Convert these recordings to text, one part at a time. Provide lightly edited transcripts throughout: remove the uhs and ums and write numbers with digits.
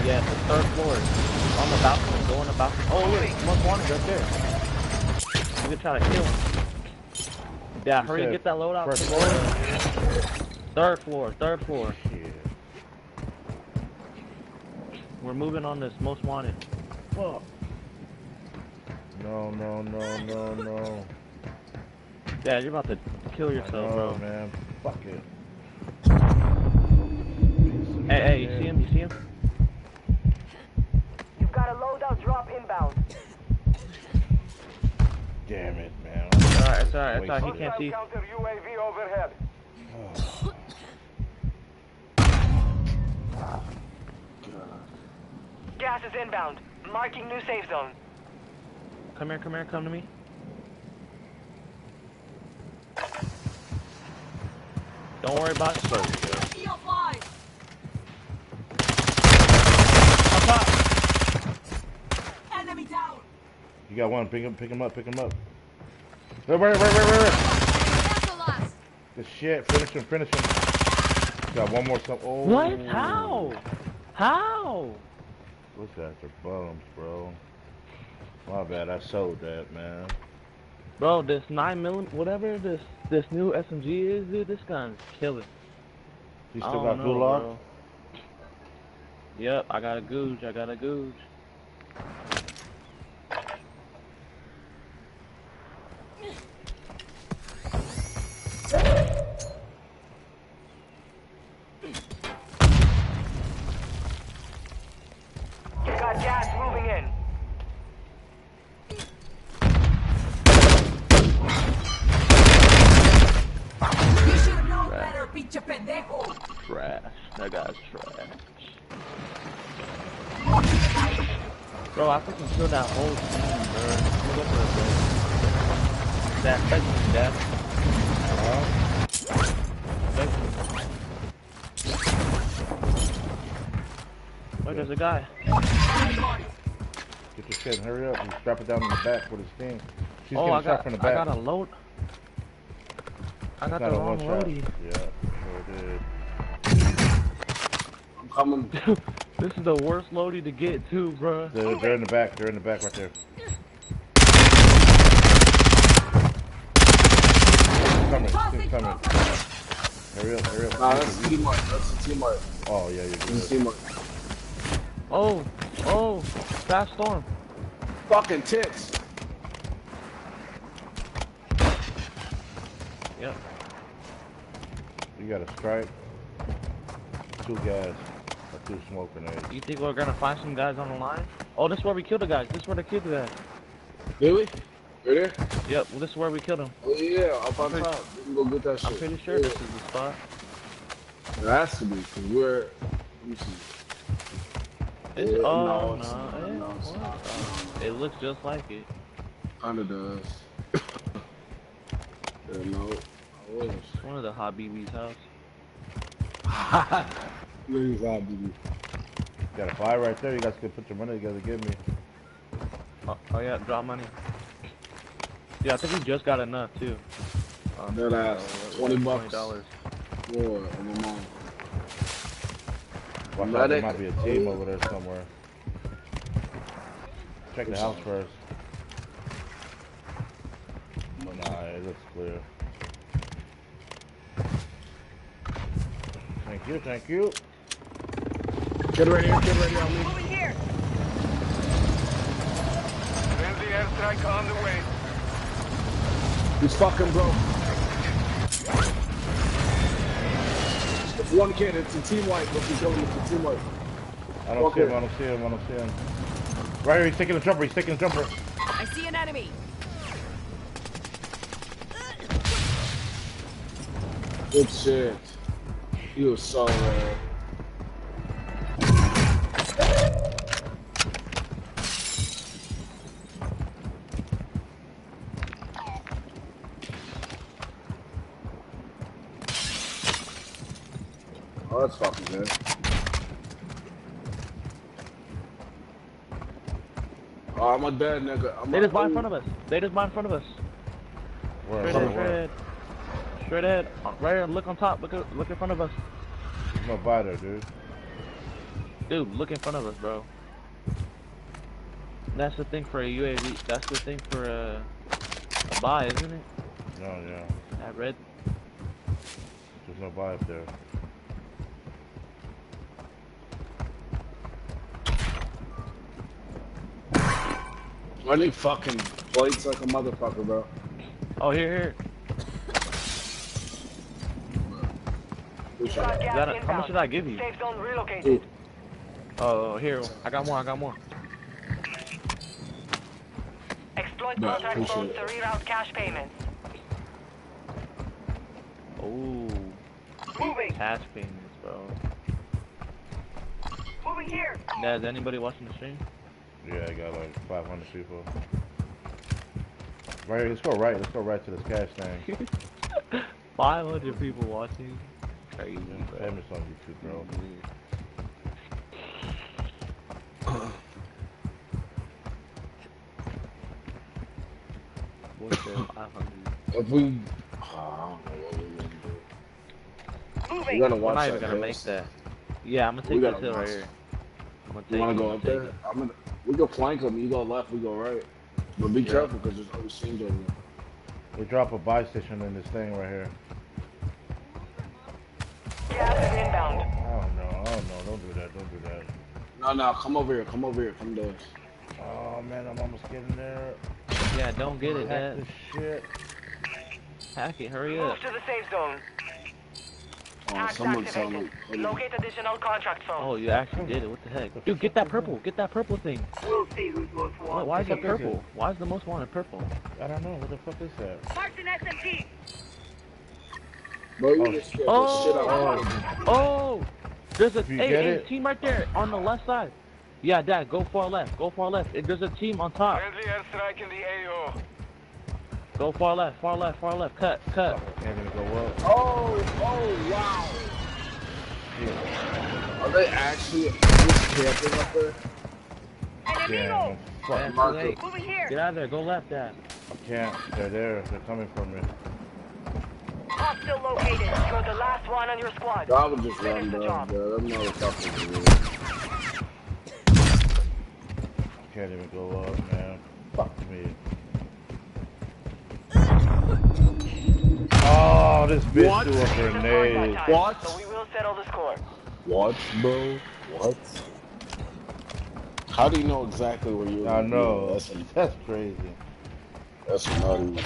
Yeah, the third floor. On the balcony, go on the balcony. Oh, look, most wanted right there. You can try to kill him. Yeah, hurry and get that load out. First floor? Third floor, third floor. Shit. We're moving on this most wanted. Fuck. No, no, no, no, no. Yeah, you're about to kill yourself, bro. Man, fuck it. Hey, you see him? You see him? You've got a loadout drop inbound. Damn it, man. It's alright, he can't see. Counter UAV overhead. Gas is inbound. Marking new safe zone. Come here, come to me. Don't worry about it. Enemy down. You got one. Pick him up. Right. Good shit. Finish him. Got one more. Oh. What? How? What's that? They're bums, bro. My bad. I sold that, man. Bro, this 9mm, whatever this new SMG is, dude, this gun's killing. You still got gulag? Yep, I got a googe. Got gas moving in. You should know better, pinche pendejo. Trash. That guy's trash. Bro, I fucking killed that whole team, bro. Look up for it, bro. That, Wait, there's a guy. Get your shit and hurry up and strap it down in the back with his thing. She's Oh, getting shot from the back. I got a load. I got the wrong loadie. Yeah, sure did. I'm coming. This is the worst loadie to get too, bro. They're in the back. They're in the back right there. He's coming. Hurry up. Nah, that's a teamwork. Oh, yeah, you're That's good. a teamwork. Oh, fast storm. Fucking tits. Yep. You got a strike, 2 gas, or 2 smoke grenades. You think we're gonna find some guys on the line? Oh, this is where we killed the guys. This is where they killed the guys. Really? Right there? Yep, well, this is where we killed them. Oh yeah, up on top. We can go get that shit. I'm pretty sure this is the spot. It has to be, because we're... Let me see. It's, Yeah, oh, no, it's not. It looks just like it. Kinda does. Yeah, no. I wish. It's one of the Habibi's house. Niggas out, baby. Got a buy right there. You guys can put your money together. Give me. Oh yeah, drop money. Yeah, I think we just got enough too. That ass. $20. $20. More on my mom. Watch out, there might be a team over there somewhere. Check the house first. Nah, it looks clear. Thank you. Get ready, I'll leave. Moving here. Friendly airstrike on the way. He's fucking broke. It's one kid, it's a team wipe. If you kill him, it's a team wipe. I don't see him. Right here, he's taking a jumper. I see an enemy. Good shit. He was so Oh, that's fucking good. Oh, I'm a dead nigga. They just by in front of us. Where? Straight ahead. Right here, look on top. Look in front of us. There's no buy there, dude. Dude, look in front of us, bro. That's the thing for a UAV. That's the thing for a buy, isn't it? No, yeah. That red. There's no buy up there. Running fucking plates like a motherfucker, bro. Oh, here. You got gas How inbound. much did I give you? Safe zone relocated. Oh, here. I got more. Exploit No, contract appreciate phones it. to reroute cash payments. Oh, Moving. cash payments, bro. Moving here. Dad, is anybody watching the stream? Yeah, I got like 500 people. Right, let's go right. Let's go right to this cash thing. 500 people watching. Crazy, bro. Famous on YouTube, bro. What's the 500? If we, I don't know what we're gonna do. We Moving. gotta We're watch not that. even gonna make that. Yeah, I'm gonna We take this gotta hill right watch. here. I'm gonna You take wanna it, go I'm up gonna there? take it. We go flank them. You go left, we go right. But be Yeah. careful because there's always scenes over there. They drop a buy station in this thing right here. Gas is inbound. Oh no, don't do that, don't do that. No, come over here, come to us. Oh man, I'm almost getting there. Yeah, don't get it, Hack Dad. this shit. Hack it, hurry Move up. to the safe zone. Oh, Hacks someone's telling me. activated. Locate additional contract phones. Oh, you actually did it. What the heck? Dude, get that purple. Get that purple thing. We'll see who's most Why is it purple? Why is the most wanted purple? I don't know, what the fuck is that? Marked an SMG. Bro, you just scared the shit out of me. Oh! There's a You get it? team right there on the left side. Yeah, Dad, go far left. Go far left. There's a team on top. Friendly airstrike in the AO. Go far left. Cut. Can't even go up. Oh, wow. Are they actually just camping up there? Damn, fuck. That's Marco. too late. Moving here. Get out of there. Go left, Dad. I can't. They're there. They're coming from me. Hostile located. You're the last one on your squad. I would just Finish run the down, job. bro. Them motherfuckers. I can't even go up, man. Fuck me. Oh, this bitch What? threw a This is hard grenade. time, What? So we will settle the score. What, bro? What? How do you know exactly where you're I gonna be? know. That's crazy. That's nutty.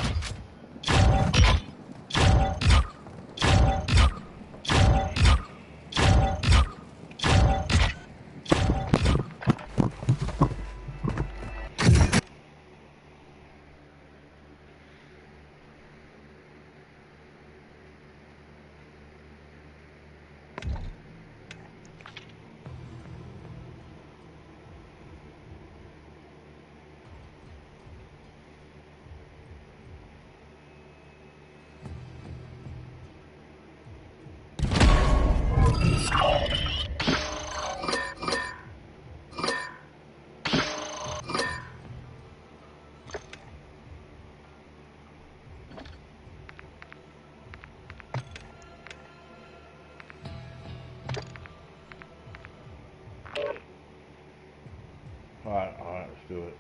Alright, let's do it.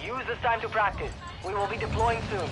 Use this time to practice. We will be deploying soon.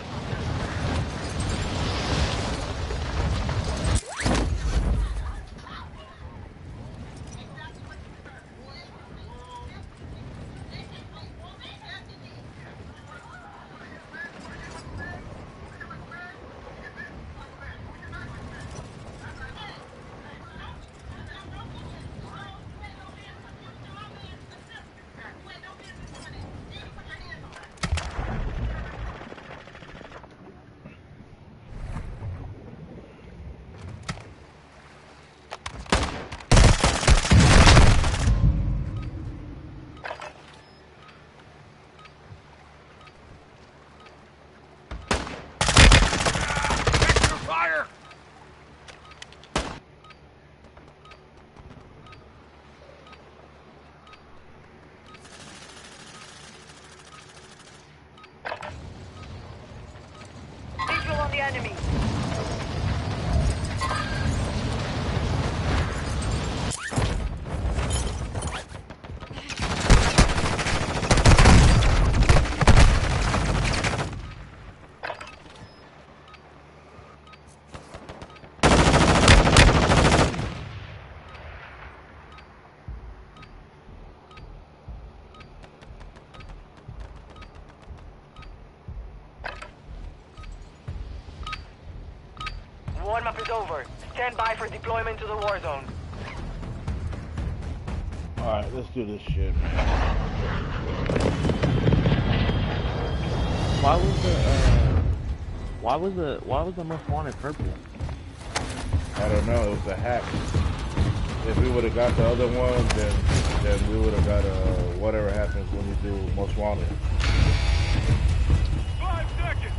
Visual on the enemy. Warm-up is over. Stand by for deployment to the war zone. Alright, let's do this shit. Why was the most wanted purple? I don't know, it was a hack. If we would have got the other one, then we would have got whatever happens when we do most wanted. 5 seconds.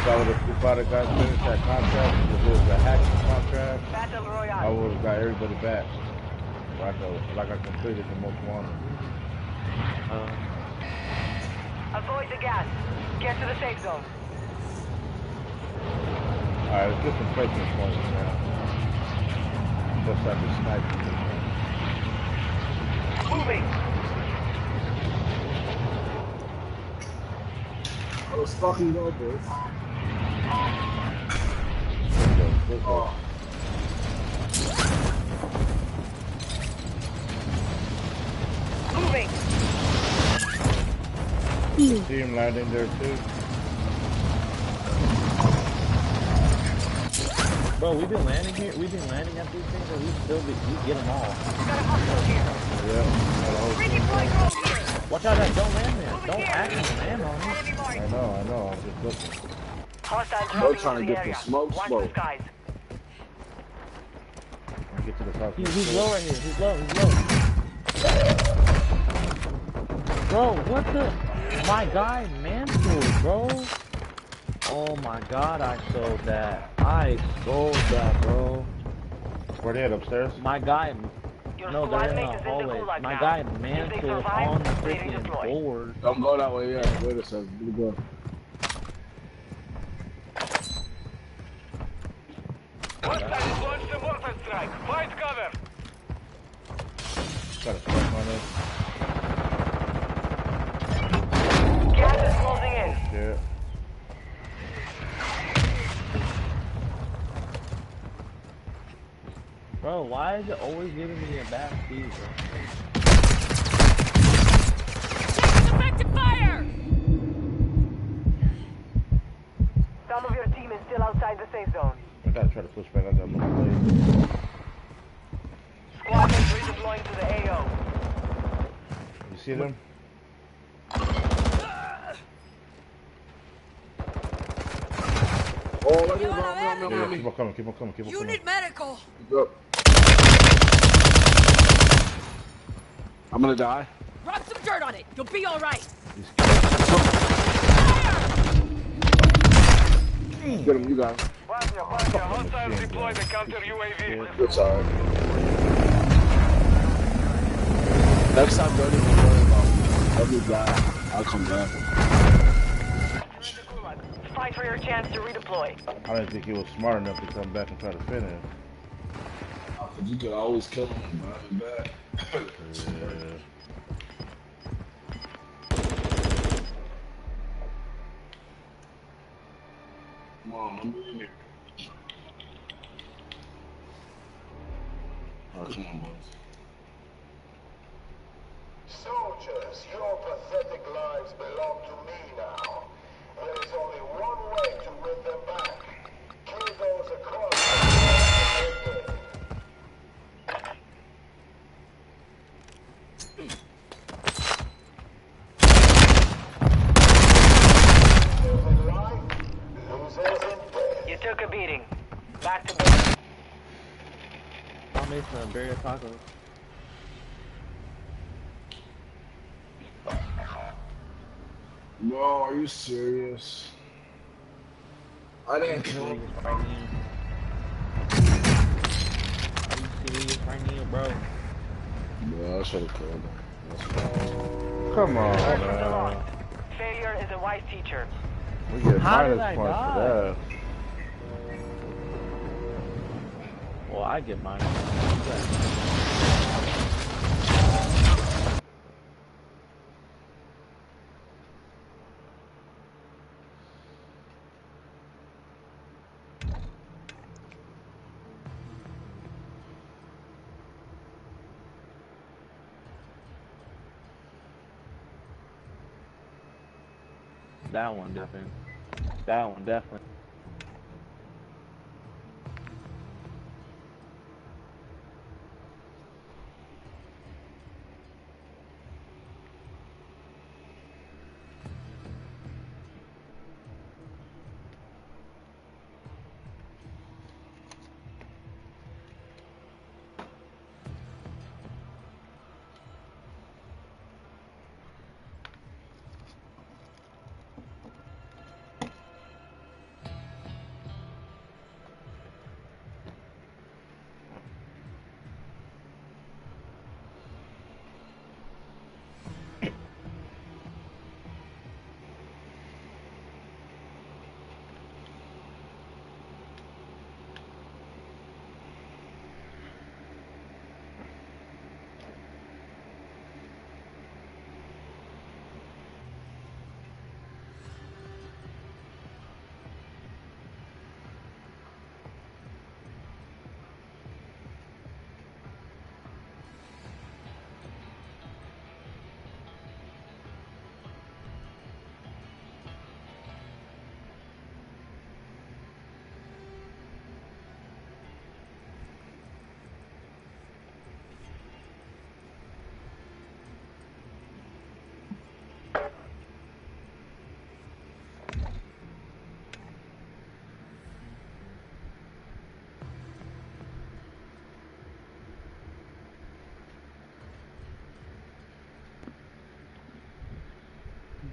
If I'd have got finished that contract, if it was a hacking contract, Battle I Royale. would have got everybody back. Like I completed the most wanted. Avoid the gas. Get to the safe zone. Alright, let's get some placement points now. Plus I can snipe. Moving. Let's fucking go, boys. Let's go. Moving. Team landing there too. Bro, we've been landing here. We've been landing at these things, and we get them all. Got a hostile here. Yeah. Redeploy drone here. Watch out! Don't land there. Moving Don't here. actually land on me. Enemy mark. I know. I'm just looking. Hostile Bro, dropping trying to into the get area. the smoke Watch slow. the skies. Get to the top. He's low right here. He's low. Bro, what the? My guy mantled, bro. Oh my god, I sold that. Bro. Where they at, upstairs? My guy. Your No, they're in squad the mate is in the hallway. gulag My now. guy If they mantled survive, on the they freaking redeploy. board. Don't go that way yet. Wait a second. Let me go. Hostile has launched a mortar strike. Find cover. Got a smoke on it. shit. Bro, why is it always giving me a bad speed, bro? Effective fire! Some of your team is still outside the safe zone. I gotta try to push back. I got no blade. Squad mates redeploying to the AO. You see them? Oh, let me You go. wanna Yeah, keep on coming, keep on coming, keep on You coming. need medical. Yep. I'm gonna die. Rub some dirt on it. You'll be all right. Get him, you got him. Wagner, hostiles deploy the counter UAV. Good side. Next time, don't even worry about me. Let me die. I'll come back. Fight for your chance to redeploy. I didn't think he was smart enough to come back and try to finish. You could always kill him and bring him back. Yeah. Come on, let me in here. Oh, come on, boys. Soldiers, your pathetic lives belong to me now. There is only one way to win them back. Kill those across the world. Losers in life, losers in death. You took a beating. Back to base. I'll make some burger tacos. No, are you serious? I didn't kill him. Right now. Are you serious right now, bro? No, I should have killed him. That's fine. Come on, Missions man. unlocked. Failure is a wise teacher. We get How did minus I points for die? that. Well, I get mine. That one definitely. That one definitely.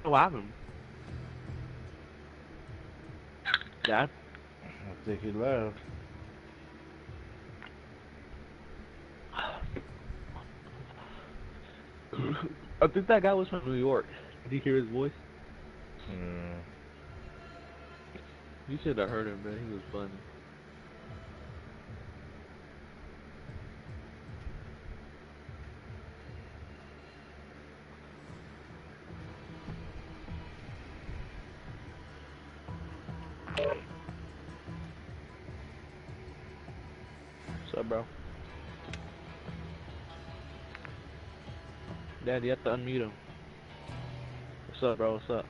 What happened? Dad? I think he left. I think that guy was from New York. Did you hear his voice? Hmm. You should have heard him, man. He was funny. Dad, you have to unmute him. What's up, bro? What's up?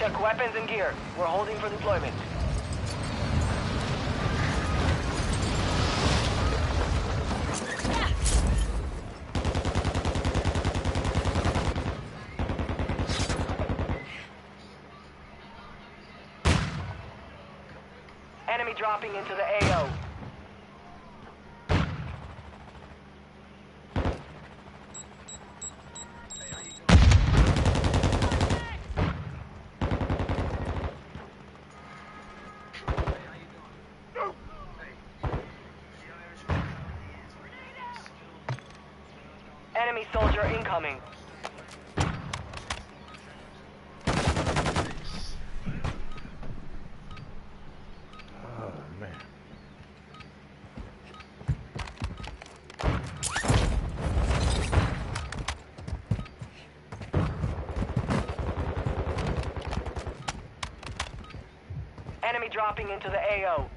Check weapons and gear. We're holding for deployment. Enemy dropping into the AO. Enemy soldier incoming. Oh, man. Enemy dropping into the AO.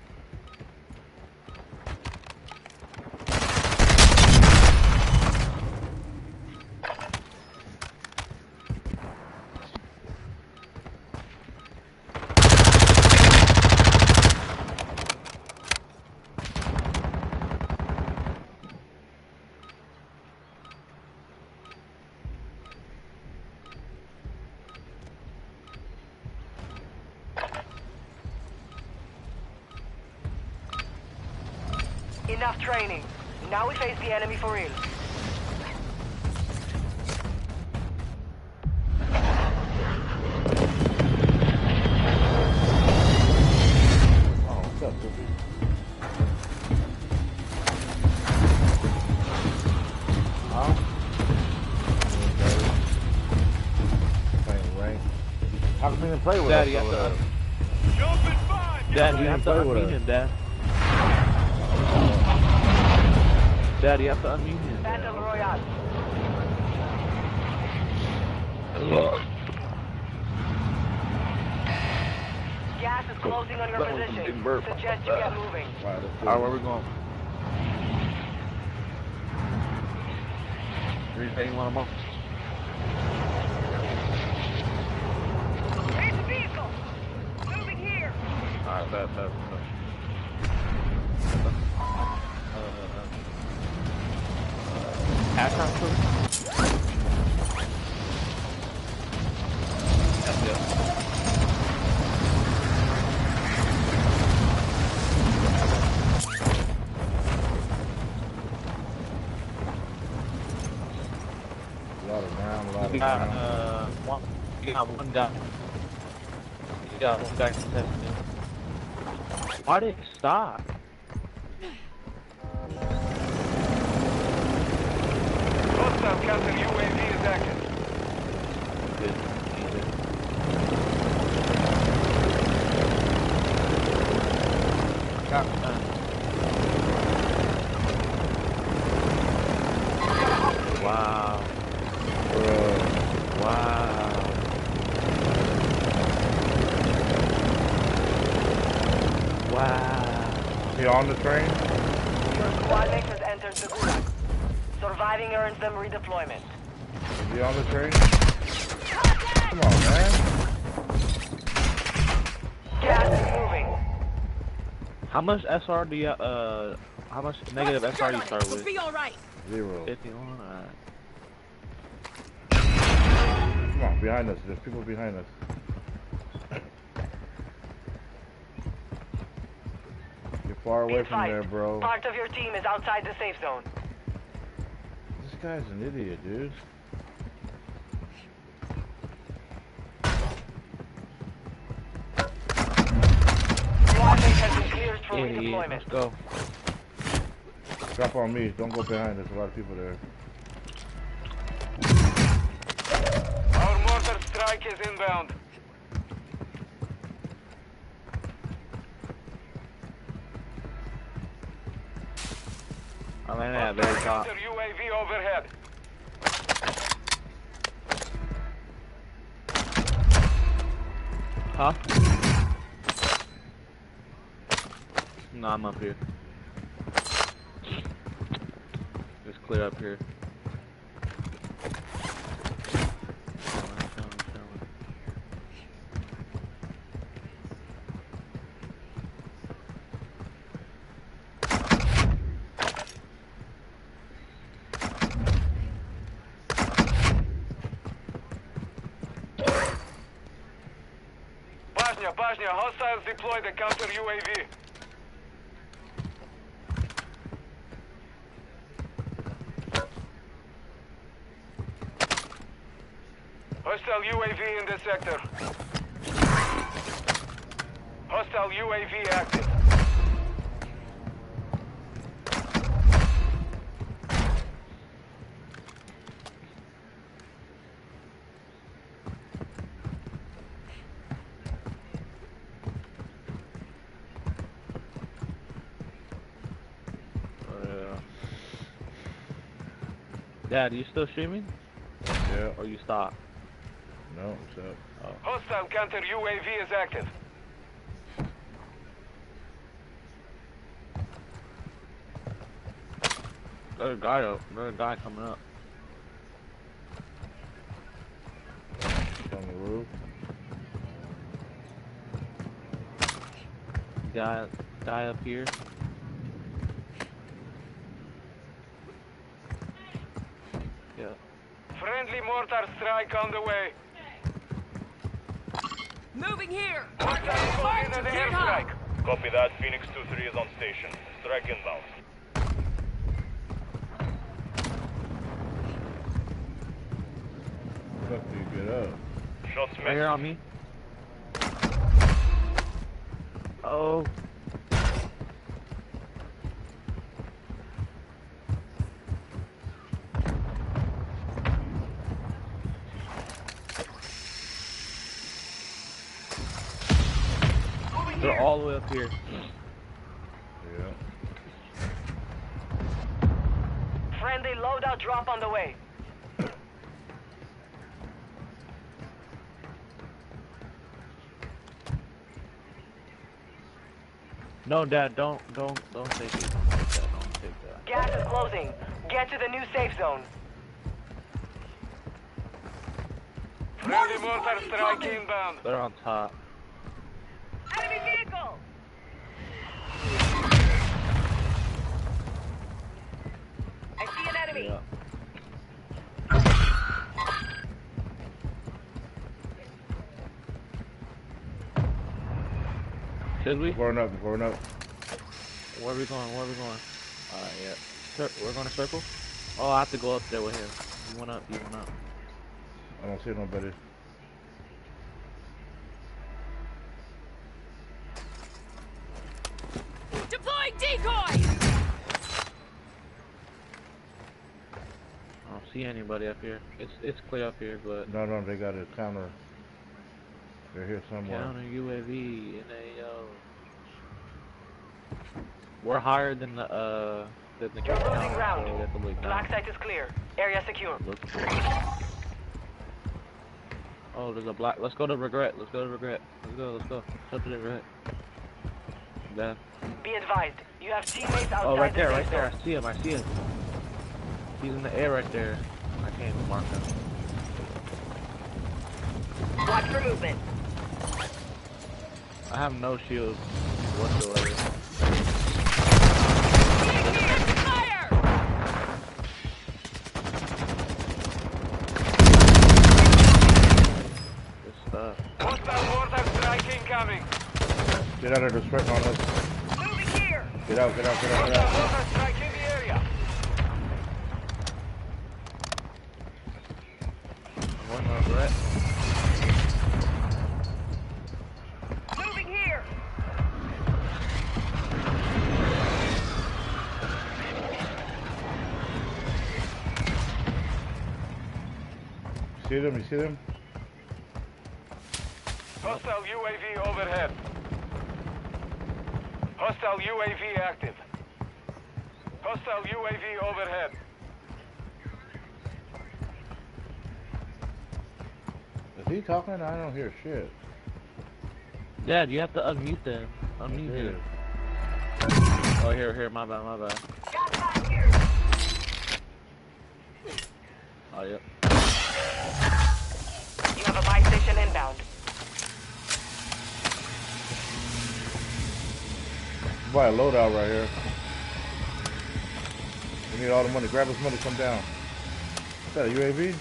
Enough training. Now we face the enemy for real. Oh, what's up, Cookie? Huh? Playing rank. How come you didn't play with Dad, us? you have over to there? Jumping fine. Dad, you have to unmute him, Dad. Dad, you have to unmute him. Battle Royale. Gas is closing on your That was a position. big burp. Suggest you get moving. Alright, let's do Alright, it. where we going? Retaking one of them. Here's the vehicle. Moving here. Alright, that's halftime crew? Yes. A lot of down, a lot of You got, down. you got one guy. You got one guy contesting. Why did it stop? Hostile counter UAV is active. Good. Wow. Wow. Wow. He on the train? Your squad mate has entered the gulag. Surviving earns them redeployment. Is he on the train? Come on, man. Gas is moving. How much SR do you, how much negative SR do you start We'll with? be alright. 0. 51, alright. Come on, behind us. There's people behind us. You're far away Be from there, advised, bro. part of your team is outside the safe zone. This guy's an idiot, dude. Squad mate has been cleared for Idiot, redeployment. let's go. Drop on me. Don't go behind. There's a lot of people there. Our mortar strike is inbound. I'm in at very top. Counter UAV overhead. Huh? No, I'm up here. It's clear up here. Bosnia, hostiles deploy the counter UAV. Hostile UAV in the sector. Hostile UAV active. Dad, are you still streaming? Yeah. Or you stopped? No, what's up? Oh. Hostile counter UAV is active. There's a guy up. There's a guy coming up. On the roof. Guy up here. Yeah. Friendly mortar strike on the way. Moving here. Hostile Mark into to the get up. airstrike. Copy that. Phoenix 2-3 is on station. Strike inbound. Fuck do you get up? Shots Right here missed. on me. Oh. They're all the way up here. Yeah. Friendly Loadout drop on the way. No, Dad, don't take it. Don't take that. Gas is closing. Get to the new safe zone. Friendly mortar strike inbound. They're on top. Enemy vehicle! I see an enemy. Yeah. Should we? Going up. Where are we going? Alright, yeah. We're going to circle? Oh, I have to go up there with him. You went up. I don't see nobody. Deploying decoy! I don't see anybody up here. It's clear up here, but... No, they got a counter. They're here somewhere. Counter UAV, NAO. We're higher than the You're counter. losing ground. So we have to look down. Black site is clear. Area secure. Oh, there's a black. Let's go to regret. Let's go. Let's go. Up to the regret. Yeah. Be advised, you have teammates outside Oh, right the there. safe zone. I see him. He's in the air right there. I can't even mark him. Watch for movement. I have no shield whatsoever. Fire! Good stuff. Hostile mortar strike incoming. Get out of there, spreading on us. Moving here. Get out. Hostile mortar strike in the area. One regret. Moving here. You see them? Hostile UAV overhead. Hostile UAV active. Hostile UAV overhead. Is he talking? I don't hear shit. Dad, you have to unmute them. Unmute Yeah. him. Oh, here. My bad. Oh, yep. You have a buy station inbound. Buy a loadout right here. We need all the money. Grab his money, come down. Is that a UAV?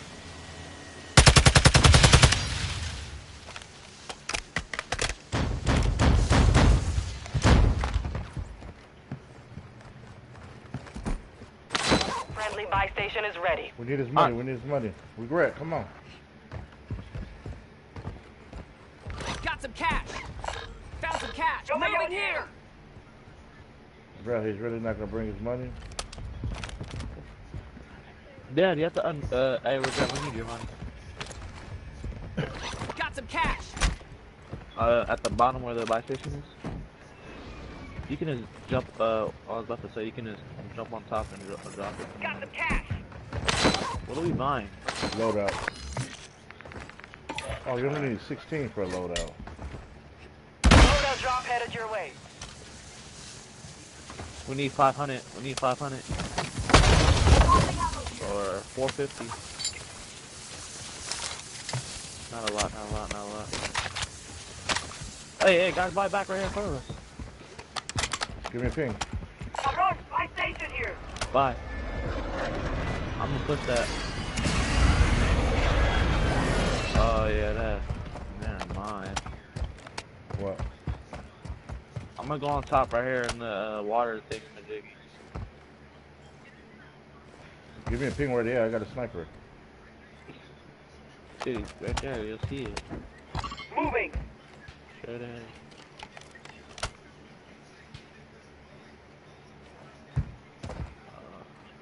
Friendly buy station is ready. We need his money. Regret, come on. Got some cash! Found some cash! Moving here! Bro, he's really not gonna bring his money. Dad, you have to hey, regret, we need your money. Got some cash! At the bottom where the buy station is. You can just jump, I was about to say, you can just jump on top and drop it. Got some cash. What are we buying? Loadout. Oh, you only need 16 for a loadout. Loadout drop headed your way. We need 500. We need 500. Or 450. Not a lot. Hey, guys, buy back right here in front of us. Give me a ping. Approach buy station here. Bye. I'm gonna push that. Oh yeah, that. Never mind. What? I'm gonna go on top right here in the water thing in the jiggy. Give me a ping right there. I got a sniper. Dude, right there, you'll see it. Moving. Straight in.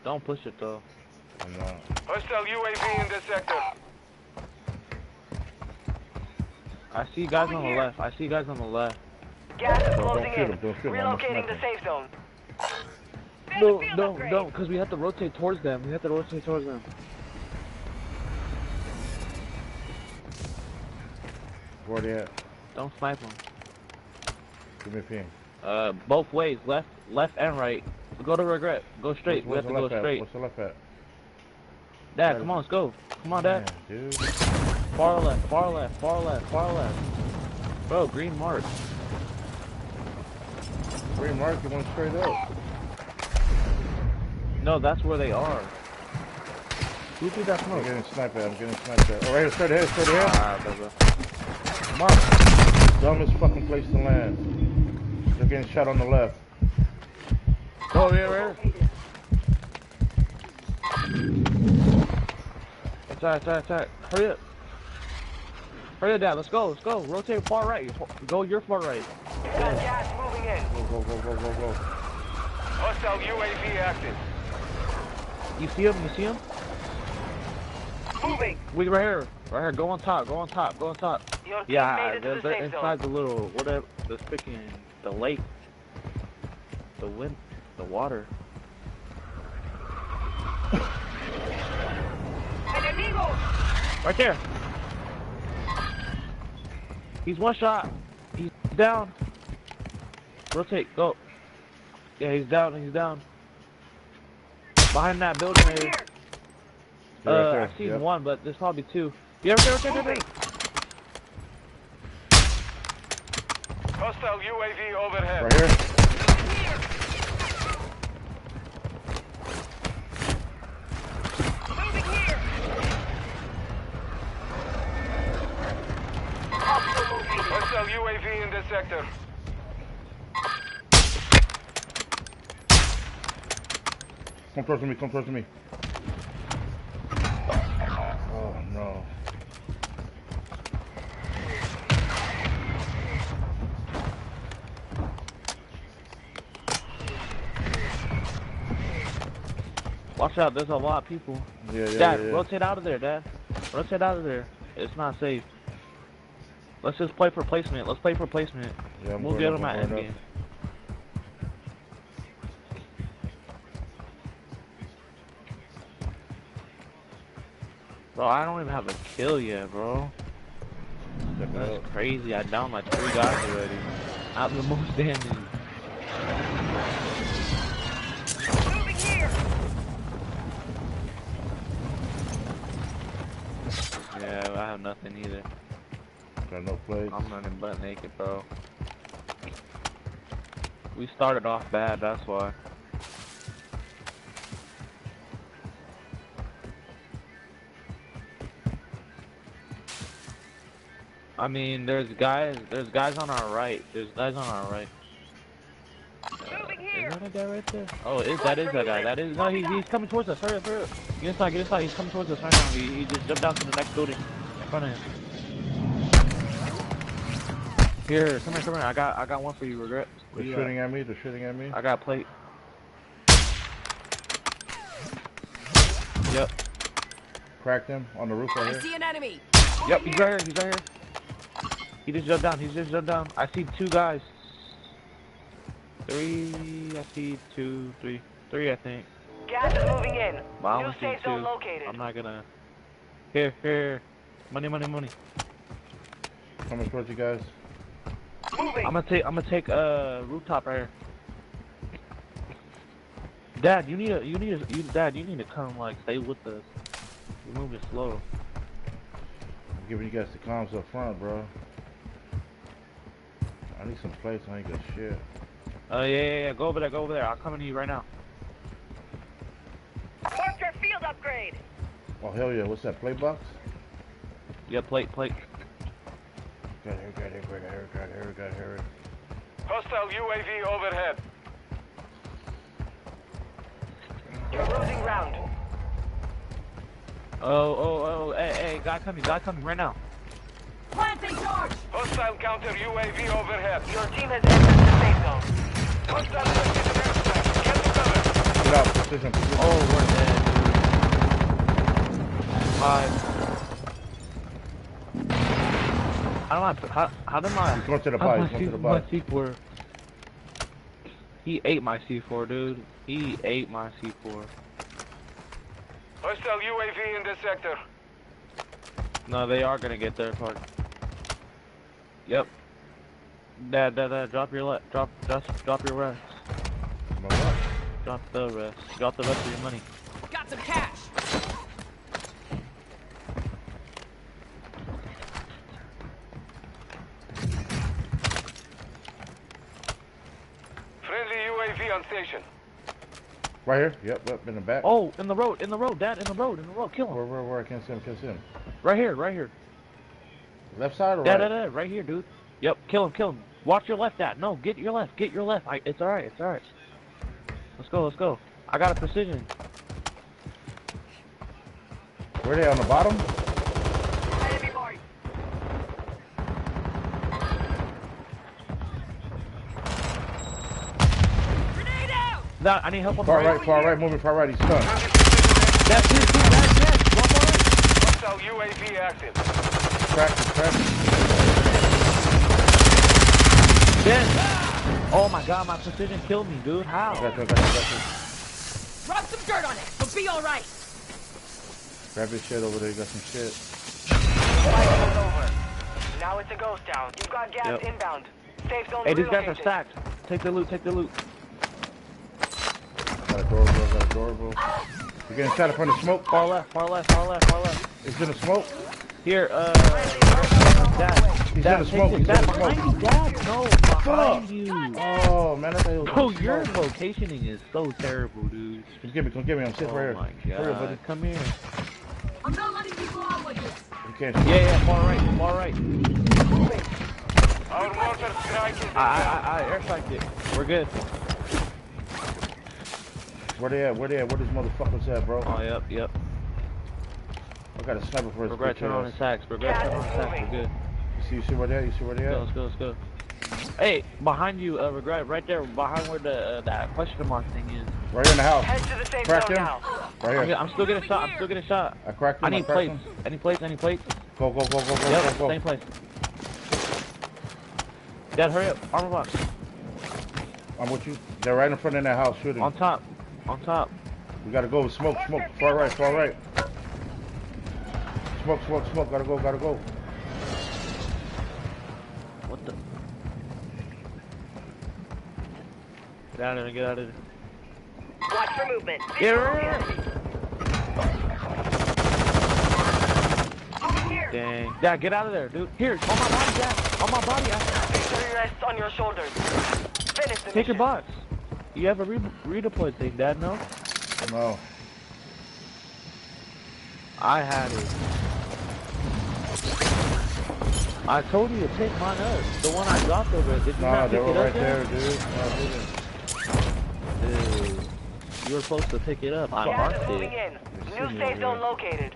Don't push it though. I'm not. Hostile UAV in the sector. I see guys on the left. Gas is closing shoot him, in. don't shoot him, I'm a Relocating the sniper. safe zone. don't, because we have to rotate towards them. We have to rotate towards them. Where they at? Don't snipe them. Give me a ping. Both ways, left and right. Go to regret. Go straight. We have to go straight. What's the left at? Dad, come on, let's go. Come on, Dad. Man, dude. Far left, far left, far left, far left. Bro, green mark. Green mark, you went straight up. No, that's where they are. Who did that smoke? I'm getting sniped at. Oh, right here, straight ahead, straight ahead. Come on. Dumbest fucking place to land. They're getting shot on the left. Go over here. Attack. Hurry up. Hurry up, Dad. Let's go. Rotate far right. Go your far right. Got gas moving in. Go. Hostile UAV active. You see him? Moving. We right here. Go on top. Your team Yeah, made it to the they're safe inside zone. the little, whatever, the freaking, the lake. The wind, the water. Enemigos. Right there. He's one shot. He's down. Rotate, go. Yeah, he's down. Behind that building there. I've seen one, but there's probably two. Yeah, right there. Hostile UAV overhead. Right here. Moving here. Hostile UAV in this sector. Come towards me. Oh no. Watch out, there's a lot of people. Yeah. Dad, rotate out of there, Dad. Rotate out of there. It's not safe. Let's just play for placement. Yeah, We'll get them at end game. Bro, I don't even have a kill yet, bro. That's crazy. I downed like 3 guys already. I'm the most damage. Moving here. Yeah, I have nothing either. Got no plates. I'm running butt naked, bro. We started off bad, that's why. I mean, there's guys on our right. Moving here. Is that a guy right there? Oh, that is that guy. No, he's coming towards us. Hurry up. Get inside. He's coming towards us right now. He just jumped down to the next building in front of him. Here, come here. I got one for you, Regret. They're shooting at me. I got a plate. Yep. Cracked him on the roof right I here. see an enemy. Yep, he's right here. He just jumped down. I see 2 guys. 3, I see 2, 3, I think. Gas is moving in. But I New only see safe 2. zone located. I'm not gonna. Here. Money. Coming towards you guys. Moving. I'm gonna take rooftop right here. Dad, you need to come like stay with us. You're moving slow. I'm giving you guys the comms up front, bro. I need some plates. I ain't got shit. Yeah. Go over there. I'll come to you right now. Marker field upgrade. Oh hell yeah! What's that? Plate box? Yeah, plate. Got here. Hostile UAV overhead. You're losing round. Oh, hey, guy coming right now. Planting charge. Hostile counter UAV overhead. Your team has entered the safe zone. Hostile precision airstrike. Get to cover. Get out. Precision. Oh, we're dead. 5. How did my He's going to the how body. my He's going to the C4 body. He ate my C4, dude. He ate my C4. Hostile UAV in this sector. No, they are gonna get their part. Yep. Dad, drop your drop your rest. My what? Drop the rest. Drop the rest of your money. Got some cash. Friendly UAV on station. Right here. Yep, in the back. Oh, in the road, Dad, in the road, kill him. Where? I can't see him. Right here. Left side or Dad, right? Dad, right here, dude. Yep, kill him. Watch your left, Dad. No, get your left. It's alright. Let's go. I got a precision. Where they on the bottom? Grenade out. Dad, I need help on the Far right, moving far right. He's stunned. That's his, Dad. Drop on right. Hostile UAV active. Crack. Dead. Oh my God, my precision killed me, dude. How? Got you. Rub some dirt on it. You'll be all right. Grab your shit over there. You got some shit. Fight is over. Now it's a ghost town. You've got gas Yep. inbound. Safe zone Hey, these guys are relocated. stacked. Take the loot. Got a door, bro. You're getting shot from the smoke. Far left. It's in the smoke. Here, Dad. He's Dad, in the smoke. take He's it. in the Dad, behind smoke. you, Dad. No, behind you. Oh man, I thought he was. Bro, in the your smoke. locationing is so terrible, dude. Come get me. I'm sitting Oh right my here. Hurry up, buddy. God. Come here. I'm not letting you go out like this. You can't. Yeah, far right. Our mortar strike is I airstriked it. We're good. Where they at? Where these motherfuckers at, bro? Oh, yep. I got a sniper for his Regret, turn on his sacks. We're good. You see where they at? Let's go. Hey, behind you, Regret, right there, behind where that question mark thing is. Right here in the house. Head to the safe Crack zone him. now. Right here. I'm still getting shot. I cracked him. I need cracked plates. him. Any plates? Go. Yep, same place. Dad, hurry up. Armor box. I'm with you. They're right in front of that house shooting. On top. We gotta go. Smoke. Far right. Smoke. Gotta go. What the? Get out of there. Watch for movement. Yeah. Dang. Dad, get out of there, dude. Here, on my body, Dad. On my body. Victory rests on your shoulders. Finish the Take your mission. box. You have a redeploy thing, Dad, no? No. I had it. I told you to take mine up. The one I dropped over it. Did you No, not they pick were it up right yet? there, dude. No, I didn't. Dude, you were supposed to pick it up. I Gas marked is moving it. in. New safe zone located.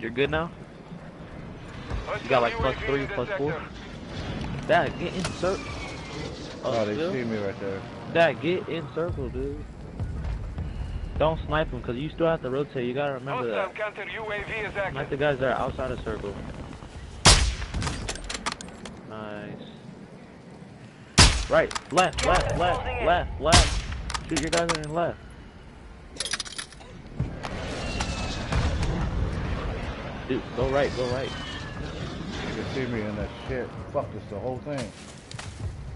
You're good now? Hostile You got like UAV +3, in this +4? sector. Dad, get in circle. Oh, they see me right there. Dad, get in circle, dude. Don't snipe them, because you still have to rotate. You gotta remember Hostile that. counter UAV is Snipe active. the guys that are outside of circle. Nice. Right, left. Shoot your guys on your left. Dude, go right. You can see me in that shit. Fuck this, the whole thing.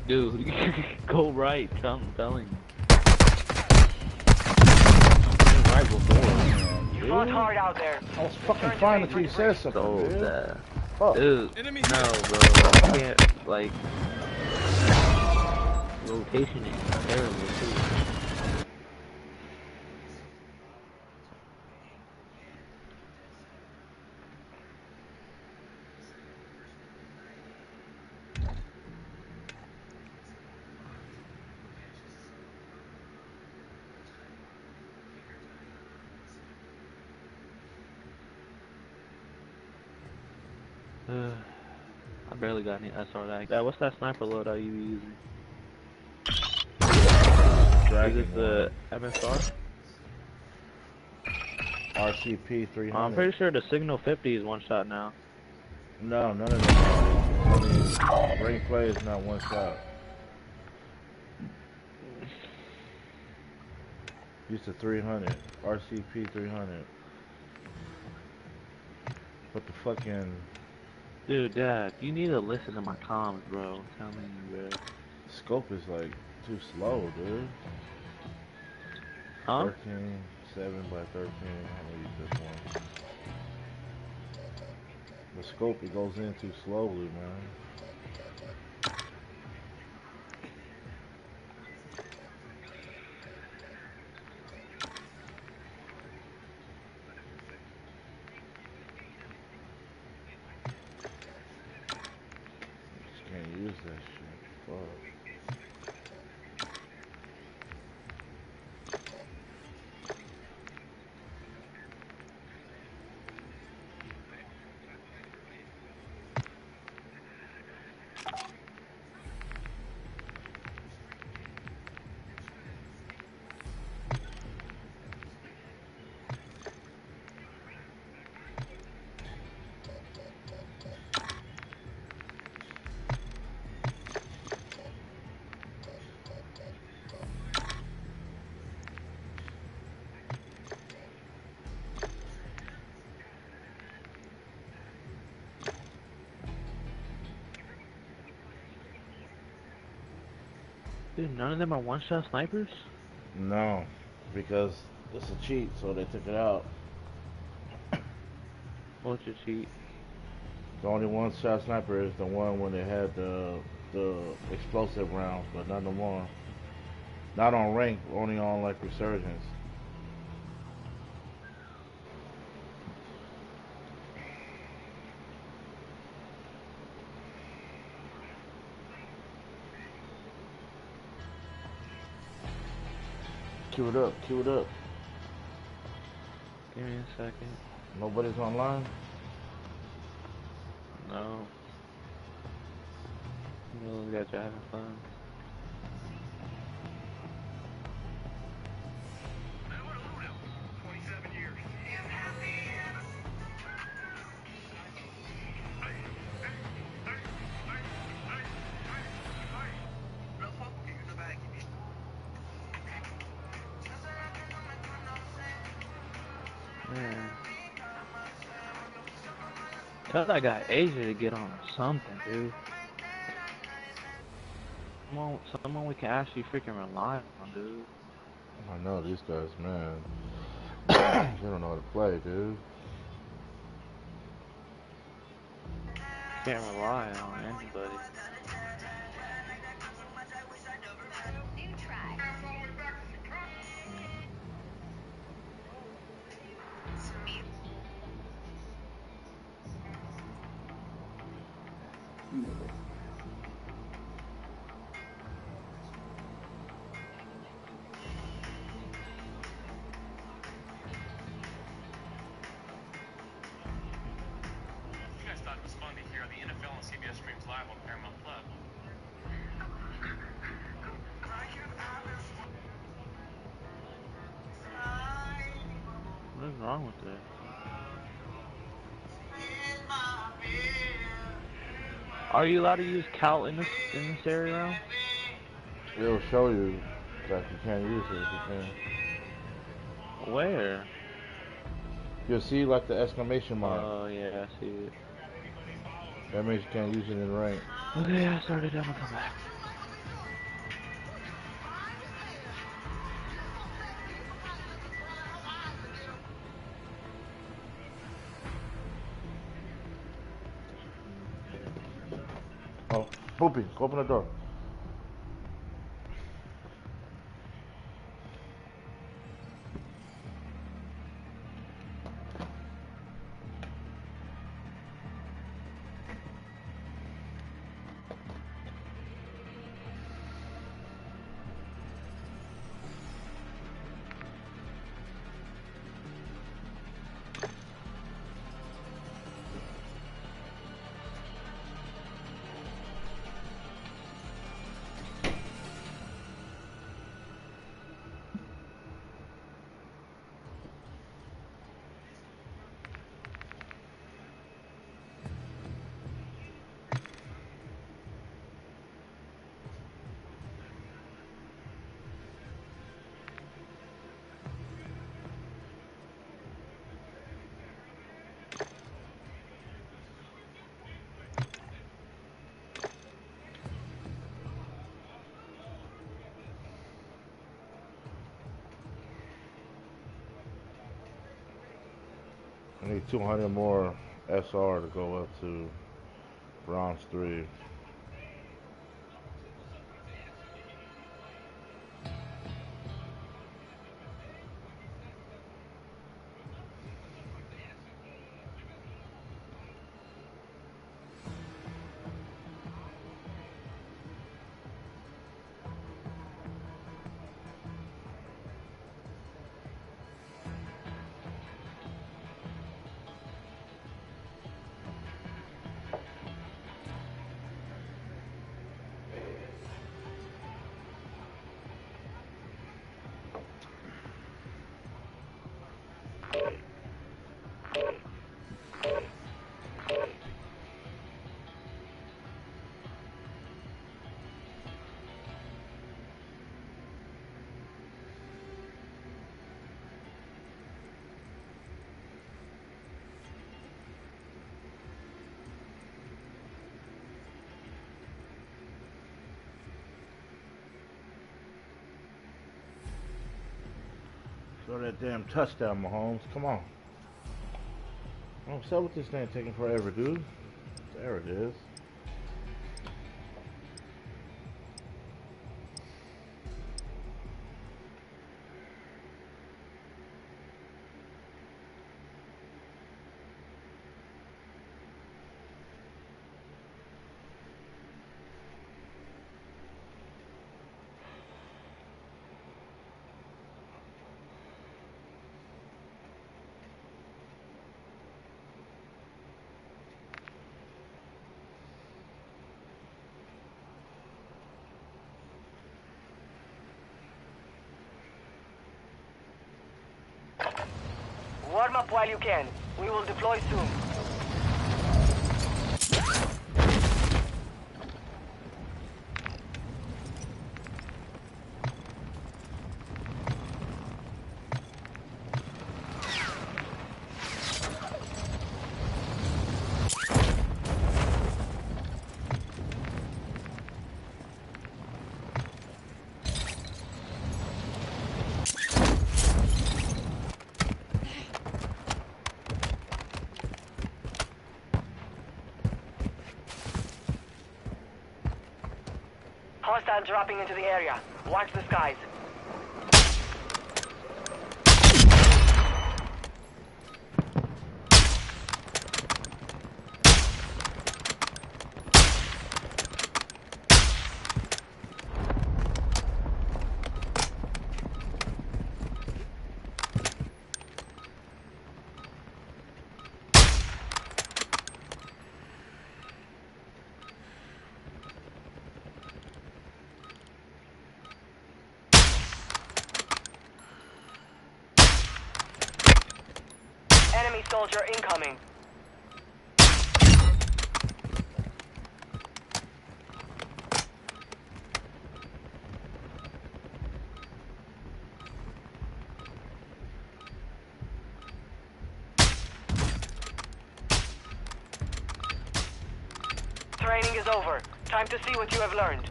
Dude, go right. I'm telling you. Right before. You fought hard out there. I was fucking fine until you said something, So dude. bad. Fuck. Dude, no, bro. I can't, like, location is terrible, too. I barely got any SR that. Yeah, what's that sniper loadout you be using? Is it the MSR? RCP 300. I'm pretty sure the Signal 50 is one shot now. No, none of them. only rank play is not one shot. Used to 300, RCP 300. What the fucking Dude, Dad, you need to listen to my comments, bro. I'm telling you, bro. scope is like too slow, dude. Huh? 13, 7 by 13. I'm gonna use this one. The scope, it goes in too slowly, man. Just can't use that shit. Fuck. Dude, none of them are one-shot snipers? No, because it's a cheat, so they took it out. What's your cheat? The only one-shot sniper is the one when they had the explosive rounds, but not no more. Not on rank, only on like resurgence. Queue it up, queue it up. Give me a second. Nobody's online? No. You guys are having fun. Man. Tell that guy Asia to get on something, dude. Someone we can actually freaking rely on, dude. I know these guys, man. They don't know how to play, dude. Can't rely on anybody. You guys thought it was fun to hear the NFL on CBS streams live on Paramount Plus. What is wrong with that? Are you allowed to use Cal in this area round? It'll show you that you can't use it if you can. Where? You'll see like the exclamation mark. Oh yeah, I see it. That means you can't use it in rank. Okay, I started. I'm gonna come back. Oh, Poopy, open the door. I need 200 more SR to go up to bronze 3. Throw that damn touchdown, Mahomes. Come on. What's up with this thing taking forever, dude? There it is. Warm up while you can. We will deploy soon. Hostiles dropping into the area. Watch the skies. Enemy soldier incoming. Training is over. Time to see what you have learned.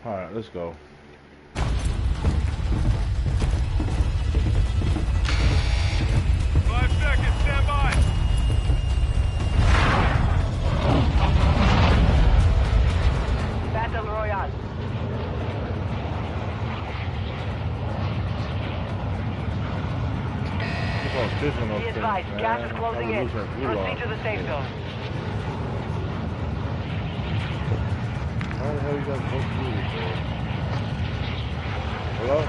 Alright, let's go. 5 seconds, stand by. Battle Royale. Be advised, gas is closing in. Proceed to the safe zone. How the hell you guys both do this, bro? Hello?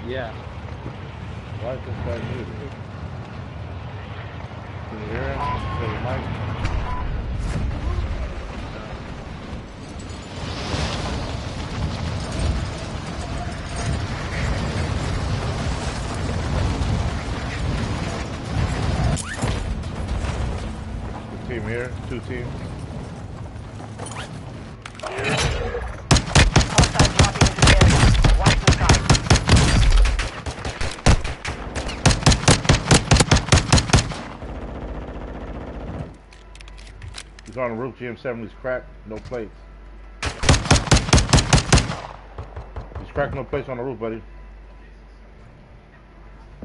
Yeah. Why is this guy muted? Can you hear him? Hey, Mike? Team here, 2 teams. Hostiles dropping into the area. Watch the skies. on the roof. GM70's cracked. No plates. He's cracked. No plates on the roof, buddy.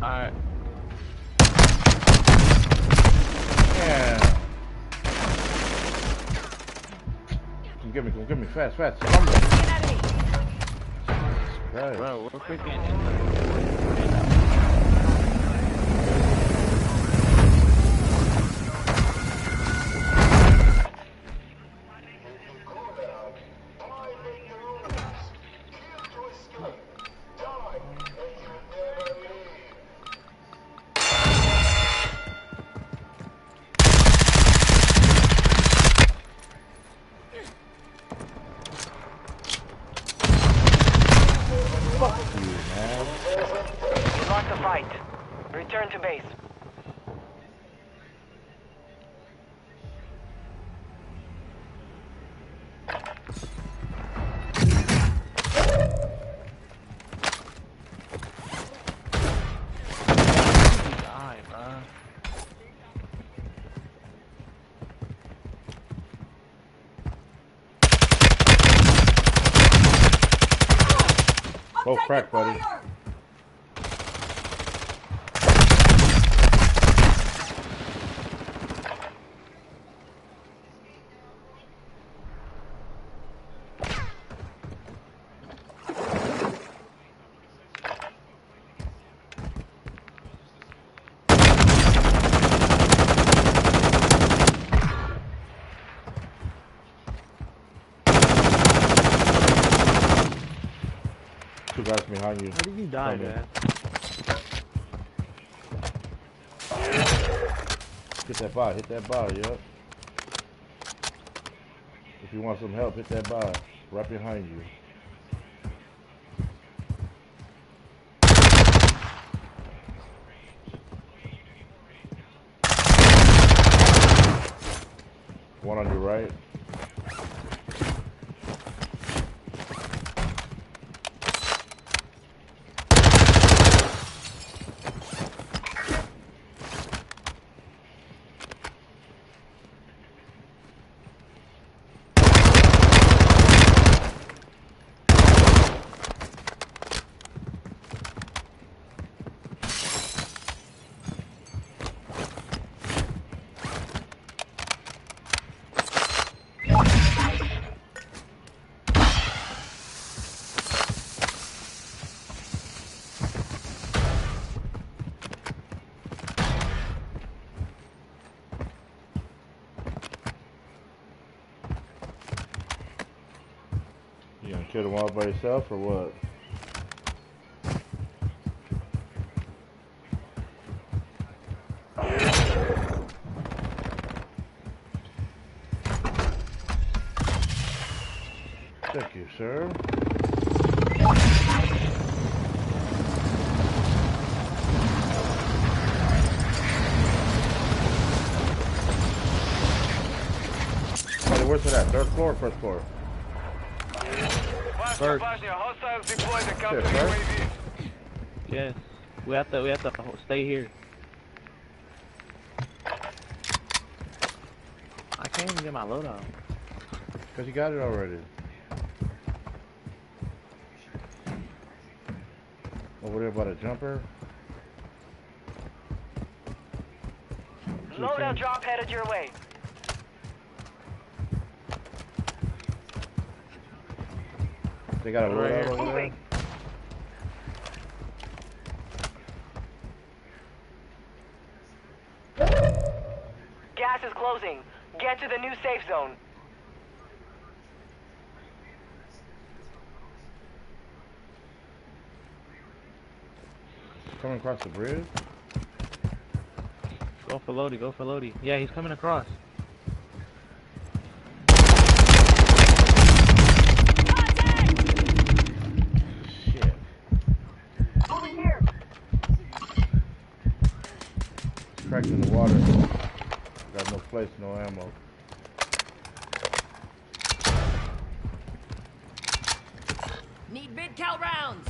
Alright. Yeah. Come get me, fast. Come on. Right. Bro, we're freaking Lost the fight. Return to base. die, bro. Both cracked, buddy. Two guys behind you. How did you die, man? Hit that bar, yup. If you want some help, hit that bar. Right behind you. One on your right. You gonna kill them all by yourself or what? Thank you, sir. Buddy, where's it at? Third floor or first floor? First. Hostiles deploy the counter Shit, first? UAV. Yes. We have to stay here. I can't even get my loadout. Cause you got it already. Over there by the jumper. Loadout drop headed your way. They got a loadout over there. Moving. Gas is closing. Get to the new safe zone. Coming across the bridge. Go for Lodi. Yeah, he's coming across. Shit. Over here. Cracked in the water. Got no place, no ammo. Need mid-cal rounds.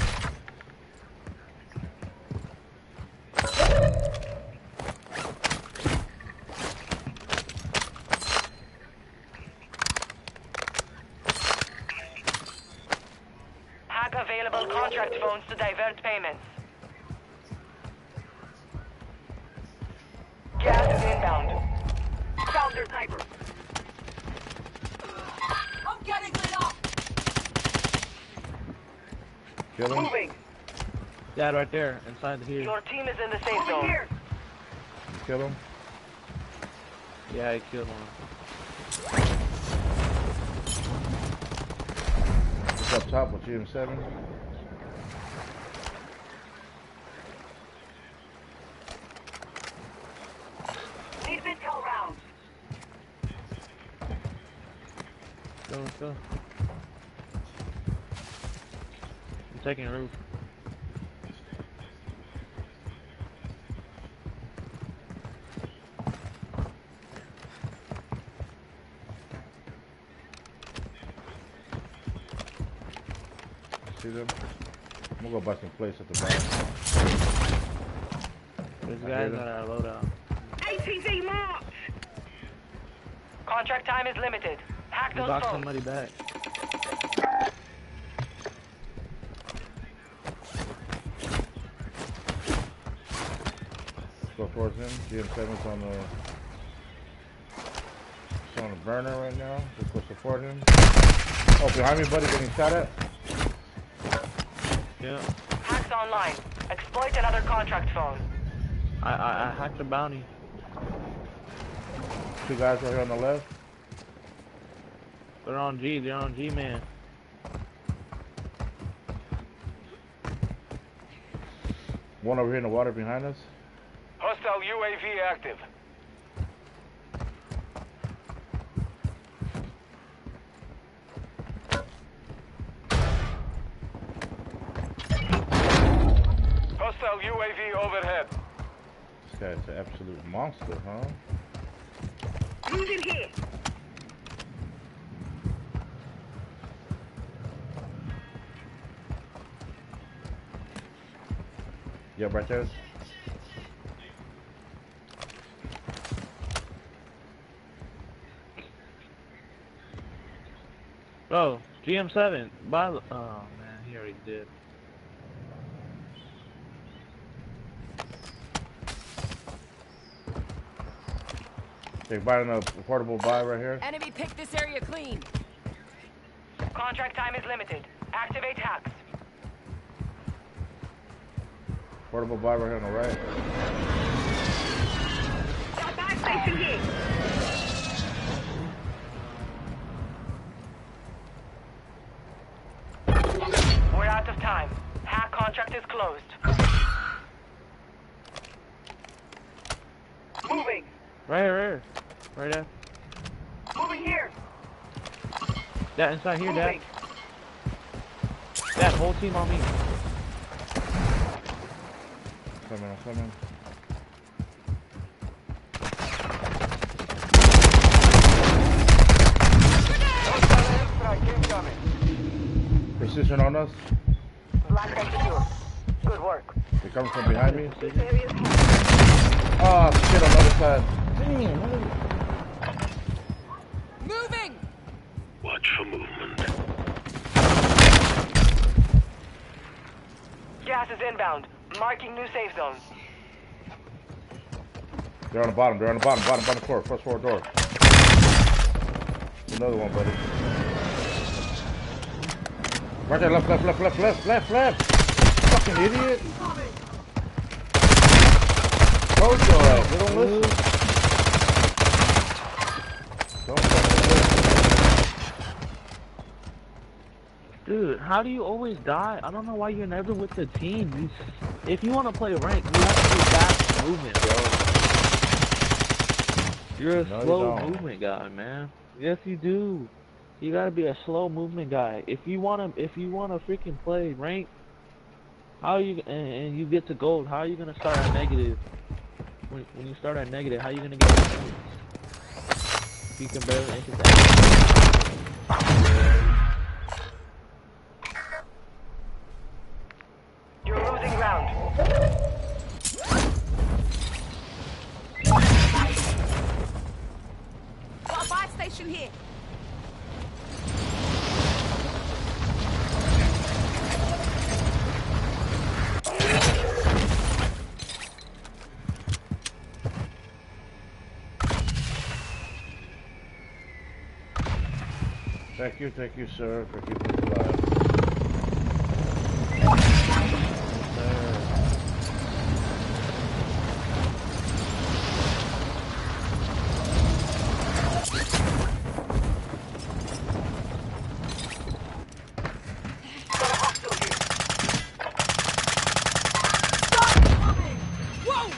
available contract phones to divert payments. Gas is inbound. Counter sniper. I'm getting lit up. Kill him. Moving. Dad, right there, inside here. Your team is in the safe zone. You kill him. Yeah, I killed one. It's up top with GM7. Need mid-call rounds. Go, let's go. I'm taking a roof. See them? I'm gonna go buy some plates at the back. There's guys that are loadout. ATV march! Contract time is limited. Hack We those knocked phones. somebody back. Go towards him. GM7's on the. It's on the burner right now. Just go support him. Oh, behind me, buddy, getting shot at. Yeah. Hacks online. Exploit another contract phone. I hacked the bounty. Two guys right here on the left. They're on G, man. One over here in the water behind us. Hostile UAV active. Hostile UAV overhead. This guy's an absolute monster, huh? Moving here. Yep, right there. Oh, GM7. By the. Oh man, he already did. They're buying a portable buy right here. Enemy picked this area clean. Contract time is limited. Activate hacks. Portable buy right here on the right. Got buy station here. We're out of time. Hack contract is closed. Moving. Right here. Right there. Moving here. That inside here, Dad. Moving. That whole team on me. I'm coming. Precision on us. Black and secure. Good work. They're coming from behind me. Oh shit, on the other side. Moving. Watch for movement. Gas is inbound. Marking new safe zone. They're on the bottom. Bottom floor. First floor door. Another one, buddy. Right there, left. Fucking idiot. Told your ass. They don't listen. Don't fucking listen. Dude, how do you always die? I don't know why you're never with the team. If you want to play rank, you have to do fast movement, bro. You're a No, you slow don't. movement guy, man. Yes, you do. You gotta be a slow movement guy. If you wanna freaking play rank, how are you and you get to gold? How are you gonna start at negative? When you start at negative, how are you gonna get points? If you can barely enter that. You're losing round. Got a buy station here. Thank you, sir, for keeping us alive.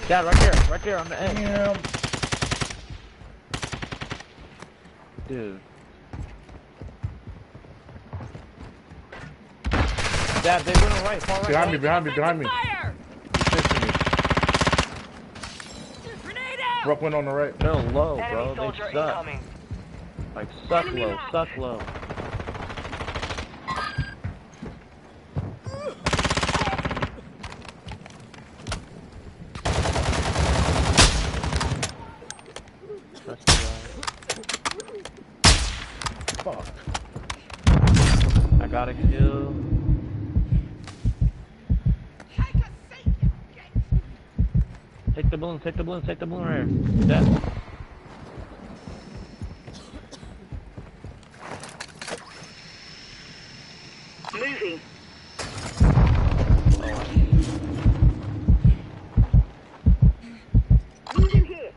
Dad, right there on the edge. Damn. Dude. Dad, they went right, far right. Behind me. Fire! He's chasing me. Grenade out! Ruck went on the right. They're low, bro. Enemy They soldier suck. incoming. Like, suck low. Fuck. I got a kill. Take the balloon right here. Dad. Moving. Moving here.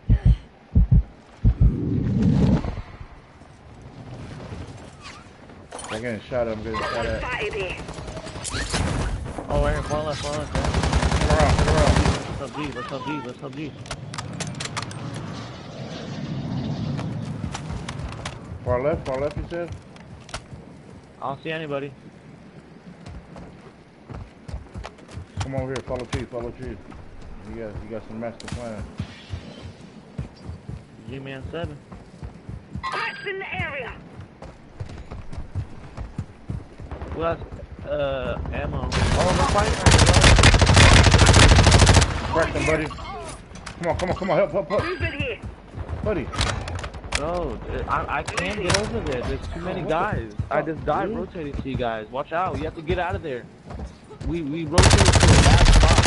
I'm getting shot at. Spotted here. Oh, right here, far left. Turn around. Let's help D. Far left, you said? I don't see anybody. Come over here, follow Chief. You got some master plan. G-Man 7. Threats in the area. Who has, ammo? Oh, we're fighting Crack them, buddy. Come on, help. Movement here. Buddy. No, I can't get over there. There's too many guys. I just died rotating to you guys. Watch out. You have to get out of there. We rotated to a bad spot,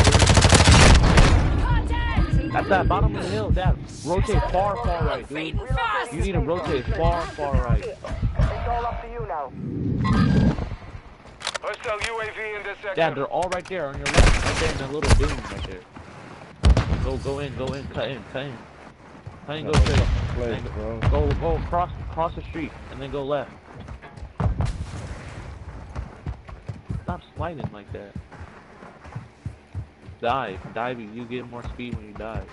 dude. At that bottom of the hill, Dad. Rotate far right, dude. You need to rotate far right. It's all up to you now. Hostile UAV in this sector. Dad, they're all right there on your left. Right there in the little boom right there. Go in, cut in. Go straight. Place, bro. Go cross the street and then go left. Stop sliding like that. Dive. You get more speed when you dive.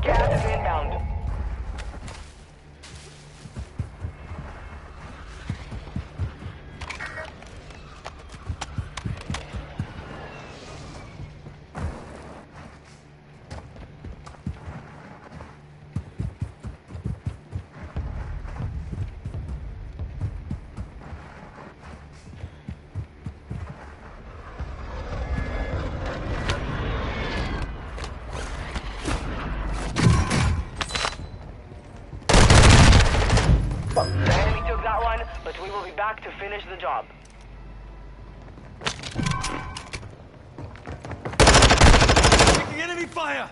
Gas is inbound. The enemy took that one, but we will be back to finish the job. Taking enemy fire!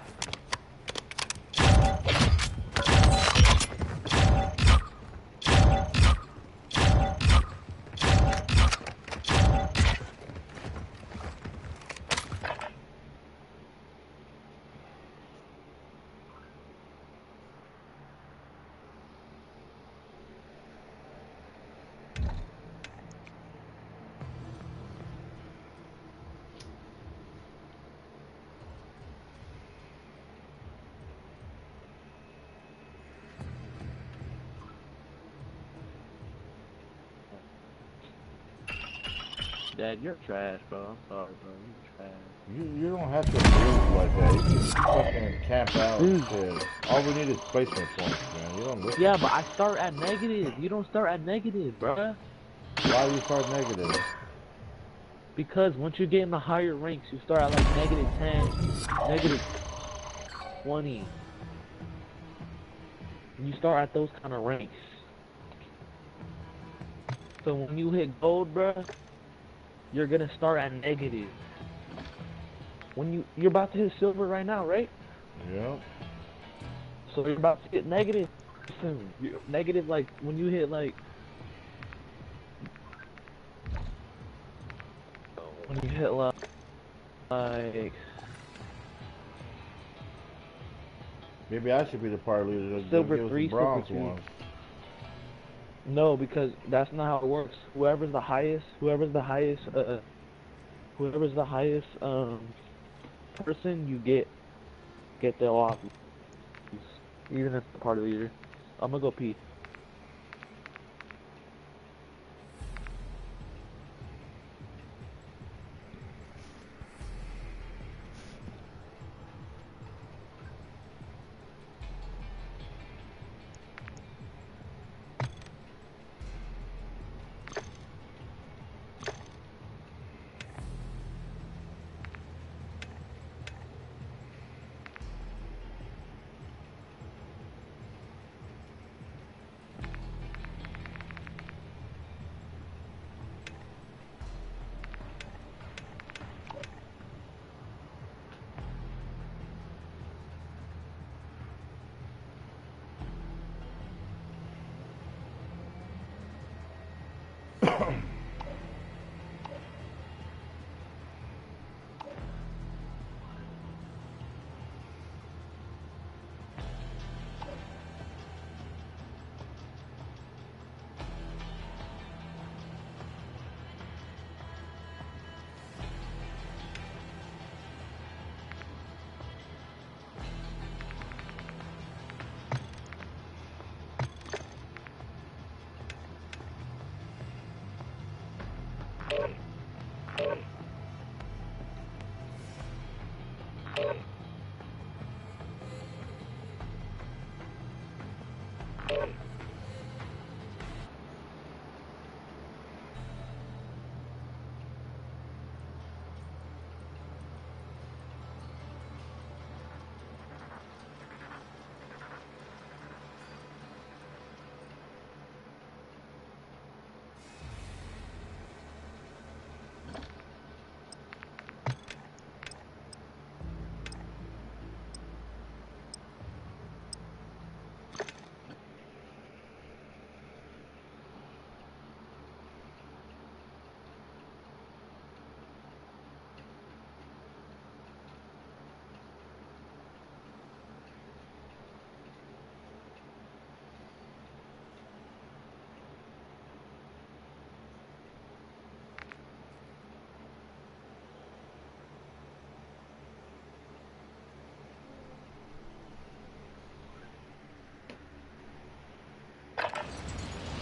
Dad, you're trash, bro. I'm sorry, bro. You're trash. You don't have to move like that. You can fucking camp out and shit. All we need is placement points, man. You don't listen. Yeah, but I start at negative. You don't start at negative, bruh. Why you start negative? Because once you get in the higher ranks, you start at like -10, -20. And you start at those kind of ranks. So when you hit gold, bruh, you're gonna start at negative. When you're about to hit silver right now, right? Yep. So you're about to hit negative soon. Negative, like when you hit like Maybe I should be the party leader. Just silver give us 3, the silver bronze 2. ones. No, because that's not how it works. Whoever's the highest person, you get the off. Even if the party leader. I'm gonna go pee.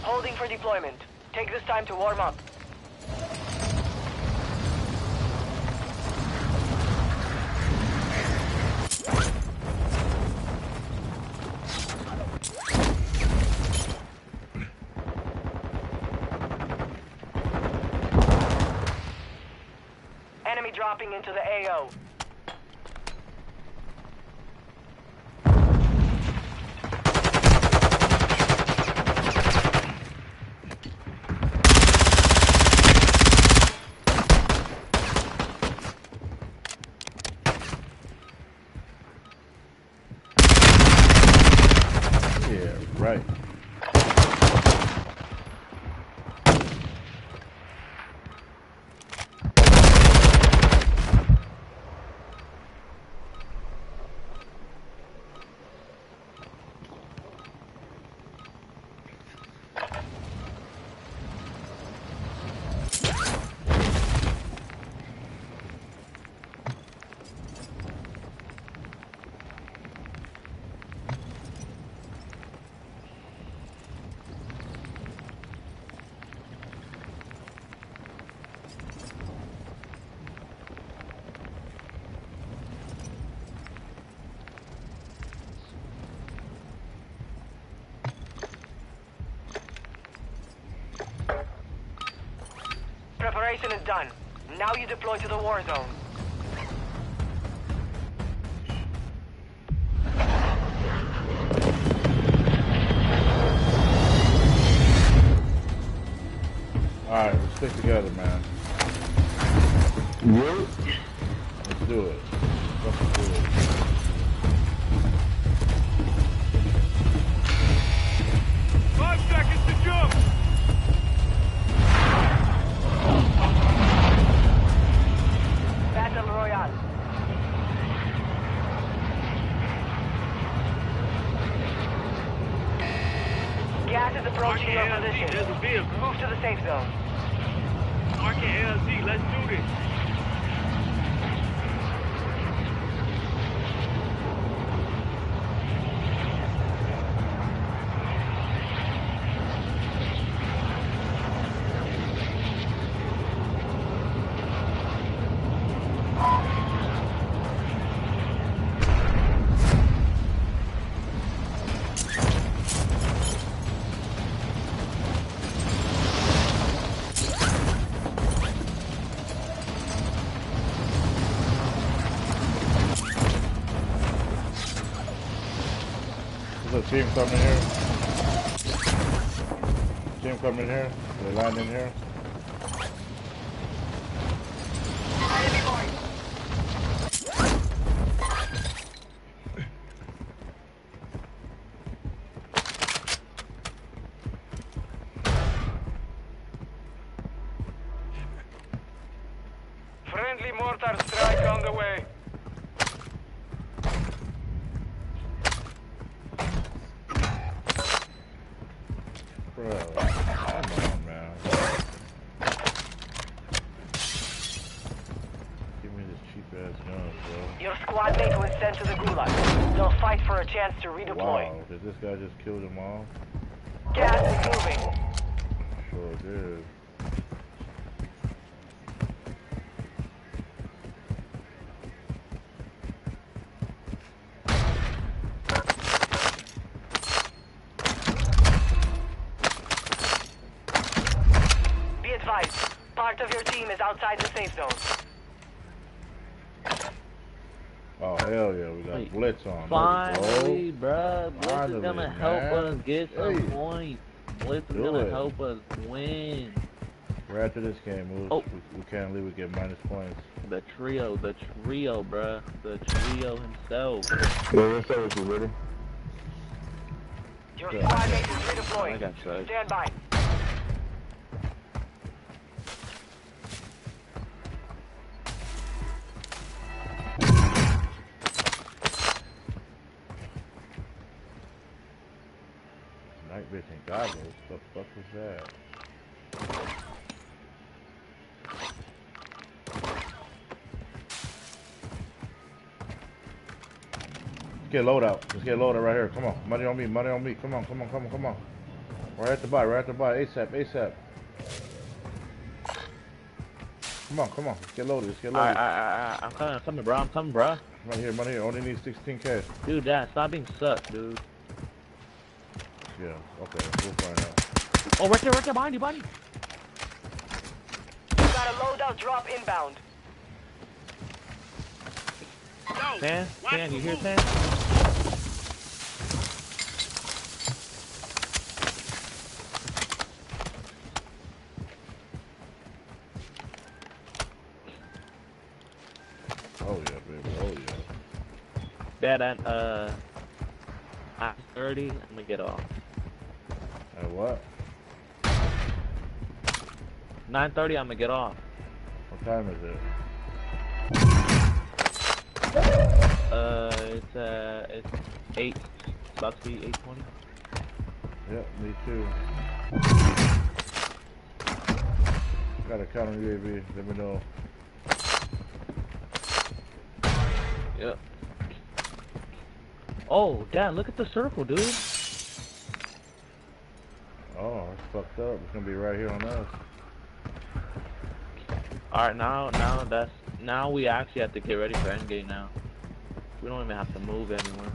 Holding for deployment. Take this time to warm up. Enemy dropping into the AO. Yeah, right. Preparation is done. Now you deploy to the war zone. Alright, let's stick together, man. Yep. Let's do it. Let's do it. Battle Royale. Gas is approaching your position. Move to the safe zone. RKLZ, let's do this. There's a team coming here. Team coming here. They land in here. Friendly mortar strike on the way. Bro, come on, man. Give me this cheap ass gun, bro. Your squad mate was sent to the gulag. They'll fight for a chance to redeploy. Wow, did this guy just kill them all? Gas is moving. Sure did. Be advised, part of your team is outside the safe zone. Oh, hell yeah, we got Wait, Blitz on. Finally, bruh. Blitz Finally, is gonna help man. us get some Hey. points. Blitz is Do gonna it. help us win. Right after this game, Oh. we can't leave, we get minus points. The trio, bruh. The trio himself. Yeah, your service is ready. Your Yeah. squad mate is I redeploying. got you. Stand by. Night vision goggles, the fuck was that? Let's get loadout. Let's get loadout right here. Come on. Money on me. Money on me. Come on. Come on. Come on. Come on. Right at the buy. Right at the buy. ASAP. ASAP. Come on. Come on. Let's get loaded. Let's get loaded. I'm coming, bro. I'm coming, bro. Money here. Money here. Only need 16 cash. Dude, Dad, stop being sucked, dude. Yeah. Okay. We'll find out. Oh, right there, behind you, buddy. You got a loadout drop inbound. Tan, you hear Tan? Oh yeah, baby. Oh yeah. Dad, at 30, I'm gonna get off. At what? 9:30, I'm gonna get off. What time is it? It's 8. It's about to be 8:20. Yep, me too. Got a count on UAV. Let me know. Yep. Oh, Dad, look at the circle, dude. Oh, it's fucked up. It's gonna be right here on us. All right, now we actually have to get ready for endgame now. We don't even have to move anymore.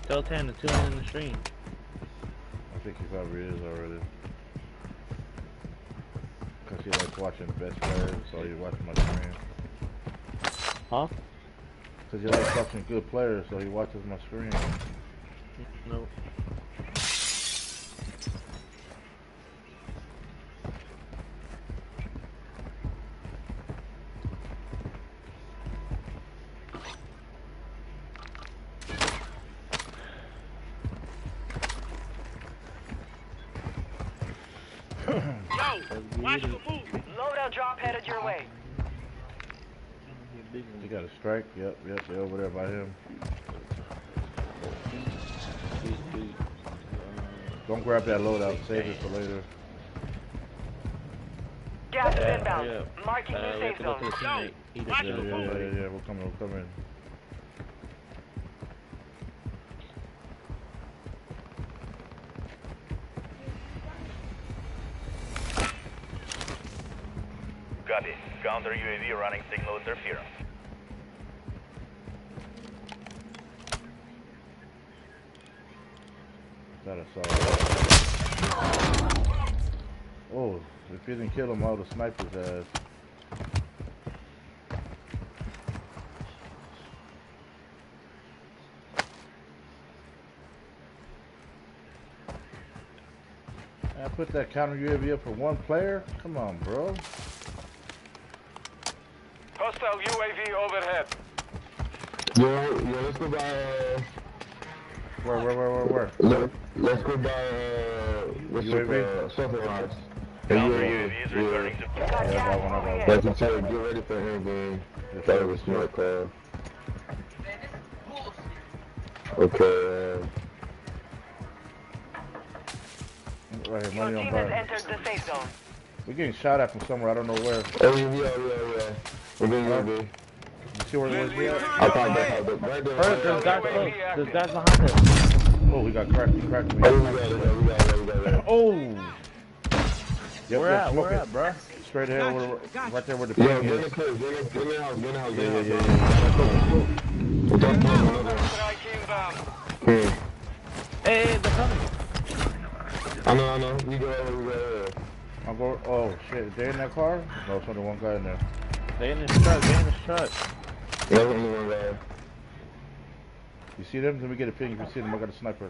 Tell Tan to tune in the stream. I think he probably is already. Cause he likes watching best players, so he watches my stream. Huh? Cause he likes watching good players, so he watches my stream. No. Watch the move. Loadout drop headed your way. He got a strike. Yep, they're over there by him. Don't grab that loadout. Save it for later. Gas is inbound. Marking new safe zone. Yeah, we'll come in. Copy. Counter UAV running signal interference. That oh, if you didn't kill him, I would have sniped his ass. I put that counter UAV up for one player? Come on, bro. Hostile UAV overhead. Yeah, let's go by, Where? Let's go by, UAV? Something else. Counter UAV is returning to... Yeah, I got one. Like you said, get ready for anything. That was a smart call. Okay, Right here, Your money on team has burn. entered the safe zone. We're getting shot at from somewhere, I don't know where. oh, yeah. We're going to You see where it was yet? I thought that right there. Hurt, there's guys close. There's guys behind us. Oh, he got cracked. He cracked me. Oh, we got it. Oh! Yep, Where at, smoke it. bro? Straight ahead, right there where the Yeah, ping get in is. the house, get in the house. Strike inbound. Hey, they're coming. I know. We go ahead. I'm going. Oh shit! Is they in that car? No, it's only one guy in there. They in this truck. There's only one guy. You see them? Let me get a ping. If you see them, I got a sniper.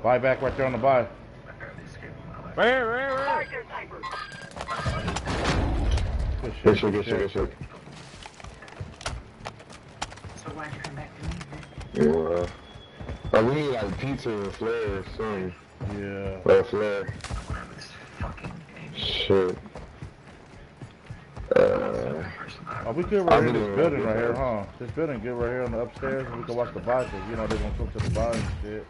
Buy back right there on the buy. Right. Good shit. So why'd you come back to me? Yeah. We need like pizza and flare or something. Yeah. Or flare. Shit. We good right here in this building right here, huh? This building good right here on the upstairs. We can watch the buy, cause you know they're gonna come to the buy and shit.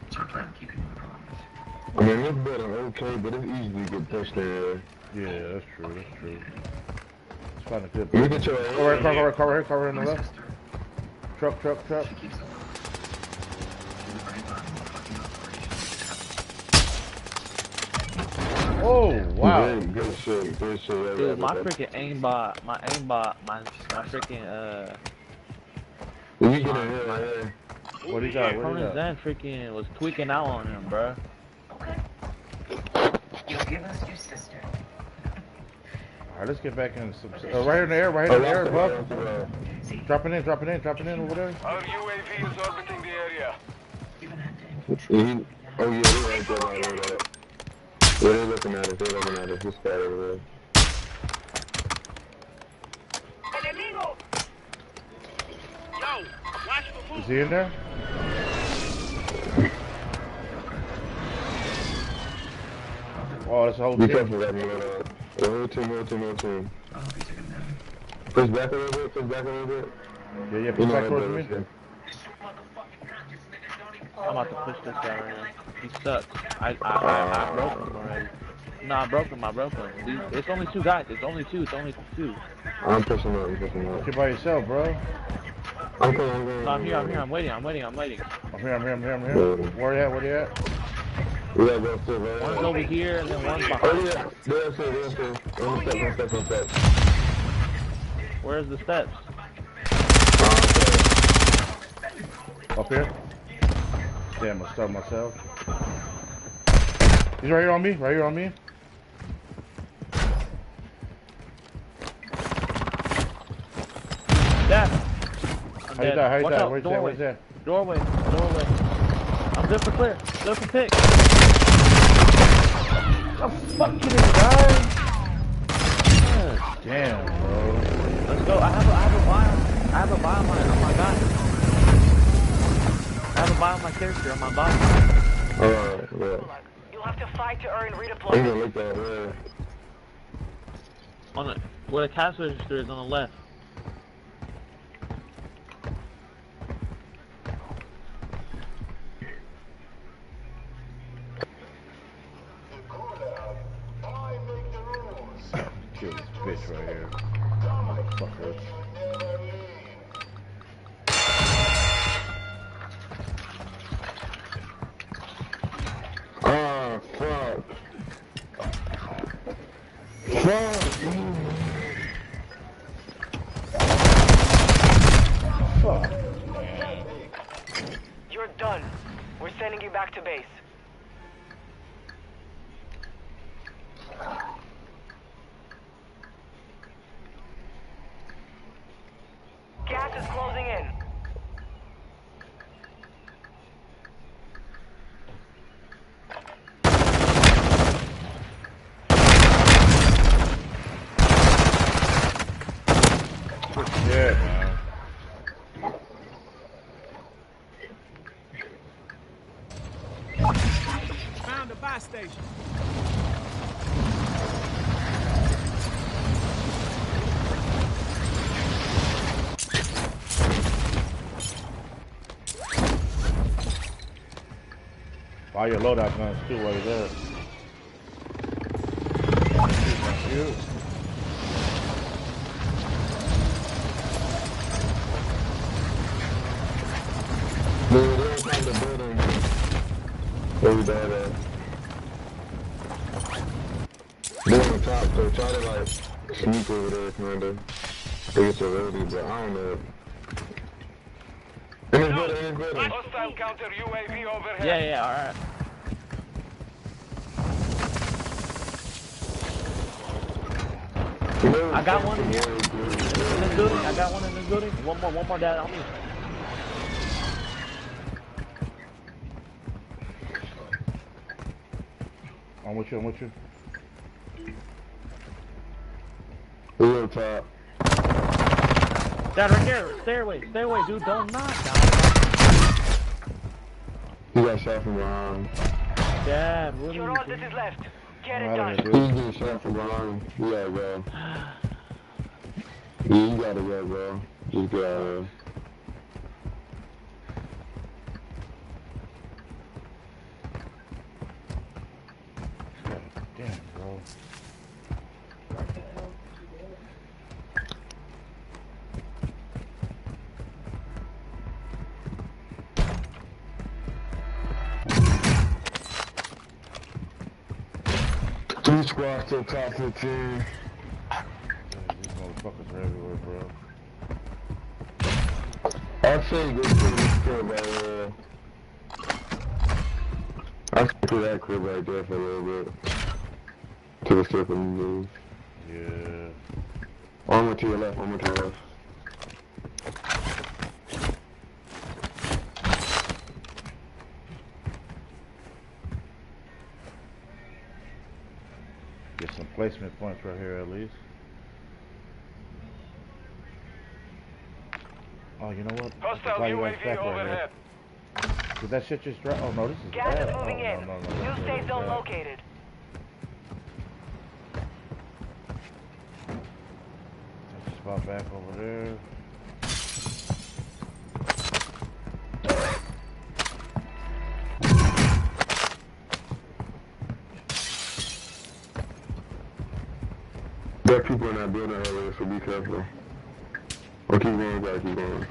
I mean, this building okay, but it's easy to get pushed in. Yeah, that's true. It's kind of good. Look at your car right here in the left. Truck. Oh, wow. Good shit. Dude, my freaking aimbot, my freaking, You get in here, What do you got? opponent Zen freaking was tweaking out on him, bro. Okay. You give us your sister. Alright, let's get back in some. Right here in the air, above. Dropping in over there. Our UAV is orbiting the area. Oh yeah, they're right there. Yeah, they're looking at us. This guy over there. Is he in there? Oh, that's a whole Be team. careful that man. Whole team. Push back a little bit. Yeah, push back towards me. I'm about to push this guy right now. He sucks. I broke him already. No, I broke him. It's only two guys. It's only two. I'm pushing up. You're by yourself, bro. I'm coming. No, I'm here. I'm waiting. I'm here. Where they at? We gotta go to right. One's over here and then one's behind. Oh yeah, they're One step. Where's the steps? Up here? Damn, I started myself. He's right here on me. Yeah. How you die? Where's that? Doorway. I'm good for clear. Good for pick. I'm fucking guys. Damn, bro. Let's go. I have a vial mine. Oh my god. have a buy on my character on my body. Alright, yeah. You'll have to fight to earn I'm gonna redeployment. look at it. On the, where the cash register is on the left. Kill this bitch right here. Motherfuckers. Oh, fuck. Fuck. You're done. We're sending you back to base. Gas is closing in. Yeah, man. Found a buy station. Buy your loadout guns too while you're there. Shoot. Dude, they're inside the building. Where we died at. They're on the top, so try to like sneak over there, Commander. They get so early, but I don't know. In this building, in this building. Hostile counter UAV overhead. Yeah, alright. I got one in here. In this building. I got one in this building. One more dad on me. I'm with you. We're on top. Dad, right there. Stay away, dude. Don't knock. He got shot from behind. Dad, what are You're you all this doing? is left. Get it I'm done. out of He's here, dude. getting shot from behind. You gotta go. Yeah, you gotta go, bro. Just get out of here. Damn, bro. Three squads to the top 15. These motherfuckers are everywhere, bro. I'd say go to this crib right there. I'll stick with that crib right there for a little bit. To the strip and move. Yeah. One more to your left, one more to your left. Get some placement points right here at least. Oh, you know what? Hostile Why you guys UAV back right overhead. here? Did that shit just drop? Oh no, this is Gas bad. is moving Oh, in. no. New safe zone located. Let's spot back over there. There are people in that building earlier, so be careful. Or keep going, gotta keep going.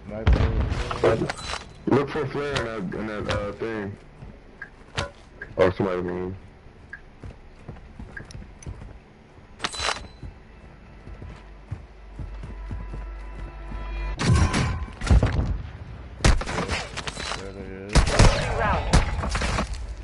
Sniper. Look for a flare in that thing. Oh, somebody moved. There it is. Round.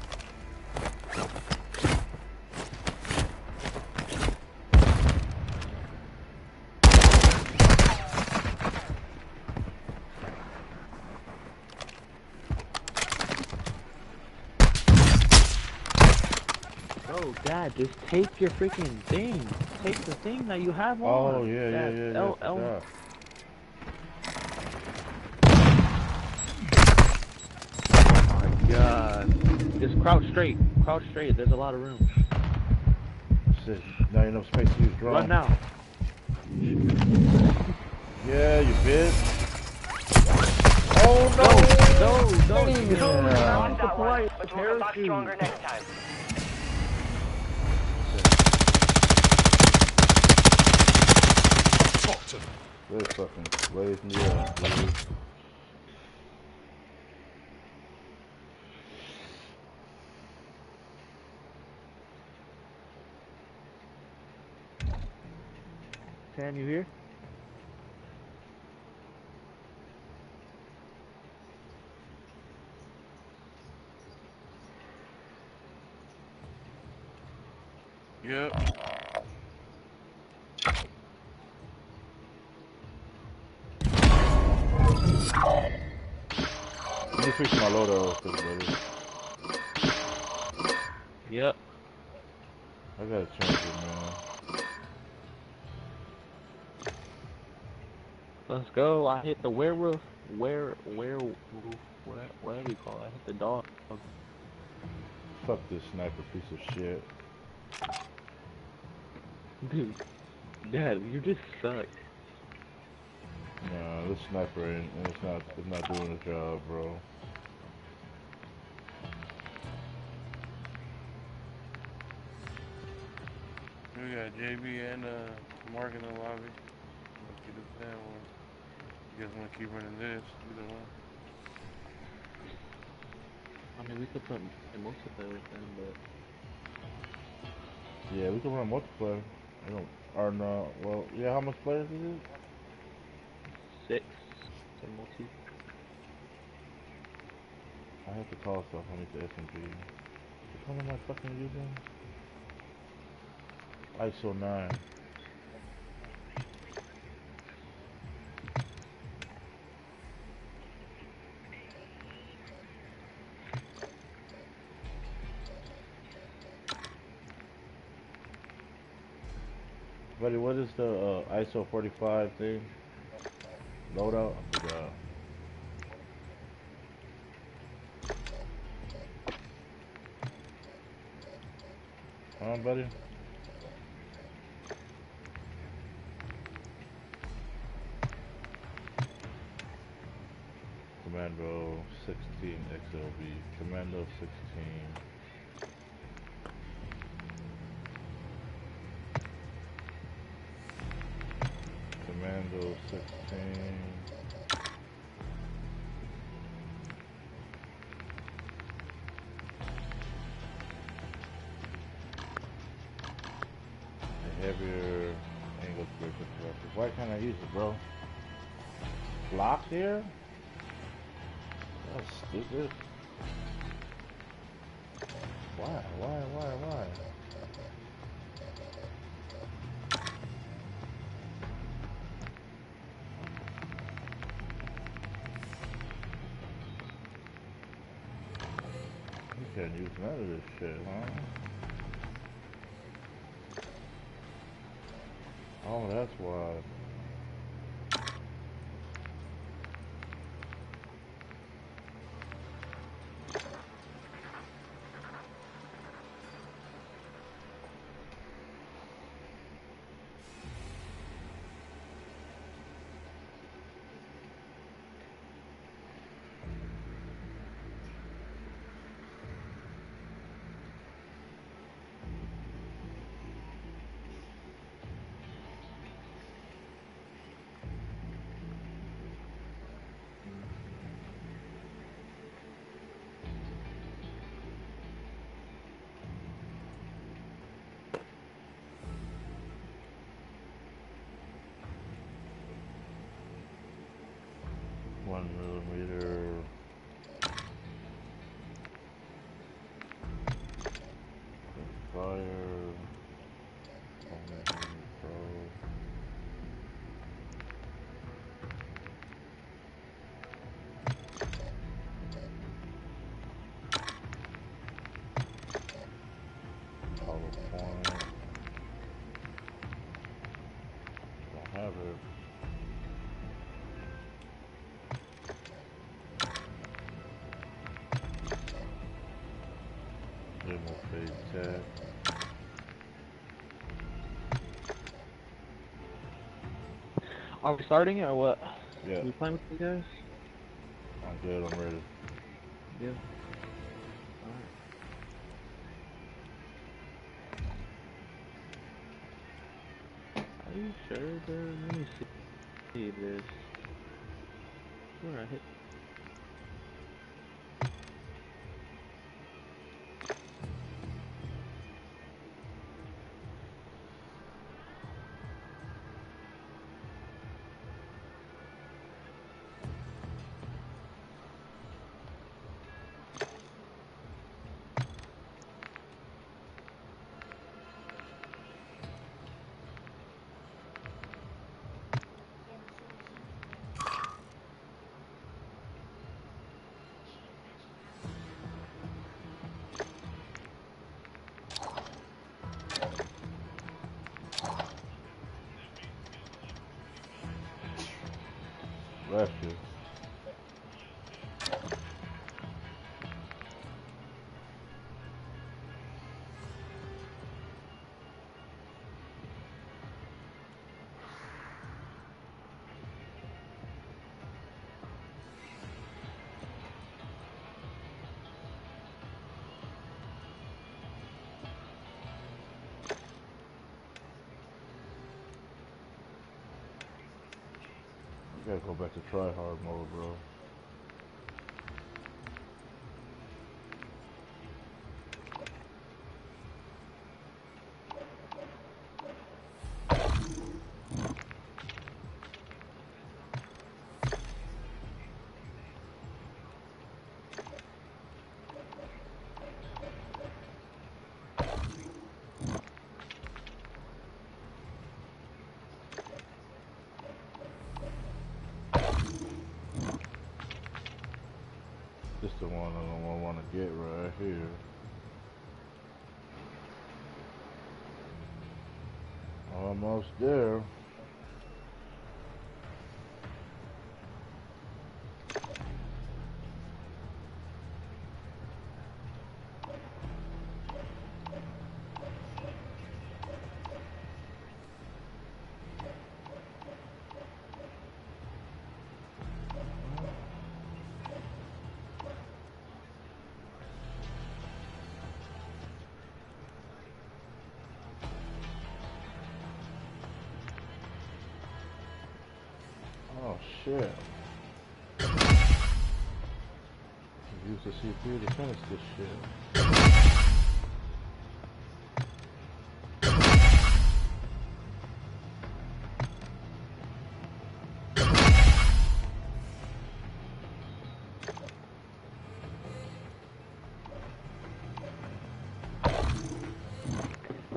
Bro, Dad, just take your freaking thing. Take the thing that you have on. Oh, yeah. L. Just crouch straight. Crouch straight. There's a lot of room. Shit, not enough space to use drone. Run now. Yeah, you bitch. Oh no! No! Yeah. Lost that one, but we'll come back stronger next time. They fucking blazed me up, dude. Can you hear? Yep. Let me fix my loader real quick, buddy. Yep. I gotta change it, man. Let's go. I hit the werewolf. Whatever you call it. I hit the dog. Fuck this sniper piece of shit. Dude. Dad, you just suck. Nah, this sniper ain't, it's not doing the job, bro. We got JB and Mark in the lobby. Let's keep this down one. You guys want to keep running this? Either one. I mean, we could put a multiplayer with them, but... Yeah, we can run multiplayer. I don't, or no, well, yeah, how much players is it? 6. So multi. I have to call stuff. I need the SMG. Which one am I fucking using? ISO 9. Buddy, what is the ISO 45 thing? Loadout? I forgot. Buddy? Commando 16 XLV. Commando 16. Commando 16. Heavier angle grip interrupters. Why can't I use it, bro? Block here? That's stupid. Why? You can't use none of this shit, huh? Oh, that's why. dead. Are we starting it or what? Yeah. We playing with you guys? I'm good, I'm ready. Yeah. Alright. Are you sure, bro? Let me see this. Where I hit. Left you. You gotta go back to try hard mode, bro. This the one I want to get right here. Almost there. Oh shit. Use the CPU to finish this shit.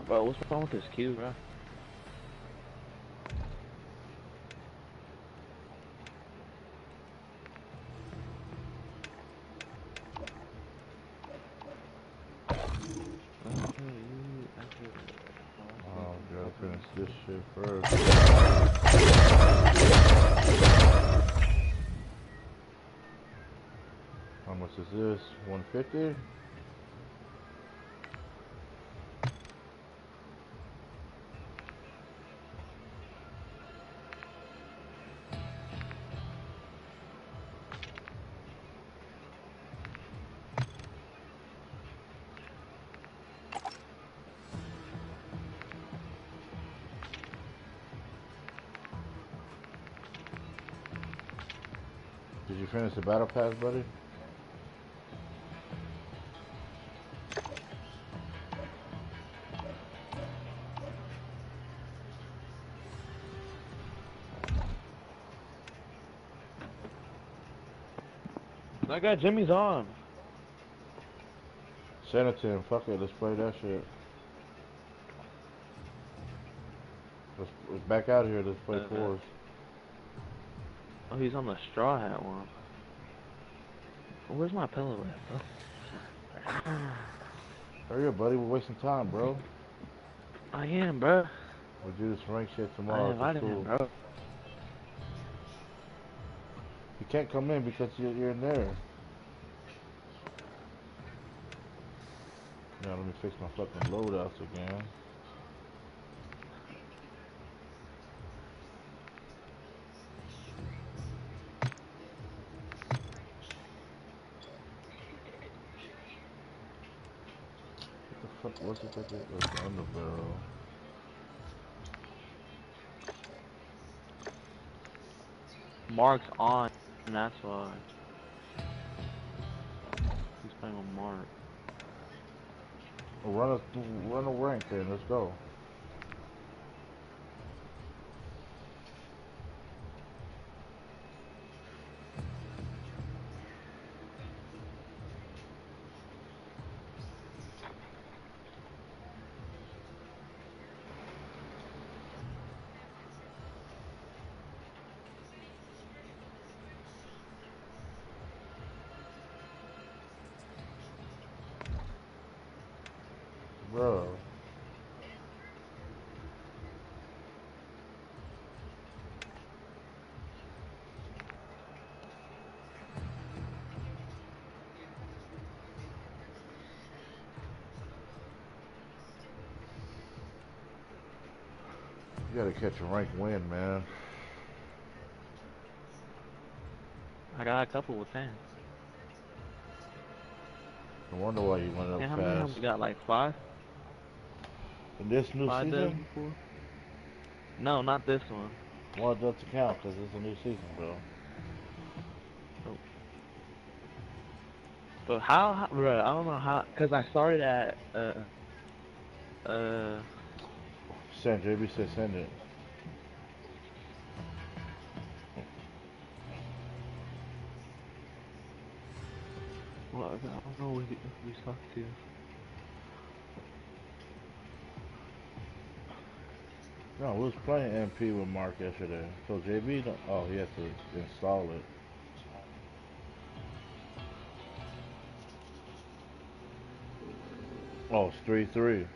Bro, what's wrong with this queue, bro? Oh, gotta finish this shit first. How much is this? 150? Did you finish the battle pass, buddy? That guy Jimmy's on. Send it to him. Fuck it. Let's play that shit. Let's back out here. Let's play fours. Oh, he's on the straw hat one. Where's my pillow at, bro? Hurry up, buddy. We're wasting time, bro. I am, bro. We'll do this rank shit I tomorrow. invited him, bro. You can't come in because you're in there. Now let me fix my fucking loadouts again. What the fuck was it that did? That's the underbarrel. Mark's on, and that's why. He's playing with Mark. Well, run a rank then, let's go. Bro. You gotta catch a rank win, man. I got a couple with 10. No wonder why you went up Yeah, how fast. many have we got? Like 5? In this new 5 days season? before? No, not this one. Well, it doesn't count because it's a new season, bro. Oh. But how, bro, I don't know how, cause I started at, Send, JB said send it. well, I don't know if we talked to. No, we was playing MP with Mark yesterday. So JB don't, oh, he has to install it. Oh, it's 3-3.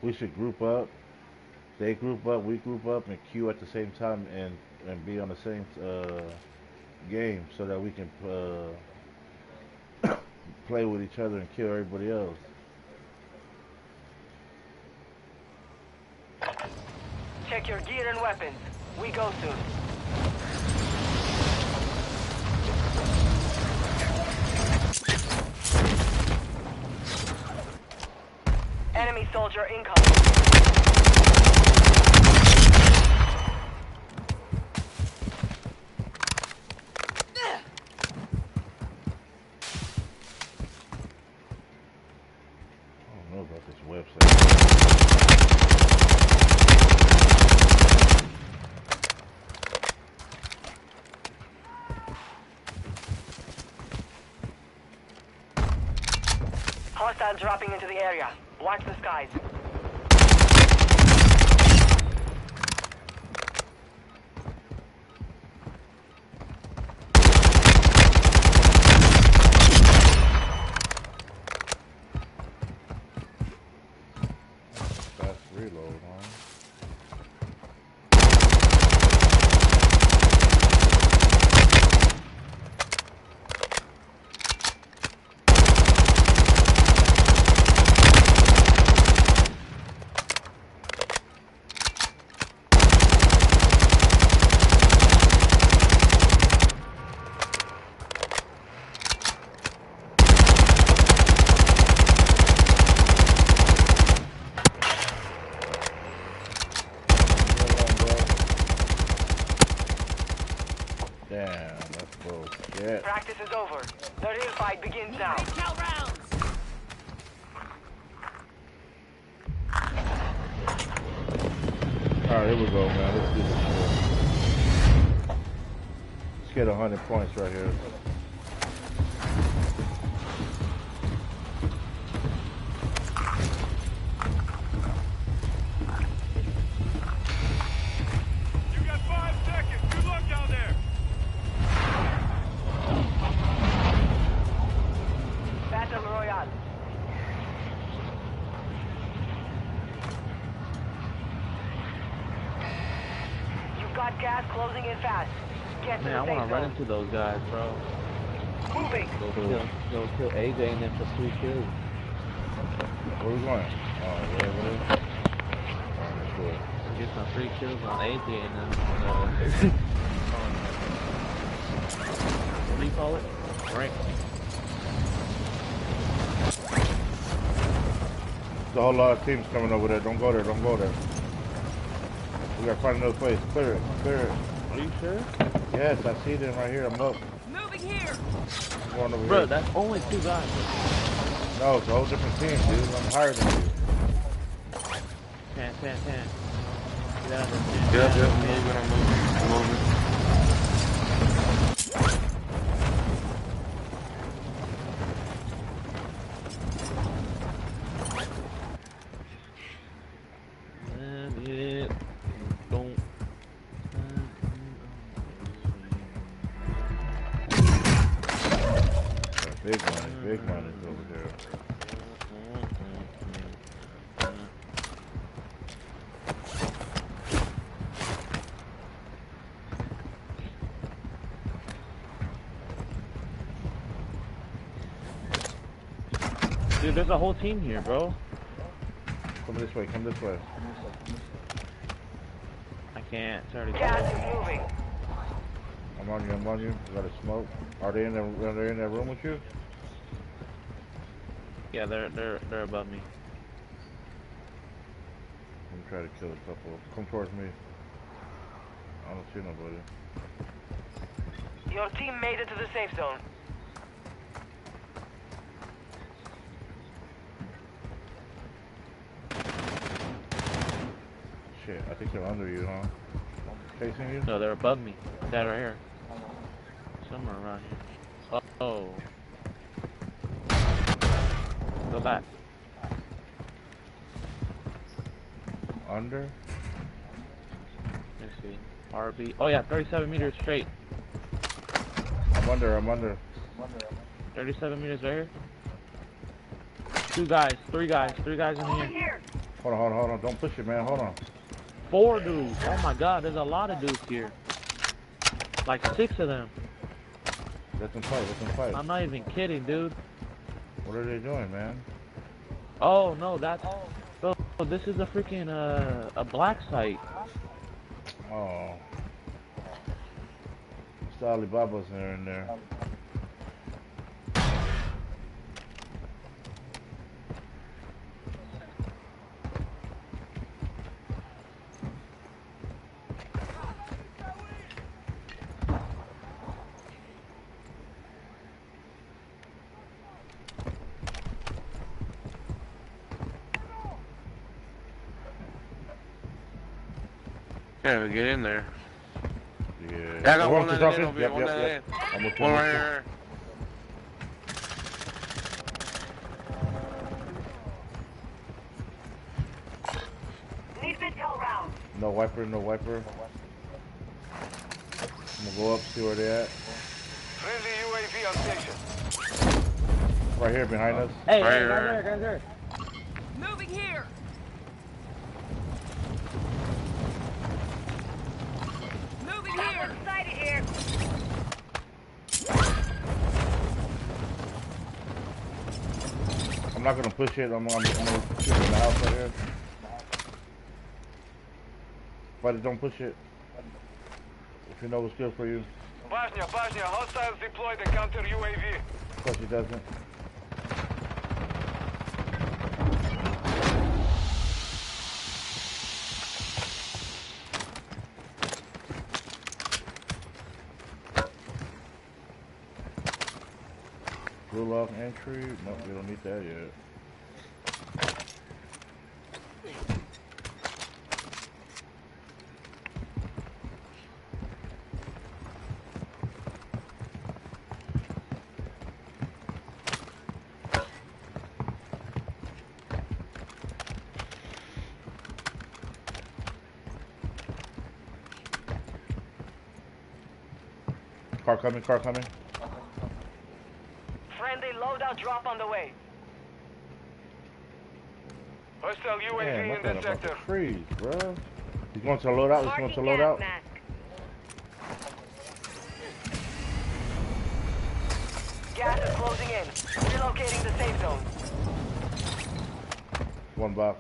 We should group up. They group up, we group up, and queue at the same time, and be on the same game, so that we can play with each other and kill everybody else. Check your gear and weapons. We go soon. Enemy soldier incoming. I don't know about this website. Hostile dropping into the area. Watch the skies. reload, huh? Damn, that's bullshit. Practice is over. The real fight begins now. Count rounds. Alright, here we go, man. Let's do this shit. Let's get 100 points right here. You got 5 seconds. Good luck down there. Battle Royale. You've got gas closing in fast. Get to Man, I the want safe to run zone. into those guys, bro. Moving. Go kill AJ and then for 3 kills. Where we going? Oh, where? Alright, cool. Get some 3 kills on AJ and then what do you call it? Rank. There's a whole lot of teams coming over there. Don't go there. Don't go there. We gotta find another place. Clear it. Clear it. Are you sure? Yes, I see them right here. I'm up. Moving here. I'm going over Bro, here. that's only 2 guys. No, it's a whole different team, dude. I'm higher than you. 10. Get out of there. Yep, I'm moving. Big money is over there. Dude, there's a whole team here, bro. Come this way. Come this way. I can't. It's already Gas closed. is moving. I'm on you. I'm on you. You gotta smoke. Are they in that room with you? Yeah, they're above me. Let me try to kill a couple. Come towards me. I don't see nobody. Your team made it to the safe zone. Shit, I think they're under you, huh? Chasing you? No, they're above me. That right here. Somewhere around here. Oh. Go back. Under? Let's see. RB. Oh yeah, 37 meters straight. I'm under. 37 meters right here. 2 guys, 3 guys in here. Hold on. Don't push it, man. Hold on. 4 dudes. Oh my god, there's a lot of dudes here. Like 6 of them. Let them fight. I'm not even kidding, dude. What are they doing, man? Oh no, that's... Bro, this is a freaking, a black site. Oh. It's Alibaba's in there. Yeah, get in there. Yeah. I got one Yep. that in over here, one that in. I'm with you. One right here. Need intel round. No wiper. I'm gonna go up, see where they at. Friendly UAV on station. Right here behind us. Hey, Right hey, here. guys there. Moving here. Sighted here. I'm not gonna push it. I'm gonna shoot in the house right here. Buddy, don't push it. If you know what's good for you. Bosnia, hostiles deployed the counter UAV. Of course he doesn't. Gulag entry? Nope, we don't need that yet. Car coming. Friendly loadout drop on the way. Hostile UAV Man, in the sector. Freeze, bro. He's going to loadout. He's going to loadout. Gas is closing in. Relocating the safe zone. One box.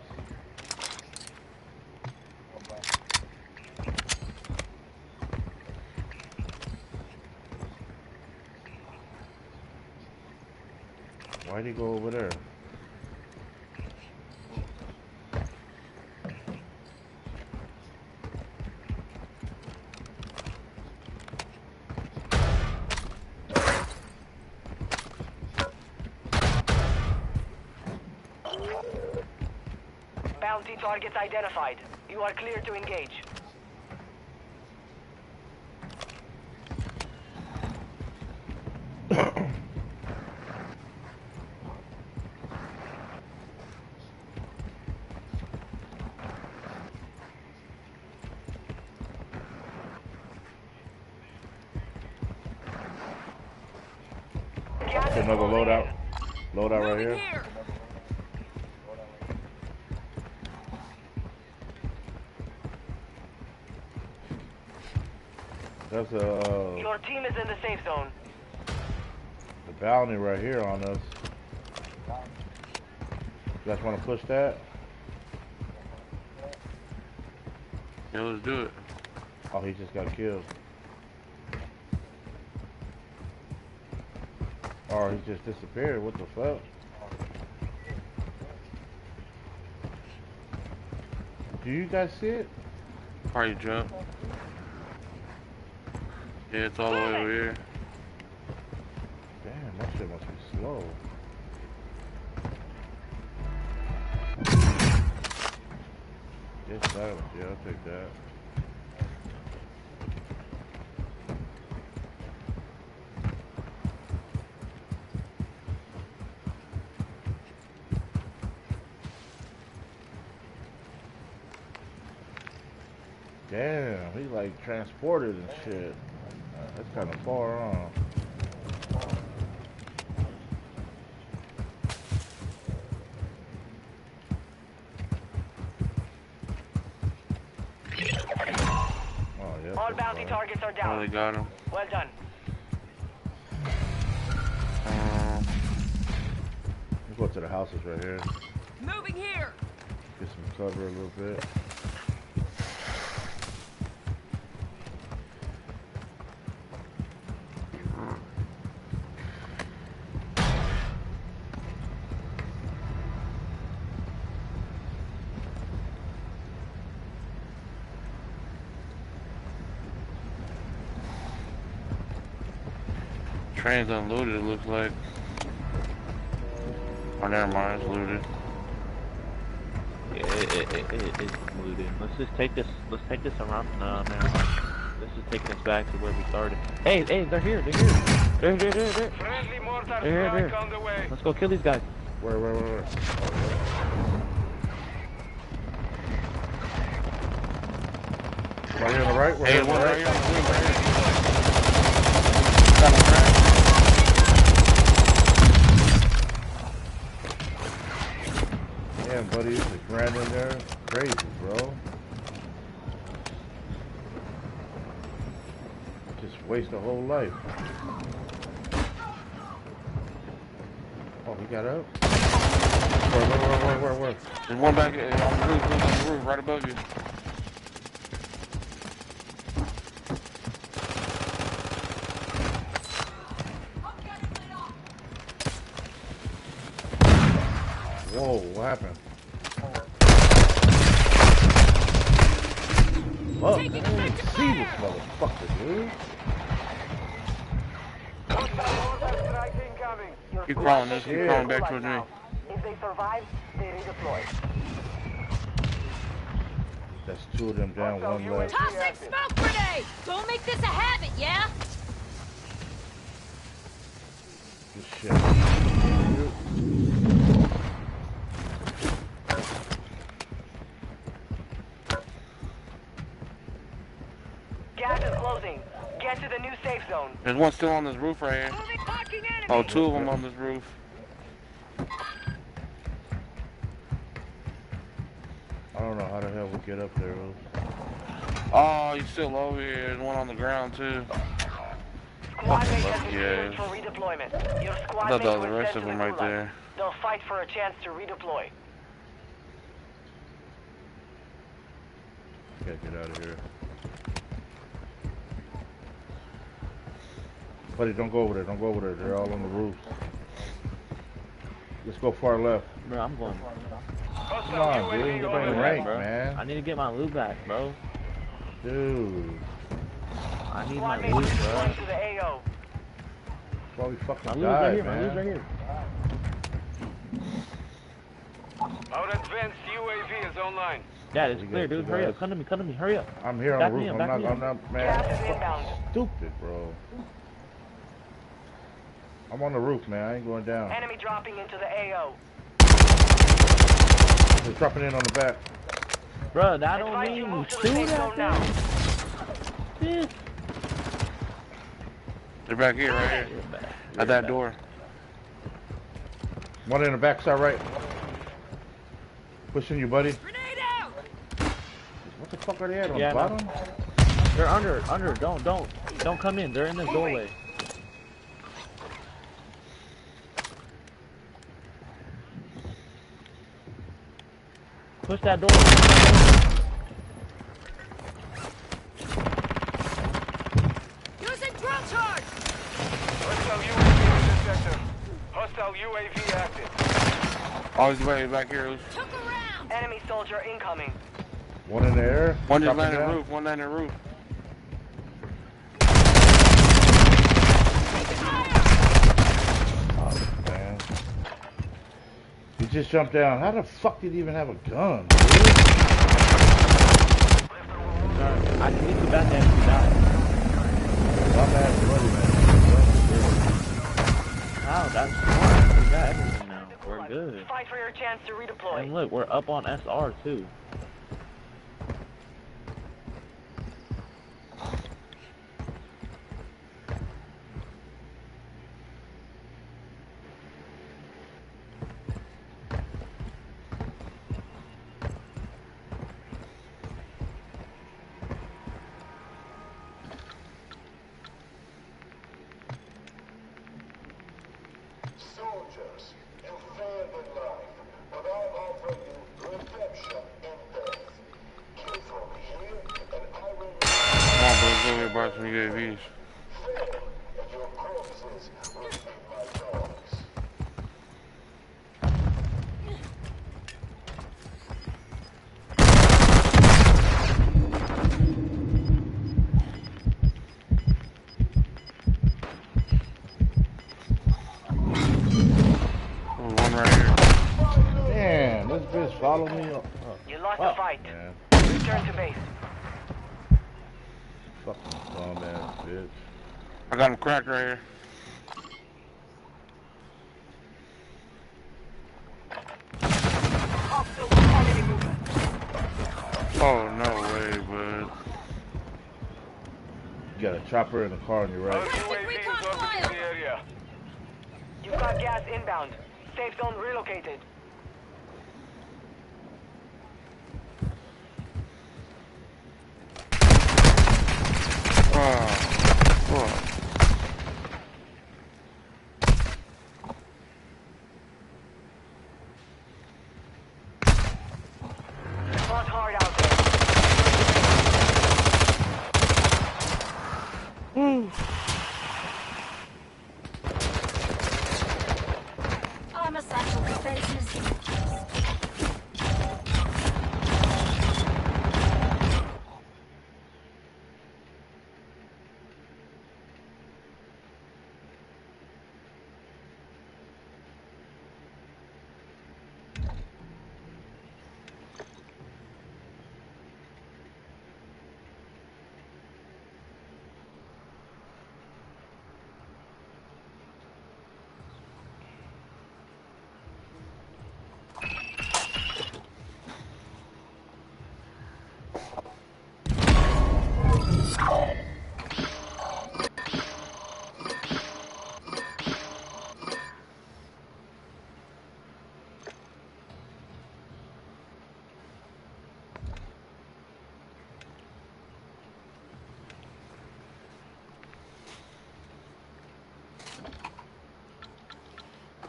Why'd he go over there? Bounty targets identified. You are clear to engage. Another loadout. Loadout right here. That's a Your team is in the safe zone. the bounty right here on us. You guys want to push that? Yeah, let's do it. Oh, he just got killed. Or he just disappeared. What the fuck? Do you guys see it? Probably jump. Yeah, it's all the way over here. Damn, that shit must be slow. Get silence. Yeah, I'll take that. Damn, he like transported and shit. That's kind of far on. Oh, yeah. All bounty targets are down. Oh, they got him. Well done. Let's go to the houses right here. Moving here. Get some cover a little bit. Train's unloaded, it looks like. Oh, never mind, it's looted. Yeah, it's looted. Let's just take this. Let's take this around. No, man. Let's just take this back to where we started. Hey, they're here. They're here. They're. Friendly mortar They're strike on the way. Let's go kill these guys. Where? Right here on the right? Hey, one right here on the wing, right here. Got him, right? Damn, buddy, you just ran in there. Crazy, bro. waste a whole life. Oh, he got up? Where? There's one back on the roof, right above you. Whoa, what happened? Fuck, I didn't see this motherfucker, dude. Keep crawling, just keep crawling back towards me. If they survive, they redeploy. That's two of them down, one left. Toxic smoke grenade! Don't make this a habit, yeah? Good shit. Gas is closing. Get to the new safe zone. There's one still on this roof right here. Oh, two of them on this roof. I don't know how the hell we get up there. Oh, he's still over here. There's one on the ground too. Squad mate has Fucking been lucky cleared for redeployment. Your I squad thought mate that was was the rest sent of to them the right gulag. there. They'll fight for a chance to redeploy. Gotta get out of here. Buddy, don't go over there. Don't go over there. They're all on the roof. Let's go far left. Bro, I'm going. Come on, dude. You're playing rank, man. I need to get my loot back, bro. Dude. I need Squad my mate loot, is bro. deploying to the AO. That's why we fucking My loot's died, right here, man. my loot's right here. Our advanced UAV is online. Yeah, it's clear, dude. Hurry up. Come to me, hurry up. I'm here on Back the me roof. up, I'm back me not, up. man. Gas is Fucking inbound. stupid, bro. I'm on the roof, man. I ain't going down. Enemy dropping into the AO. They're dropping in on the back. Bro, that don't Advise you mean you move to the shoot safe at zone now. them. They're back here, right here. At that door. One in the backside right. Pushing you, buddy. Grenade out! What the fuck are they at on Yeah, the bottom? They're under. Don't come in. They're in this doorway. Push that door. Using drill charge! Hostile UAV in this sector. Hostile UAV active. Oh, he's back here. Took around! Enemy soldier incoming. One in the air. One just dropping landed on the down. roof, one landed on the roof. Oh, man. He just jumped down. How the fuck did he even have a gun? I can get you back there if you die. I'm at buddy, man. Wow, that's smart. We got everything now. We're good. Fight for your chance to redeploy. And look, we're up on SR too. Soldiers, you failed in life, but I offer you redemption in death. Kill for me here, and I will Come on, bro, let's go here and buy some UAVs. fail, and your corpses will be my dogs. Oh, one right here. Damn, this bitch follow me. You lost the fight. Man. Return to base. Fucking bum ass bitch. I got him cracked right here. Oh, no way, bud. You got a chopper in the car on your Our right. UAV is orbiting the area. You've got gas inbound. Safe zone relocated. Oh, fuck.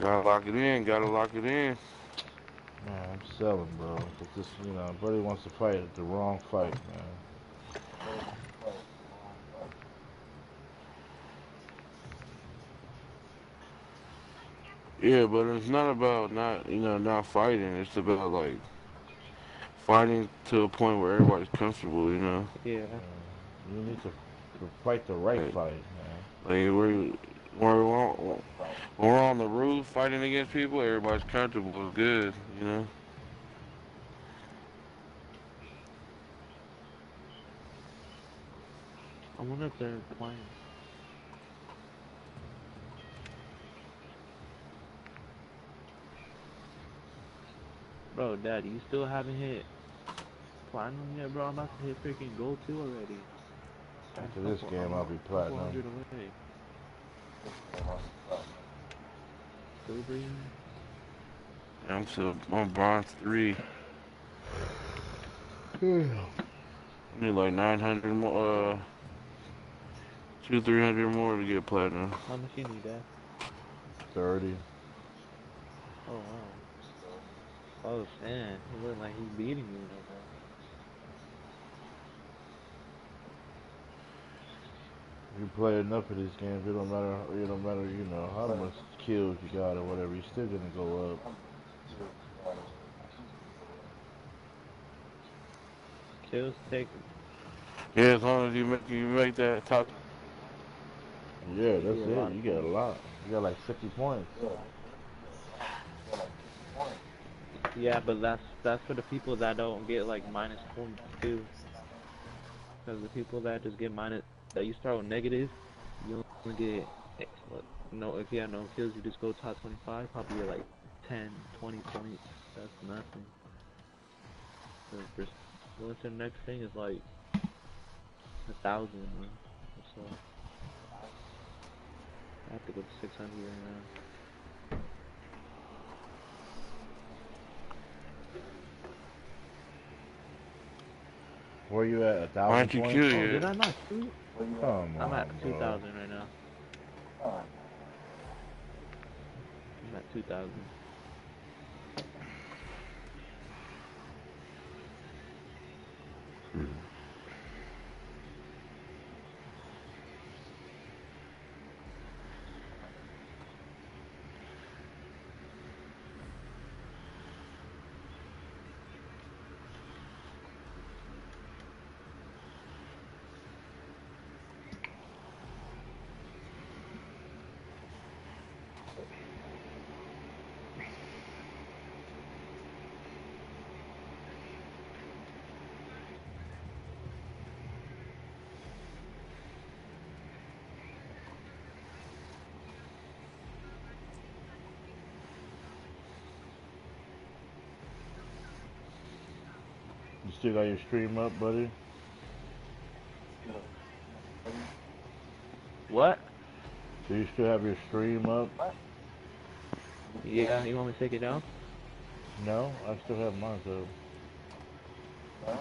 Gotta lock it in, gotta lock it in. Man, I'm selling, bro. Cause this, buddy wants to fight the wrong fight, man. Yeah, but it's not about not fighting. It's about like fighting to a point where everybody's comfortable. Yeah. You need to fight the right Like, fight, man. when we're on the roof fighting against people, everybody's comfortable. It's good. I wonder if they're playing. Bro, Dad, you still haven't hit platinum yet, bro? I'm about to hit freaking gold 2 already. After this game, I'll be platinum. 100 away. Silver, you know? I'm bronze 3. I need like 900 more, 300 more to get platinum. How much you need, Dad? 30. Oh, wow. Oh, man. He look like he's beating you, though, You play enough of these games, it don't matter, how much kills you got or whatever, you're still gonna go up. Kills take. Yeah, as long as you make that top. Yeah, that's it. You got a lot. You got like 50 points. Yeah, but that's for the people that don't get like minus points too. Because the people that just get minus, that you start with negative, you only get if you have no kills, you just go top 25, probably get like 10, 20 points. That's nothing. So going to the next thing is like 1,000. So I have to go to 600 right now. Where you at? 1,000 Why don't you points? kill Oh, you? did I not shoot? Come I'm on, at 2,000 right now. I'm at 2,000. You still got your stream up, buddy? What? Do you still have your stream up? Yeah, you want me to take it down? No, I still have mine up.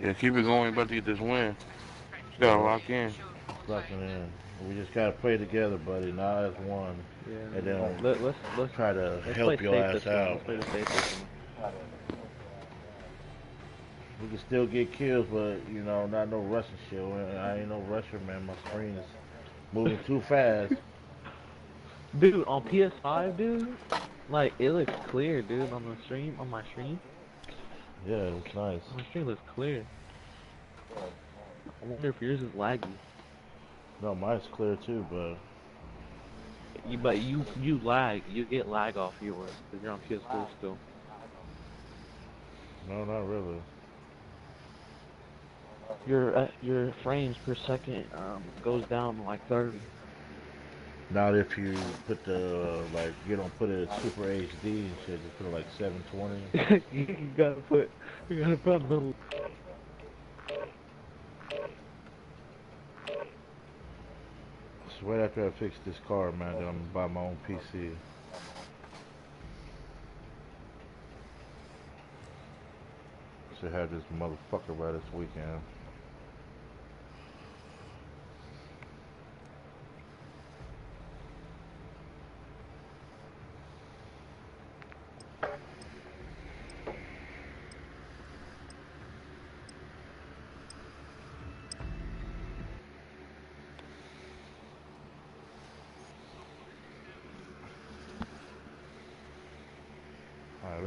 Yeah, keep it going. We're about to get this win. Just gotta lock in. Locking in. We just gotta play together, buddy, not as one. Yeah. And then let's try to help your ass out. Let's play the safe We can still get kills, but not no rushing shit. I ain't no rusher, man. My screen is moving too fast. Dude, on PS5, dude, like it looks clear, dude. On my stream. Yeah, it's nice. My stream looks clear. I wonder if yours is laggy. No, mine's clear too, but you lag. You get lag off yours because you're on PS4 still. no, not really. Your frames per second goes down to like 30. Not if you put you don't put it at Super HD and shit. Just put it like 720. you gotta put a little. So right after I fix this car, man, then I'm gonna buy my own PC. Should have this motherfucker by this weekend.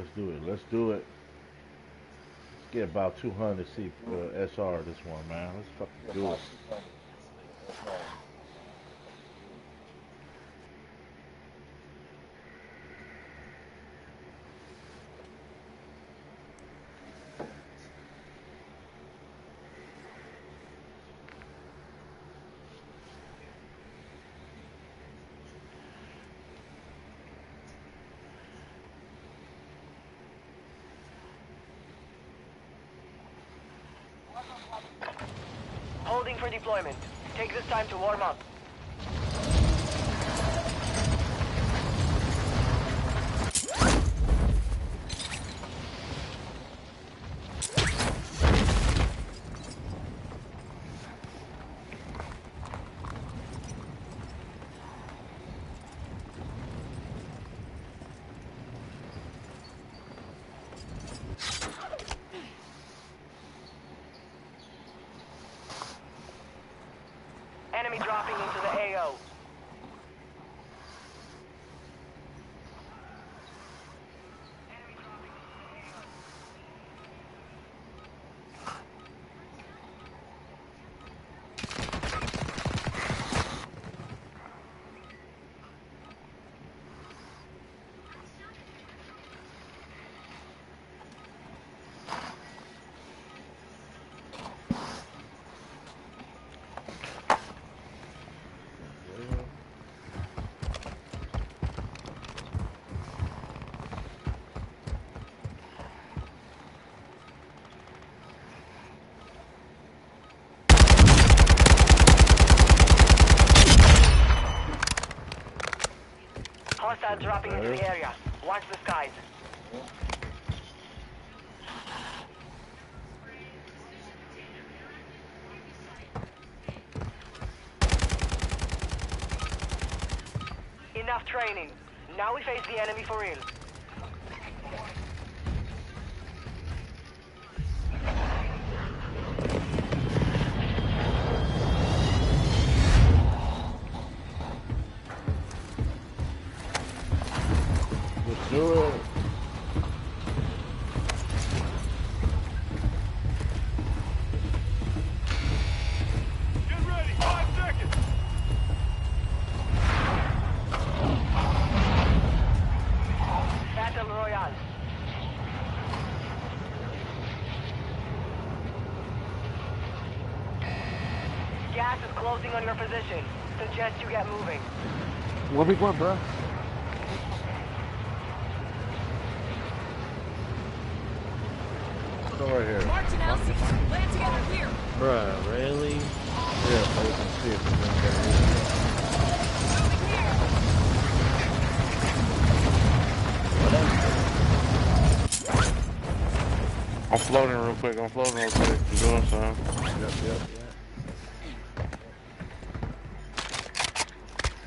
let's do it. Let's do it. Let's get about 200 C SR this one, man. Let's fucking do it. Holding for deployment. Take this time to warm up. Enemy dropping into the AO. Hostile dropping into the area. Watch the skies. Enough training. Now we face the enemy for real. Let's do it. Get ready. 5 seconds. Battle Royale. Gas is closing on your position. Suggest you get moving. Where we going, bro? Go right here. March and Elsie, land together here. Bruh, really? Yeah, so we can see if there's anybody here. I'm floating real quick. I'm doing something. Yep.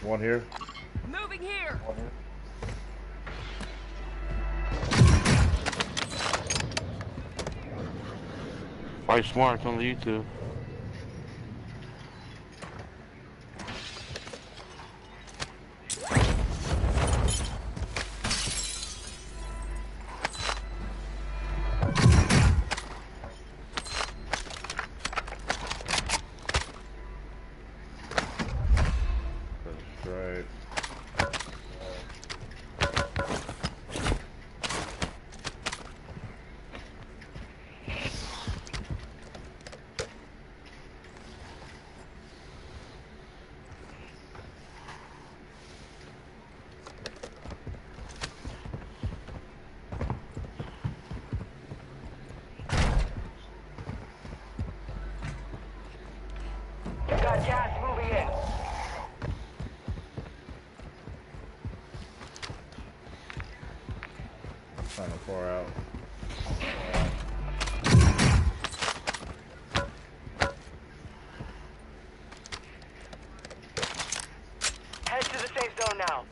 One here. Moving here. Fight smart on the YouTube. That's right. Got gas moving in. Kind of far out. Head to the safe zone now.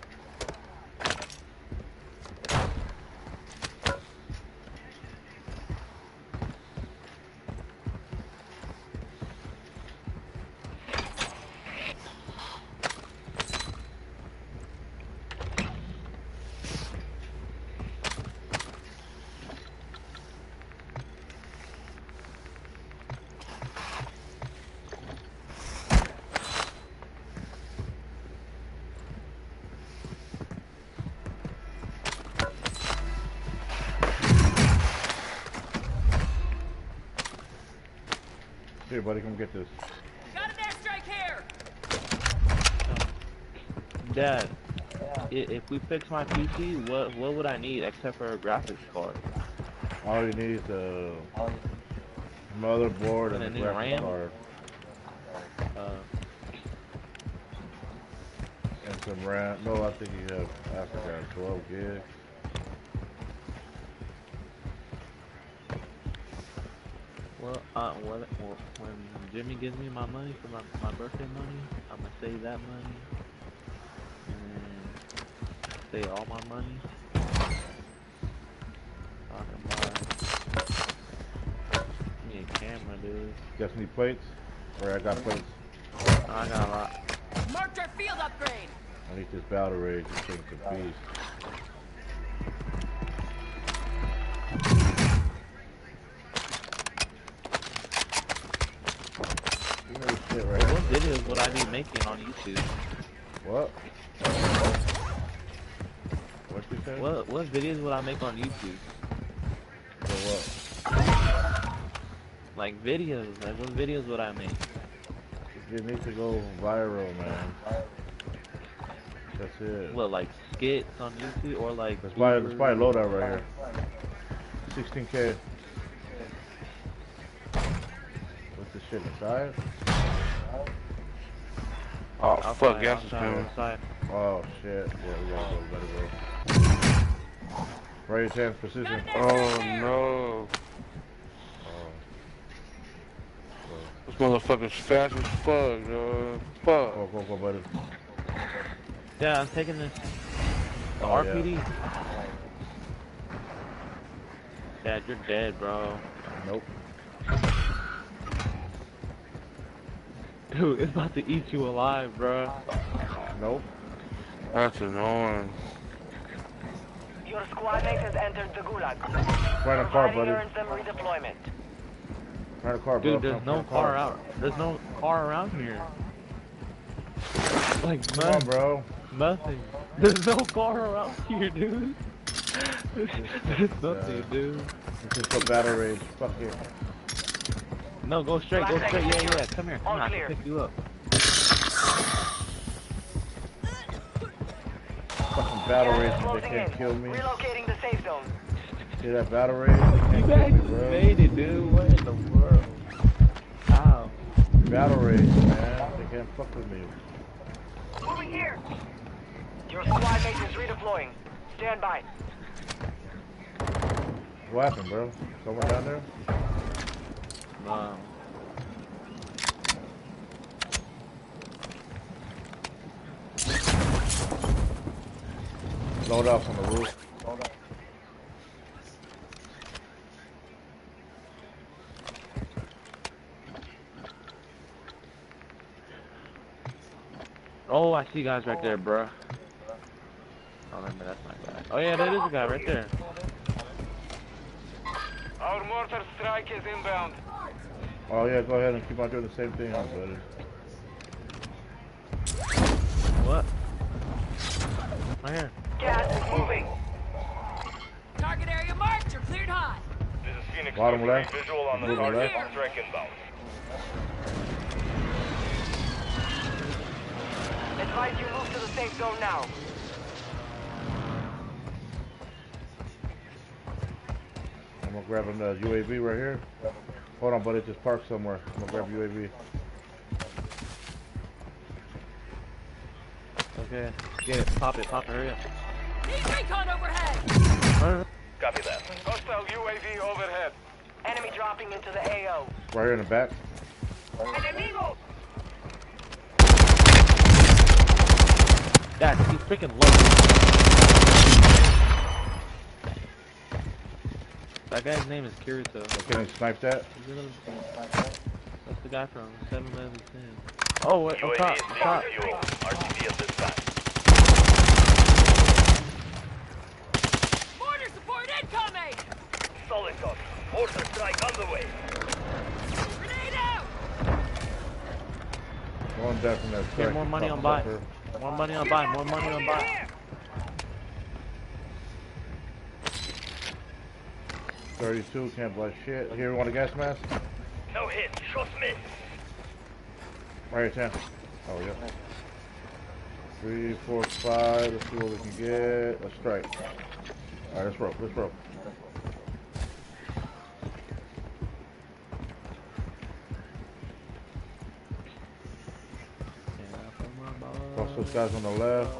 Here, buddy, come get this. Got an airstrike here. Dad, if we fix my PC, what would I need except for a graphics card? All you need is a motherboard and a graphics card. And some RAM. No, I think you have, I forgot, 12 gigs. Well, when Jimmy gives me my money for my birthday money, I'm gonna save that money and save all my money. I can buy me a camera, dude. Got any plates? Or I got plates. I got a lot. Marked our field upgrade. I need this battle rage. This thing's a beast. Right, what videos would I be making on YouTube? What? What you say? What videos would I make on YouTube? For what? Like videos. Like what videos would I make? You need to go viral, man. That's it. What, like skits on YouTube or like? Let's buy a loadout right here. 16K. What's this shit inside? Oh fuck, gas is coming. Oh shit. Yeah, we gotta go. Right hand precision. Oh no. This motherfucker's fast as fuck, dog. Fuck. Go, buddy. Yeah, I'm taking this. The RPD. Yeah. Dad, you're dead, bro. Nope. Dude, it's about to eat you alive, bro. Nope. That's annoying. Your squad mate has entered the gulag. Find a car, buddy. Earns them redeployment. Find a car, bro. Dude, there's no car out. There's no car around here. Like, come on, bro. Nothing. There's no car around here, dude. There's nothing, dude. This is for battle rage. Fuck it. No, go straight, go straight. Yeah. Come here. Come on, I can pick you up. Fucking battle rage, they can't kill me. Relocating the safe zone. See that battle rage? You guys made it, dude. What in the world? How? Battle rage, man. They can't fuck with me. Moving here. Your squad mate is redeploying. Stand by. What happened, bro? Someone down there? No. Load off on the roof. Oh, I see guys right there, bro. Oh, no, that's my guy. Oh yeah, that is a guy right there. Our mortar strike is inbound. Oh yeah, go ahead and keep on doing the same thing, buddy. What? Right here. Gas is moving. Target area marked. You're cleared hot. This is Phoenix. Bottom left. Visual on the Bottom target. left. Strike inbound. Advise you move to the safe zone now. I'm gonna grab a UAV right here. Hold on, buddy, just park somewhere. I'm gonna grab UAV. Okay, get it, pop it, hurry up. Need recon overhead. Copy that. Hostile UAV overhead. Enemy dropping into the AO. Right here in the back. Enemigo! Dad, he's freaking low. That guy's name is Kirito. Can I snipe that? That's the guy from 7-11-10. Oh, wait, UAV top, is being top. fuel. RTB at this time. Mortar support incoming. Solid copy. Mortar strike underway. Grenade out. Going down from that. Get more money on buy. More money on buy. More money on buy. 32, can't buy shit. Here, you want a gas mask? No hit. Shots missed. Right here, 10. Oh, yeah. 3, 4, 5. Let's see what we can get. A strike. Alright, let's roll. Let's roll. Cross those guys on the left.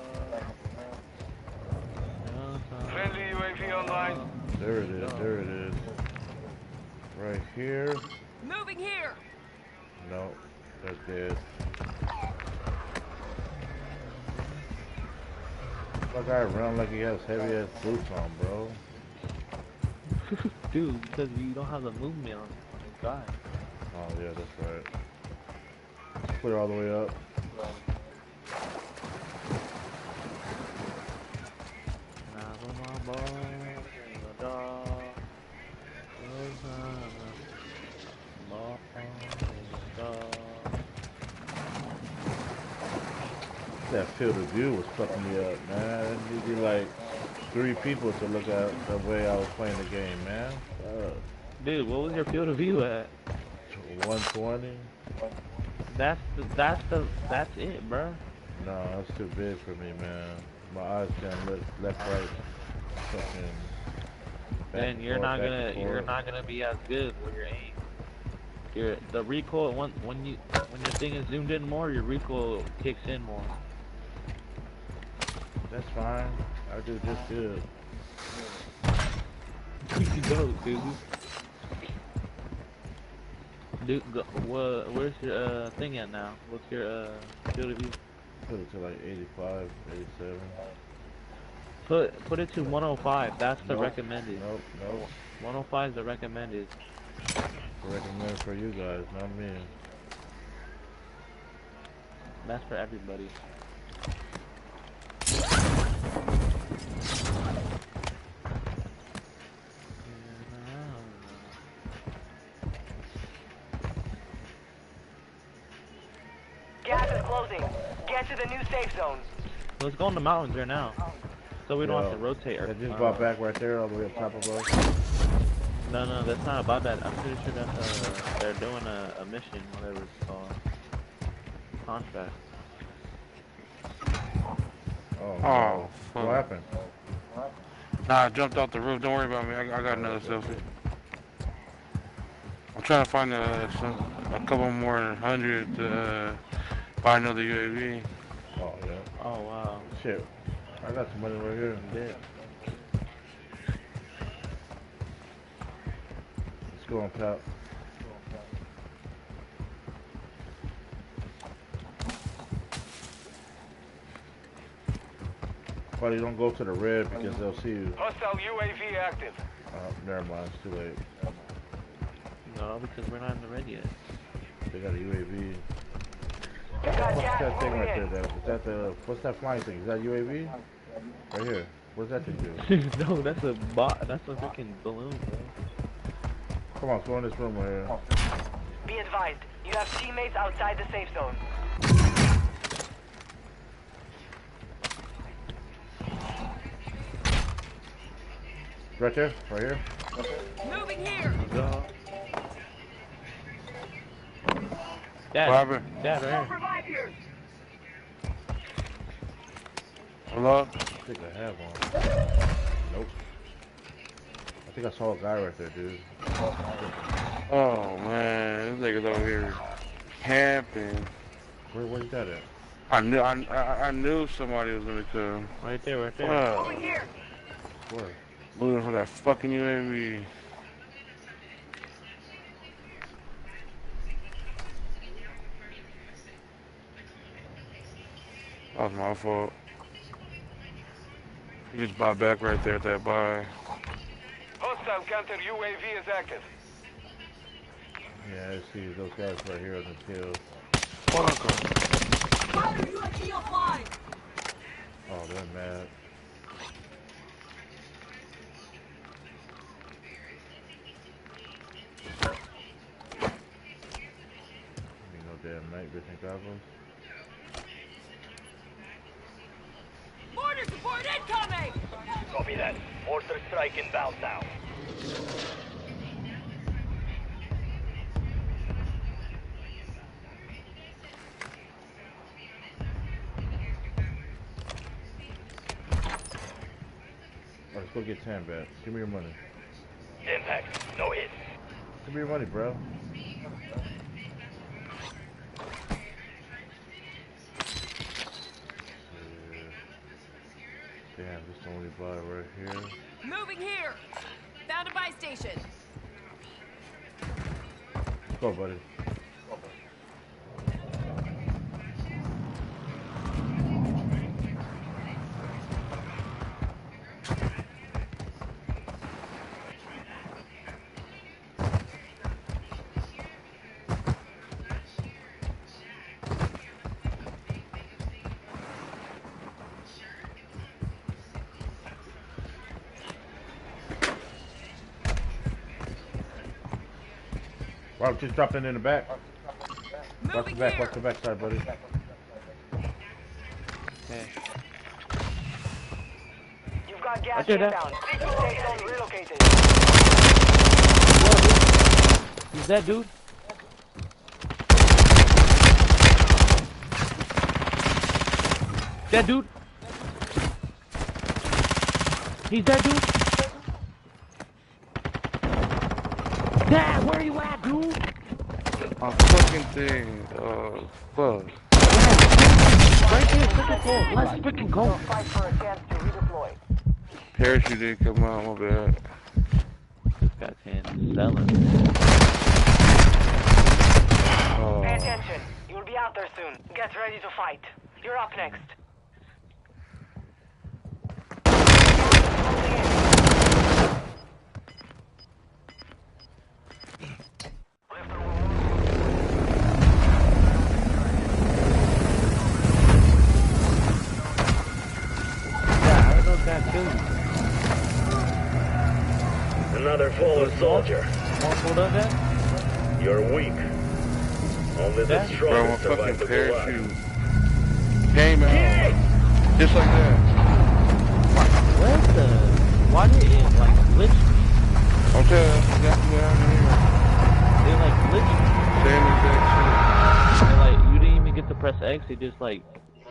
Friendly UAV online. There it is. There it is. Right here. Moving here. No, they're dead. That guy run like he has heavy ass boots on, bro. Dude, because you don't have the movement on this guy. Oh yeah, that's right. Clear all the way up. That field of view was fucking me up, man. It needed like 3 people to look at the way I was playing the game, man. Dude, what was your field of view at? 120. That's it, bro. No, that's too big for me, man. My eyes can't look left, right, fucking. Then you're not gonna be as good with your aim. The recoil when your thing is zoomed in more, your recoil kicks in more. That's fine. I do just good. You go, dude. Dude, where's your thing at now? What's your field of view? Put it to like 85, 87. Put it to 105. That's the recommended. Nope. 105 is the recommended. Recommended for you guys, not me. That's for everybody. Gas is closing. Get to the new safe zone. Let's go in the mountains here now, so we don't have to rotate. I just bought back right there, all the way up top of us. No, that's not about that. I'm pretty sure that's they're doing a mission, whatever it's called, contract. Oh, what happened? Nah, I jumped off the roof. Don't worry about me. I got another selfie. I'm trying to find a couple more 100 to buy another UAV. Oh yeah. Oh wow. Shit. I got some money right here. Yeah. Let's go on top. Buddy, don't go to the red because they'll see you. Hostile UAV active. Never mind, it's too late. No, because we're not in the red yet. They got a UAV. What's that thing right there? Is that the, what's that flying thing? Is that UAV? Right here. What's that thing do? No, that's a bot. That's a freaking balloon, bro. Come on, let's go in this room right here. Be advised, you have teammates outside the safe zone. Right there, right here. Moving here. Dad, right here. Hello? I think I have one. Nope. I think I saw a guy right there, dude. Oh man, this nigga's over here camping. Where's that at? I knew somebody was gonna come. Right there, right there. Over here. Where? Moving for that fucking UAV. That was my fault. You just bought back right there at that buy. Hostile counter UAV is active. Yeah, I see those guys right here on the hill. Oh, they're mad. Ain't no damn night vision goggles. Mortar support incoming! Copy that. Mortar strike inbound now. Let's go get 10, bet. Give me your money. Impact. No hit. Give me your money, bro. Damn, this is the only buy right here. Moving here. Found a buy station. Let's go, buddy. Rob, just dropping in the back. Watch the back, watch the back side, buddy. Okay. You've got gas Okay, inbound. Safe zone relocated. Is that dude? That dude? He's that dude? Dad, where are you at, dude? My fucking thing. Fuck. Right there, freaking go. Let's freaking go. Fight for a chance to redeploy. Parachute didn't come out, my bad. This guy can't sell it. Pay attention. You'll be out there soon. Get ready to fight. You're up next. Another fallen soldier. You're weak. Only the Bro, my strongest fucking survive the parachute came out. Just like that. What the? Why did it like glitch me? I'm telling you, that's exactly what happened It like glitched me. here. Same exact And, like you didn't even get to press X. It just like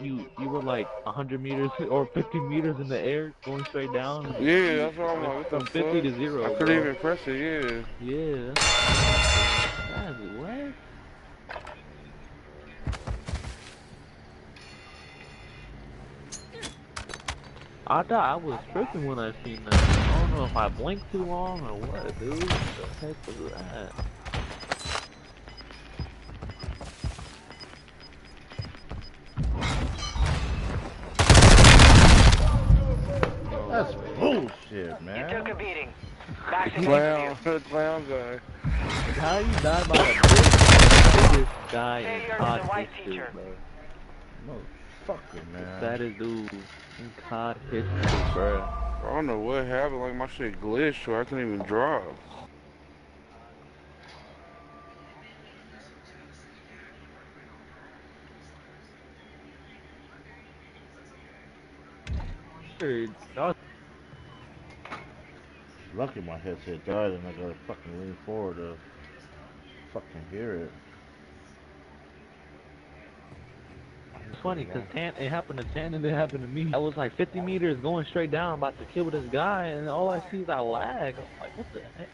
you were like 100 meters or 50 meters in the air going straight down. shit. Yeah, that's what I'm like. From 50 to 0. I couldn't even press it, yeah. Yeah. That's what? I thought I was tripping when I seen that. I don't know if I blinked too long or what, dude. What the heck was that? That's bullshit, man. You took a beating. Back to Clown, interview. clown guy. How you died by the biggest guy in Failure is COD the white history, teacher. bro? Motherfucker, man. Saddest dude in COD history, bro. I don't know what happened, like my shit glitched so I couldn't even drop. Dude, that was Lucky my headset died and I gotta fucking lean forward to fucking hear it. funny because it happened to Tan and it happened to me. I was like 50 meters going straight down, about to kill this guy, and all I see is I lag. I'm like, what the heck?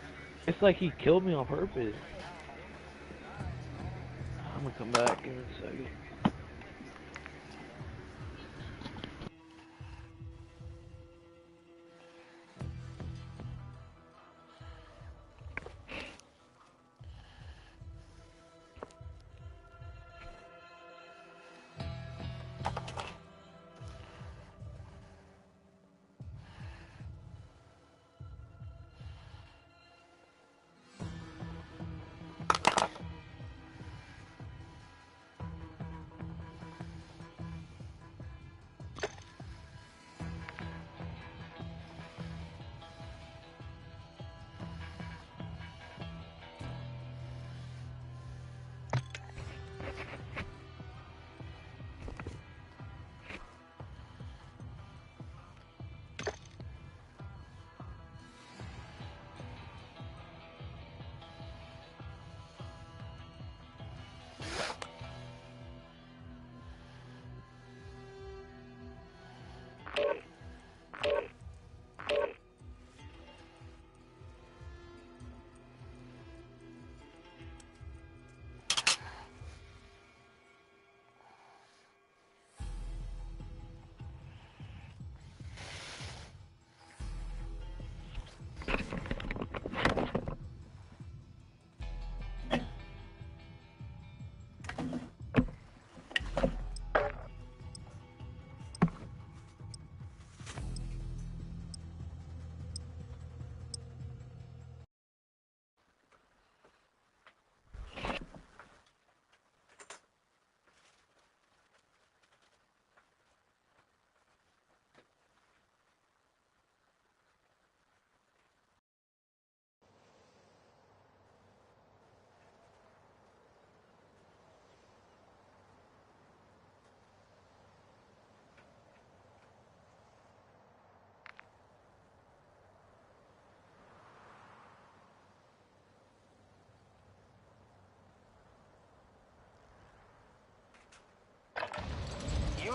It's like he killed me on purpose. I'm gonna come back in a second.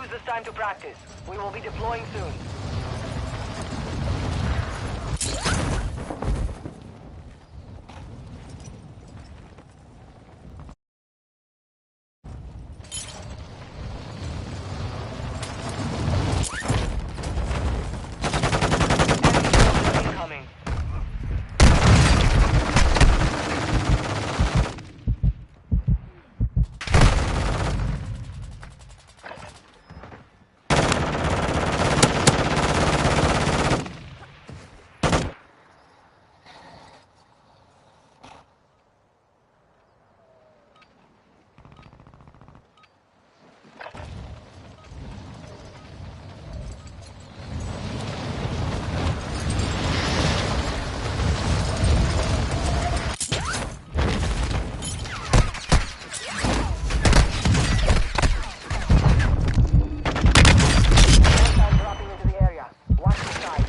use this time to practice. We will be deploying soon. Incoming. Dropping into the area. Watch the side.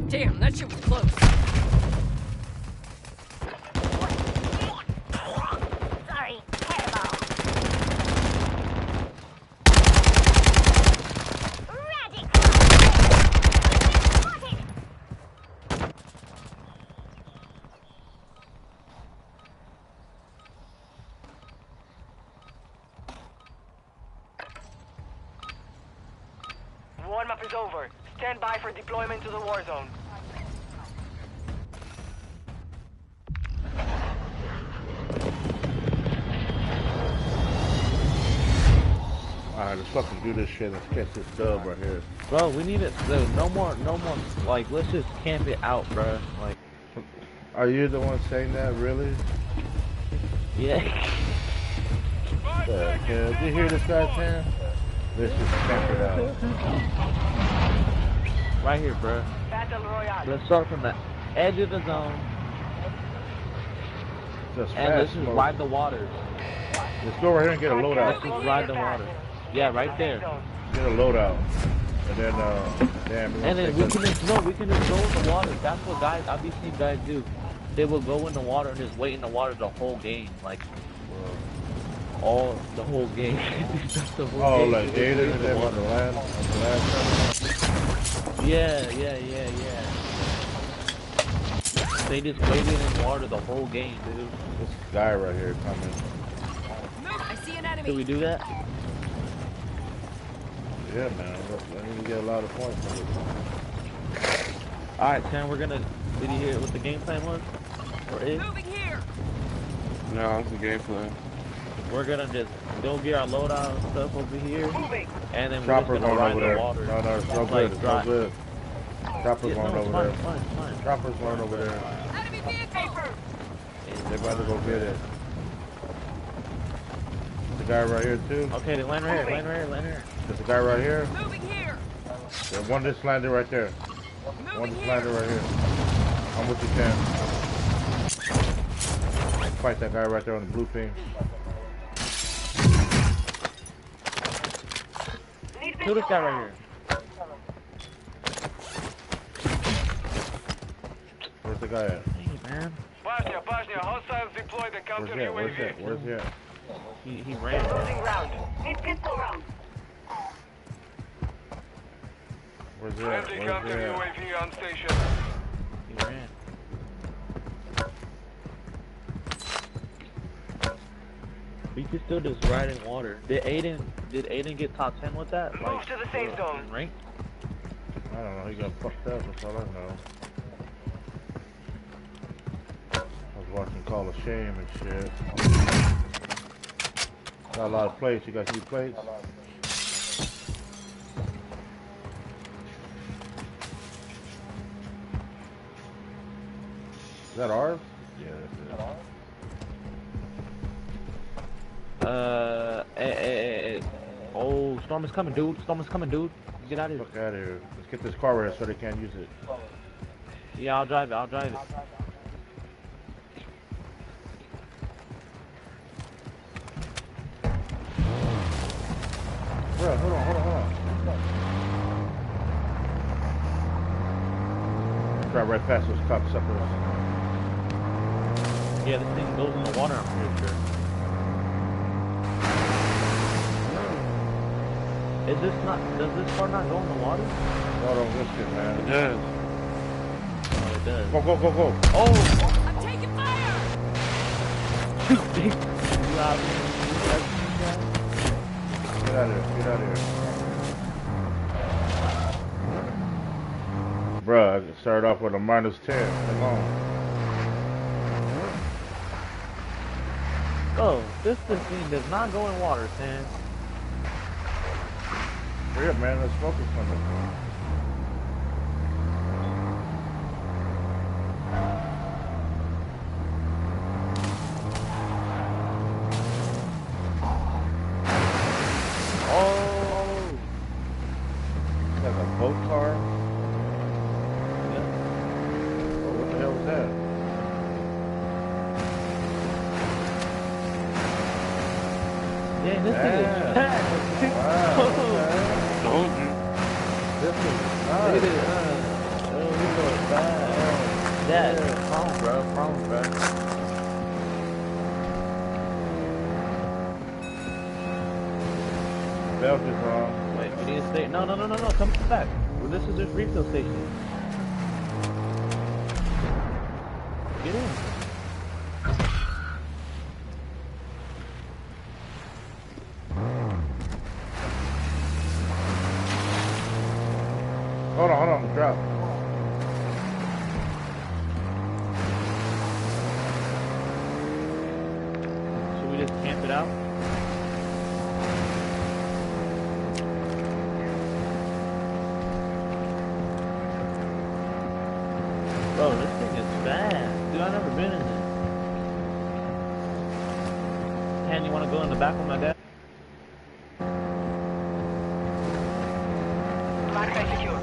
Damn, that shit was close. Sorry, terrible. Radical. Spotted. Warm-up is over. Stand by for deployment to the war zone. Alright, let's fucking do this shit. Let's catch this dub right here. Bro, we need it. No more. Like, let's just camp it out, bro. Like, Are you the one saying that, really? yeah. The hell? Did you hear this guy saying? Let's just camp it out. Right here, bro. Battle Royale. Let's start from the edge of the zone, Just and let's fast just mode. ride the waters. Let's go right here and get a loadout. Let's just ride the water. Yeah, right there. Get a loadout. And then, damn. And then we can just go in the water. That's what I've seen guys do. They will go in the water and just wait in the water the whole game, like the whole game. That's the whole game. Like Aiden and them on the last time? Yeah. They just waited in water the whole game, dude. This guy right here coming. I see an enemy. Did we do that? Yeah, man. I need to get a lot of points from this. Alright, Sam, we're gonna... Did you hear what the game plan was? Or is? Moving here. No, it's the game plan. We're gonna just go get our loadout and stuff over here. And then we're Chopper's just gonna going ride over the there. water. No, it's no Like, good. It's no drive. good. Chopper's going it's over fine, there. it's fine. Chopper's going over there. Enemy vehicle. They're about to go get it. The guy right here, too. Okay, they land right here, land here. There's a guy right here. Moving here. There's one just landed right there. One just landed right here. I'm with you, Cam. Fight that guy right there on the blue ping. Kill this guy right here. Where's the guy at? Hey, man. Bosnia, hostiles deployed and counter UAV. Where's he at? He ran. Closing round. Need pistol round. Where's he at? Friendly counter UAV on station. He ran. We could still just ride in water. Did Aiden get top 10 with that? Move to the safe zone. Rank? I don't know. He got fucked up. That's all I know. I was watching Call of Shame and shit. Got a lot of plates. You got any plates? Is that ours? Yeah, that's it. Oh, storm is coming, dude. Storm is coming, dude. Get out of here. Fuck out of here. Let's get this car right so they can't use it. Yeah, I'll drive it. Bro, hold on. Drive right past those cocksuckers. Yeah, this thing goes in the water, I'm pretty sure. Is this not? Does this car not go in the water? No, don't risk it, man. It does. Oh, it does. Go, go, go, go. Oh! I'm taking fire! Get out of here. Get out of here. Bruh, I started off with a -10. Come on. Oh, this thing does not go in water, Sam. Hurry up, man. Let's focus on it. Oh! Like a boat car? Yeah. Oh, what the hell was that? Dang, this thing is fast. Wow. Okay. Told you. This is Look at nice. it. Oh, he's going fast. That, prone, bro. Prone, bro. Belt is wrong. Wait, we need to stay. No. Come back. Well, this is this refill station. Get in. Hold on, drop. Should we just camp it out? Bro, this thing is fast. Dude, I've never been in this. Tan, you want to go in the back with my dad? Black site secure.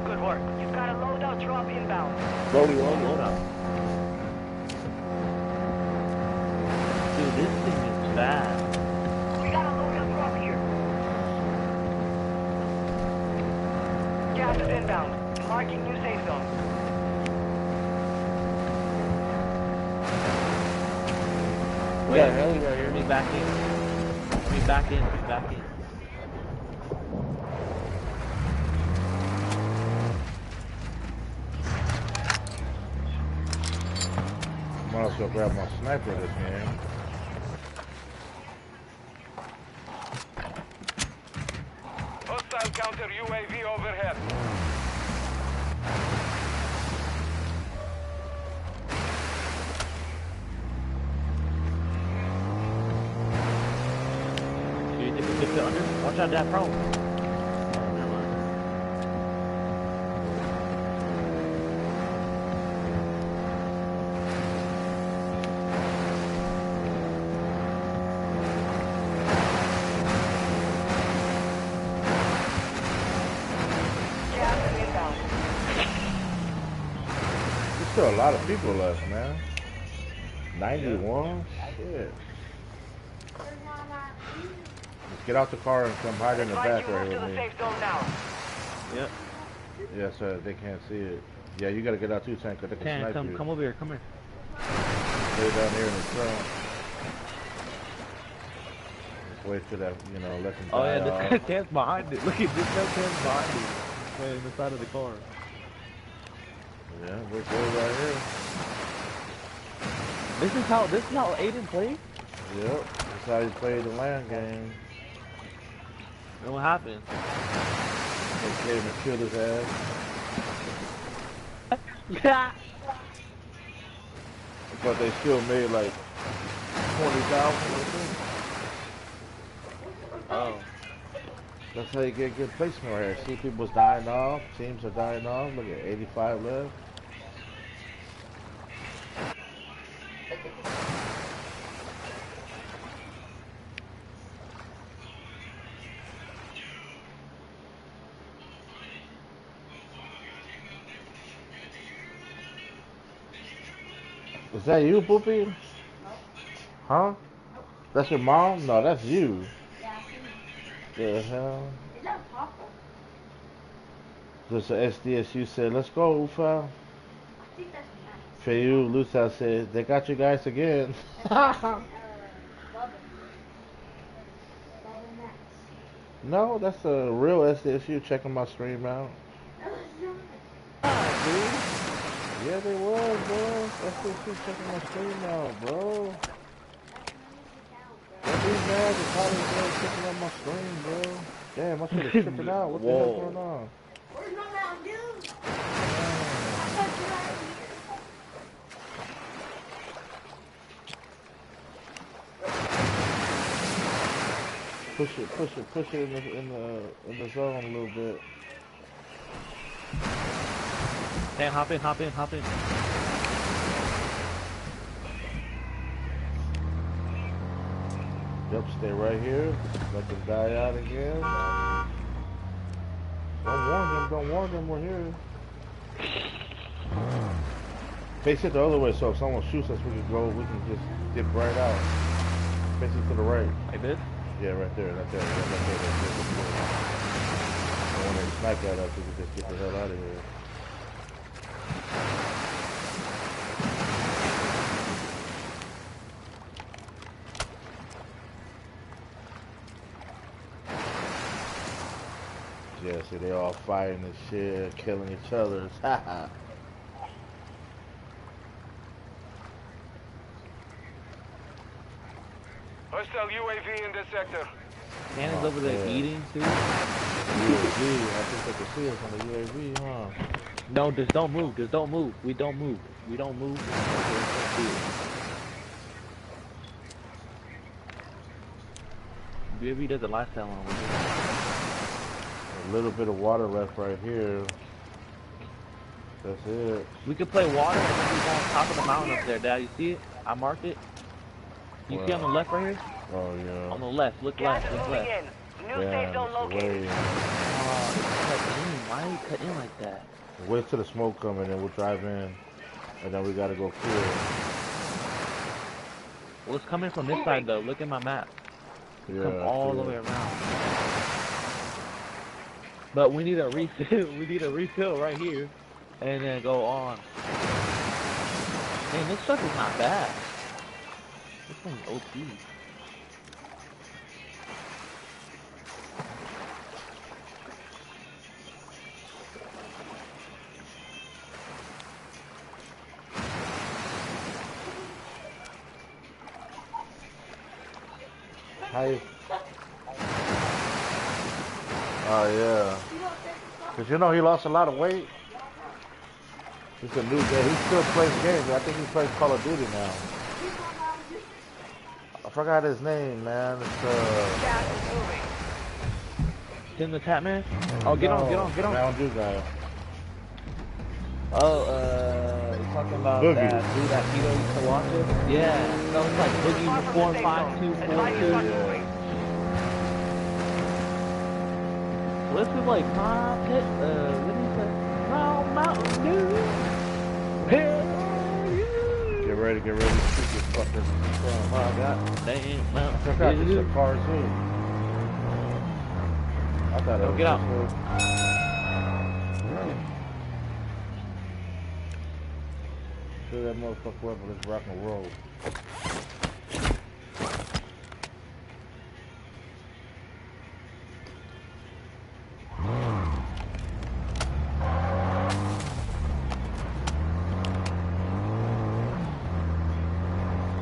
Good work. You've got a loadout drop inbound. Load out. Dude, this thing is fast. We got a loadout drop here. Gas is inbound. Marking new safe zone. Wait, Yeah, hell yeah, let me back in. Let me back in. Might as well grab my sniper this game. Hostile counter UAV overhead. Do you think we can fit under? Watch out, that prone. Oh, never mind. Gas is inbound. There's still a lot of people left, man. 91? Shit. Let's get out the car and come hide in the Advise back you right move here to with the me. safe zone now. Yep. Yeah, so they can't see it. Yeah, you gotta get out too, Tank, because they can Tan, snipe you. come over here, come here. Stay down here in the front. Just wait for that, you know, let them Oh die yeah, this off. guy Tan's behind it. Look at this guy Tan's behind it. Playing the side of the car. Yeah, we're good right here. This is how Aiden plays? Yep, that's how you play the land game. And what happened? They came and killed his ass. Yeah. But they still made like 20,000. Oh. That's how you get good placement right here. See, people's dying off. Teams are dying off. Look at 85 left. Is that you, Poopy? Huh? That's your mom? No, that's you. The hell? Is that purple? Just the SDSU said, let's go, UFA. I think that's nice. Fayu Lusa said, they got you guys again. Bubba. Bubba Max. No, that's a real SDSU checking my stream out. Yeah, they was, bro. SDSU checking my stream out, bro. What these guys are probably checking out my stream, bro. Damn, my shit is tripping out. What the hell's going on? Where's my Mountain Dew? Push it in the zone a little bit. Damn, hop in. Yep, stay right here. Let them die out again. Don't warn them we're here. Face it the other way, so if someone shoots us, we can just dip right out. Face it to the right. Like this? Yeah, right there. And when they snipe at us, we can just get the hell out of here. Yeah, see, they all fighting and shit, killing each other. Haha. Hostile UAV in this sector. Hannah's over there eating too. UAV, I think they can see us on the UAV, huh? No, just don't move. We don't move. UAV doesn't last that long. A little bit of water left right here. That's it. We could play water and then we go on top of the mountain up there, Dad. You see it? I marked it. You see on the left right here? Oh, yeah. On the left. Look left. Look left. New safe zone located. Why you cut in like that? Wait till the smoke come and then we'll drive in. And then we gotta go clear. Well, it's coming from this side though. Look at my map. Yeah, come all the way around. But we need a refill. We need a refill right here. And then go on. Man, this stuff is not bad. This one's OP. Hi. Oh, yeah. Because you know he lost a lot of weight. He's a new guy. He still plays games. I think he plays Call of Duty now. I forgot his name, man. It's in the tap, man? Oh, get on. Mountain Dew guy. Oh, you're talking about Boogie. that dude that Vito used to watch it? Yeah, that was like Boogie 45242. Yeah. This is like my pit, what do you say? My Mountain Dew. Hell yeah. Get ready to shoot this fucking Oh my god, damn Mountain Check out Dew. this car too. I thought Don't get out. Fill that motherfucker up, let's rock and roll.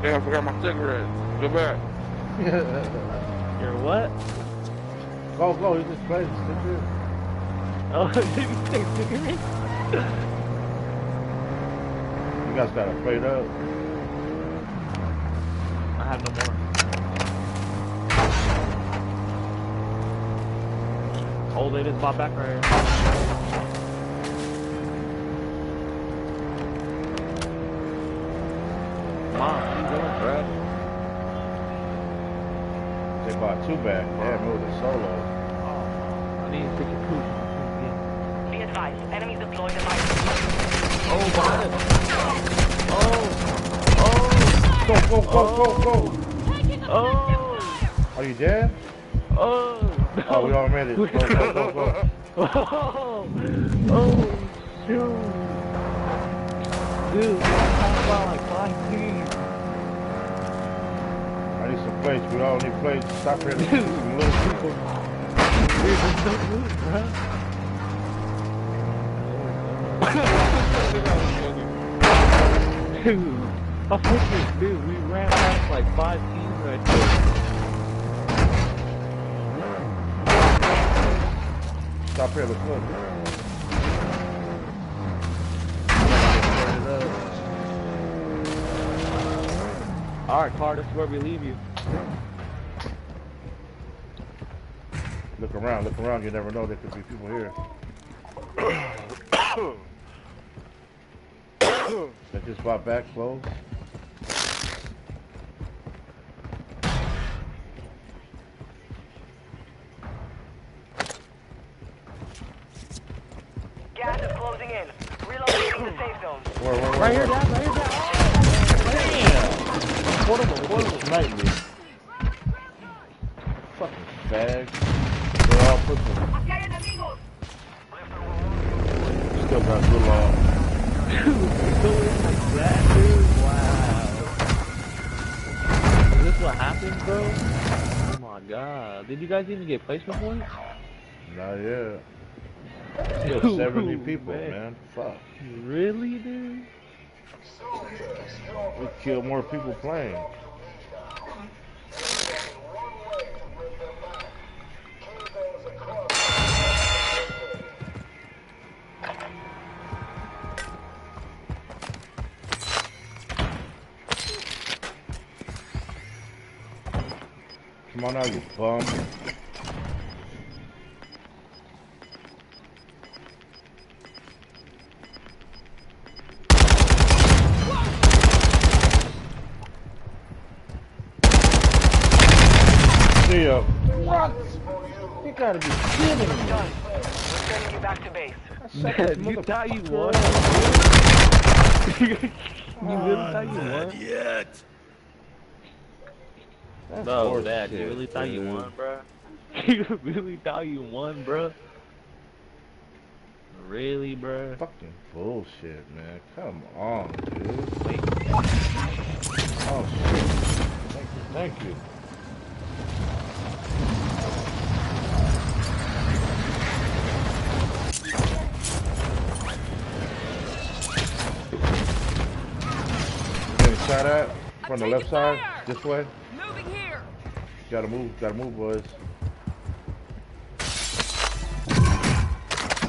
Damn, I forgot my cigarette. Go back. Your what? Go, he just played sticker. Oh, did you say cigarette? You guys got it played up. I have no more. Oh, they just bought back right here. Come on, what are you doing, Brad? They bought two back. Yeah, moved it solo. I need to take your poop. Be advised, enemies deployed in my... Oh, behind us. Go. Oh. Are you dead? Oh. No. Oh, we all made it. Go. Oh, shoot. Dude, I'm talking about like 5 teams. I need some plates. We all need plates. Stop here. Some little people. Dude, there's no move, bro. Dude, I fucking dude, we ran past like 5 teams right there. Stop here, let's look. Alright, Carter, this is where we leave you. Look around, you never know, there could be people here. They just bought back clothes. Gas is closing in. Relocating the safe zone. Where? Right here, Dad, right here, Dad. Portable, snipe me. Fucking fag. They're all pushing. Still got good long. Dude, going like that, dude. Wow. Is this what happens, bro? Oh my god. Did you guys even get placement points? Not yet. Still 70 people, man. Fuck. Really, dude? We kill more people playing. Come on out, you bum. See ya. What? You gotta be kidding me. Done. We're sending you back to base. Man, you thought you won? You really thought you won? Yet. No, Dad, you really thought you won, bro? You really thought you won, bro? Really, bro? Fucking bullshit, man. Come on, dude. Wait. Oh, shit. Thank you. Getting shot at from the left side, this way. Moving here. Gotta move, boys.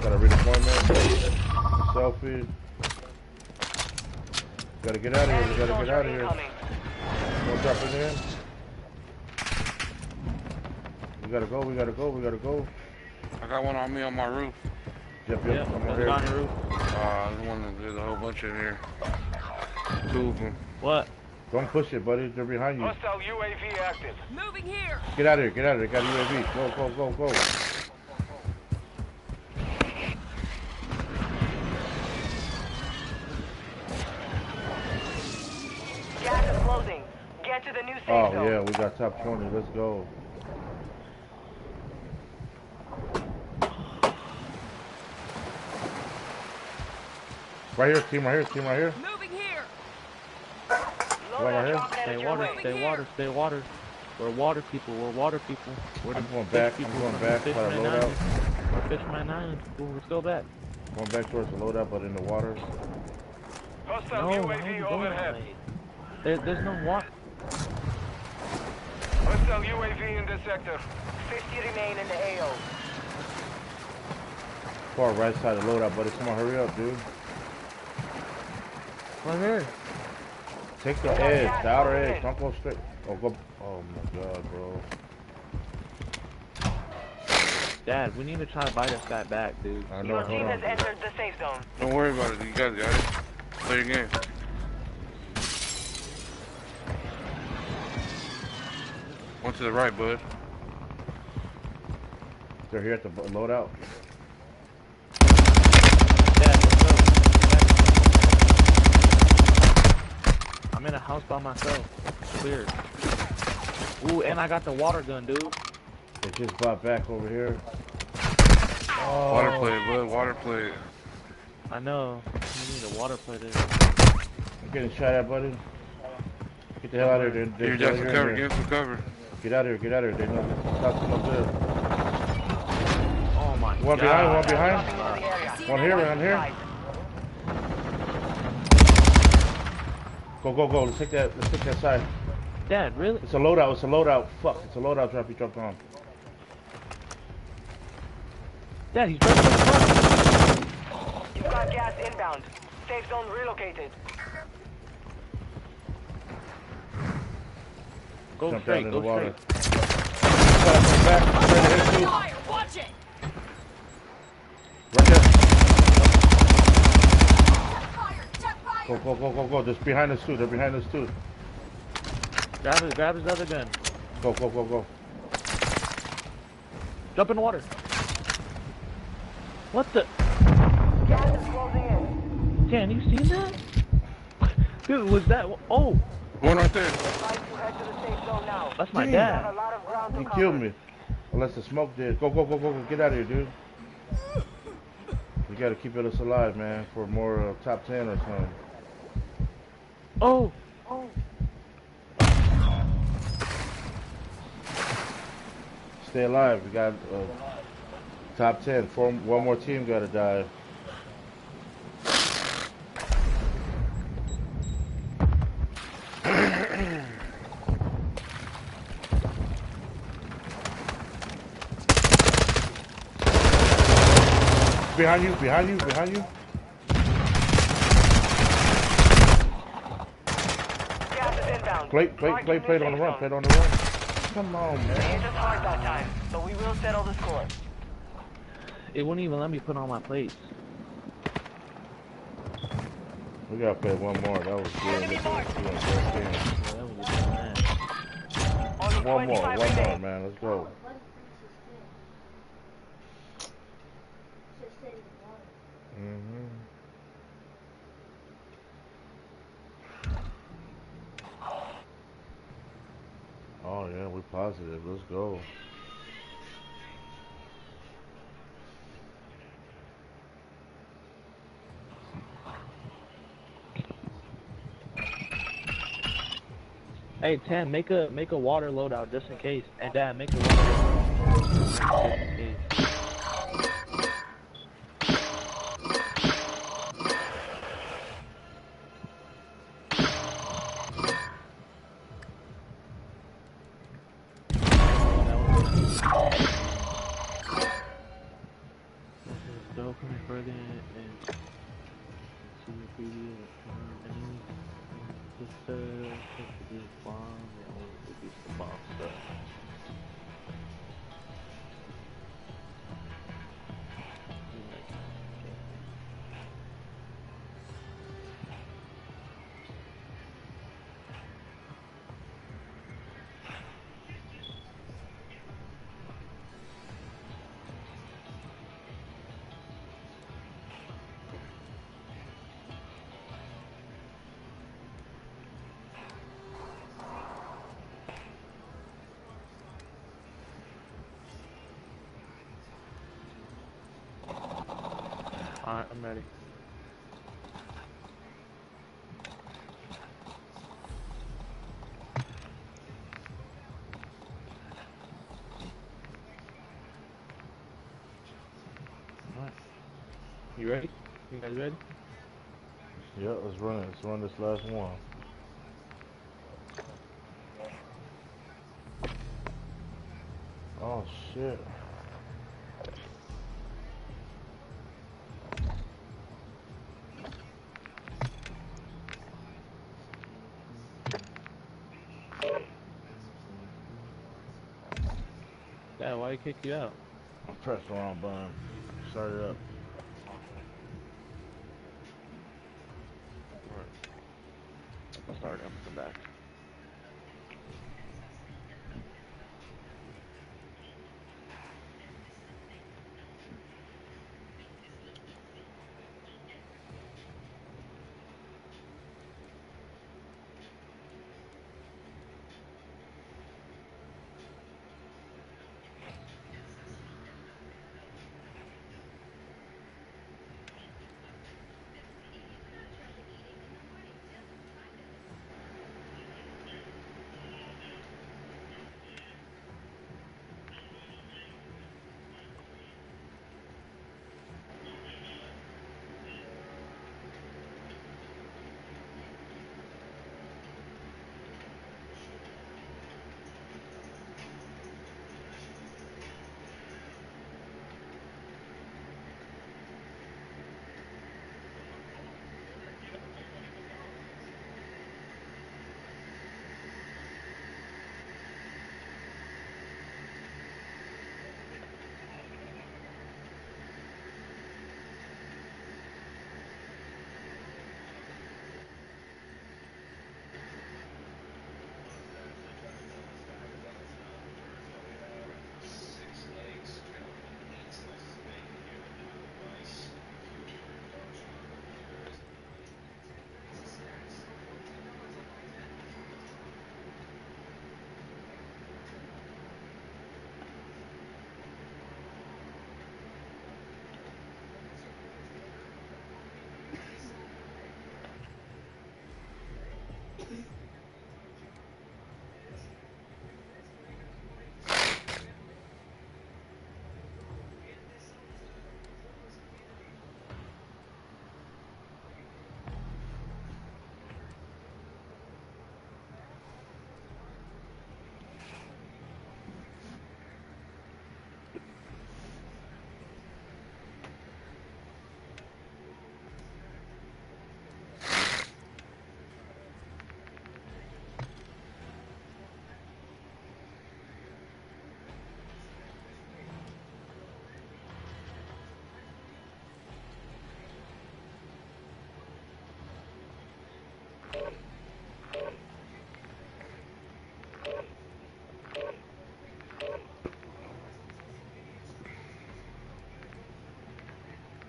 Got a redeployment. Selfie. Gotta get out of here, we gotta get out of here. Don't drop it in. We gotta go. I got one on me on my roof. Yep, I'm on here. On your roof. There's a whole bunch in here. 2 of them. What? Don't push it, buddy. They're behind you. Hostile UAV active. Moving here. Get out of here. Got UAV. Go. Gas is closing. Get to the new safe Oh, zone. yeah, we got top 20. Let's go. Right here, team right here. Moving here. Right here. Stay water. We're water people. We're the I'm going back. fish I'm people. going back. Try to Fisherman load out. Island. We're Fisherman Island. Cool, let's go back. Going back towards the loadout, but in the water. Hostile No, UAV going overhead. that way? There's no water. Hostile UAV in the sector. 50 remain in the AO. Far right side of the loadout, buddy. Come on, hurry up, dude. Right here. Take the edge, the outer edge. Don't go straight. Oh my god, bro. Dad, we need to try to buy this guy back, dude. I know. Your team has entered the safe zone. Don't worry about it. You guys got it. Play your game. One to the right, bud. They're here at the loadout. Dad, let's go. I'm in a house by myself. It's clear. Ooh, and I got the water gun, dude. They just bought back over here. Oh. Water play, bud. Water play. I know. You need a water play there. I'm getting shot at, buddy. Get the hell out of here. Give Jack some cover. Give him some cover. Get out of here. They know this is not good. One behind, one behind. One here, one here. Go, go, go. Let's take that side. Dad, really? It's a loadout, it's a loadout. Fuck, it's a loadout drop he dropped on. Dad, he's right there. You've got gas inbound. Safe zone relocated. Go Jump straight, down in go the water. straight. Fire! Watch it! Right there. Fire! Check fire! Go, go, go, go, go. Just behind us too. They're behind us too. Grab his other gun. Go, go, go, go. Jump in the water. What the? Gas is closing in. Dan, you seen that? Dude, was that? Oh, One right there. Advise you head to the safe zone now. that's my Got a dad. lot of ground to He cover. killed me. Unless the smoke did. Go, go, go, go, go. Get out of here, dude. We gotta keep us alive, man, for more top 10 or something. Oh. Stay alive. We got top 10. One more team gotta die. Behind you, behind you, behind you. Gas is inbound. Plate on the run, plate on the run. Come on, Hit man. us hard that time, but we will settle the score. It wouldn't even let me put on my plates. We gotta play one more. That was good. One more, man. Let's go. Oh yeah, we're positive. Let's go. Hey, Tam, make a water loadout just in case. And Dad, make a water loadout just in case. Alright, I'm ready. Alright. You ready? You guys ready? Yeah, let's run it. Let's run this last one. Oh shit. Dad, why you kick you out? I pressed the wrong button. Start it up. I'll start up and back.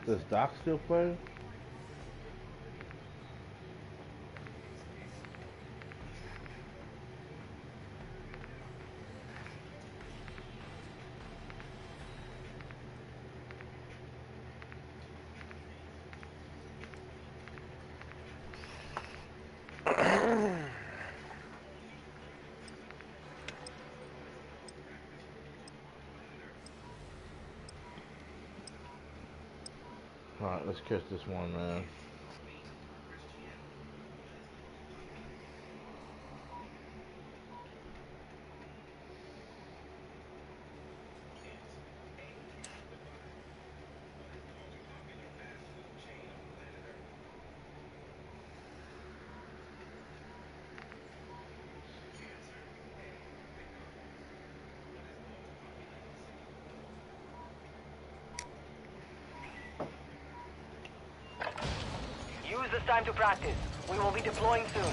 Does Doc still play? Alright, let's catch this one, man. Use this time to practice. We will be deploying soon.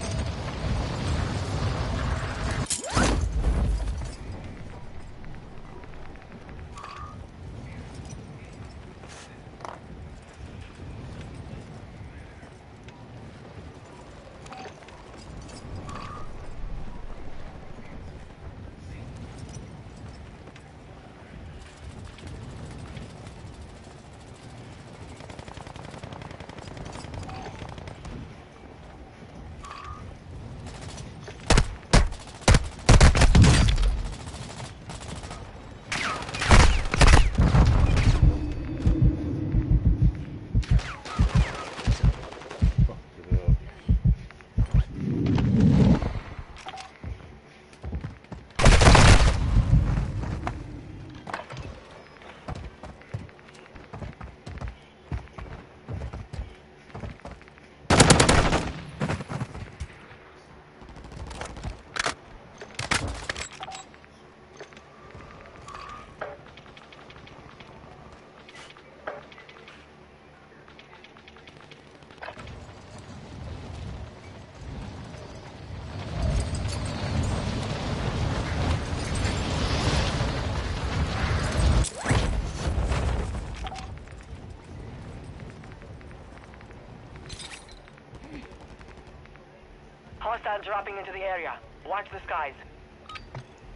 Hostiles dropping into the area. Watch the skies.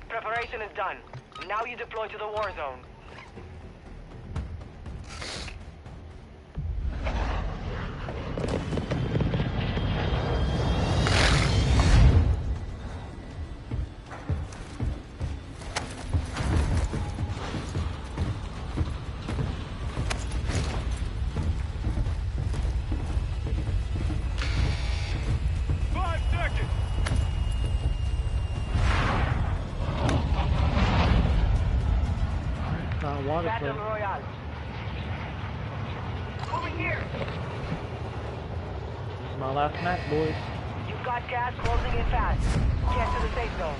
Preparation is done. Now you deploy to the war zone. Battle Royale. Over here. This is my last match, boys. You've got gas closing in fast. Get to the safe zone.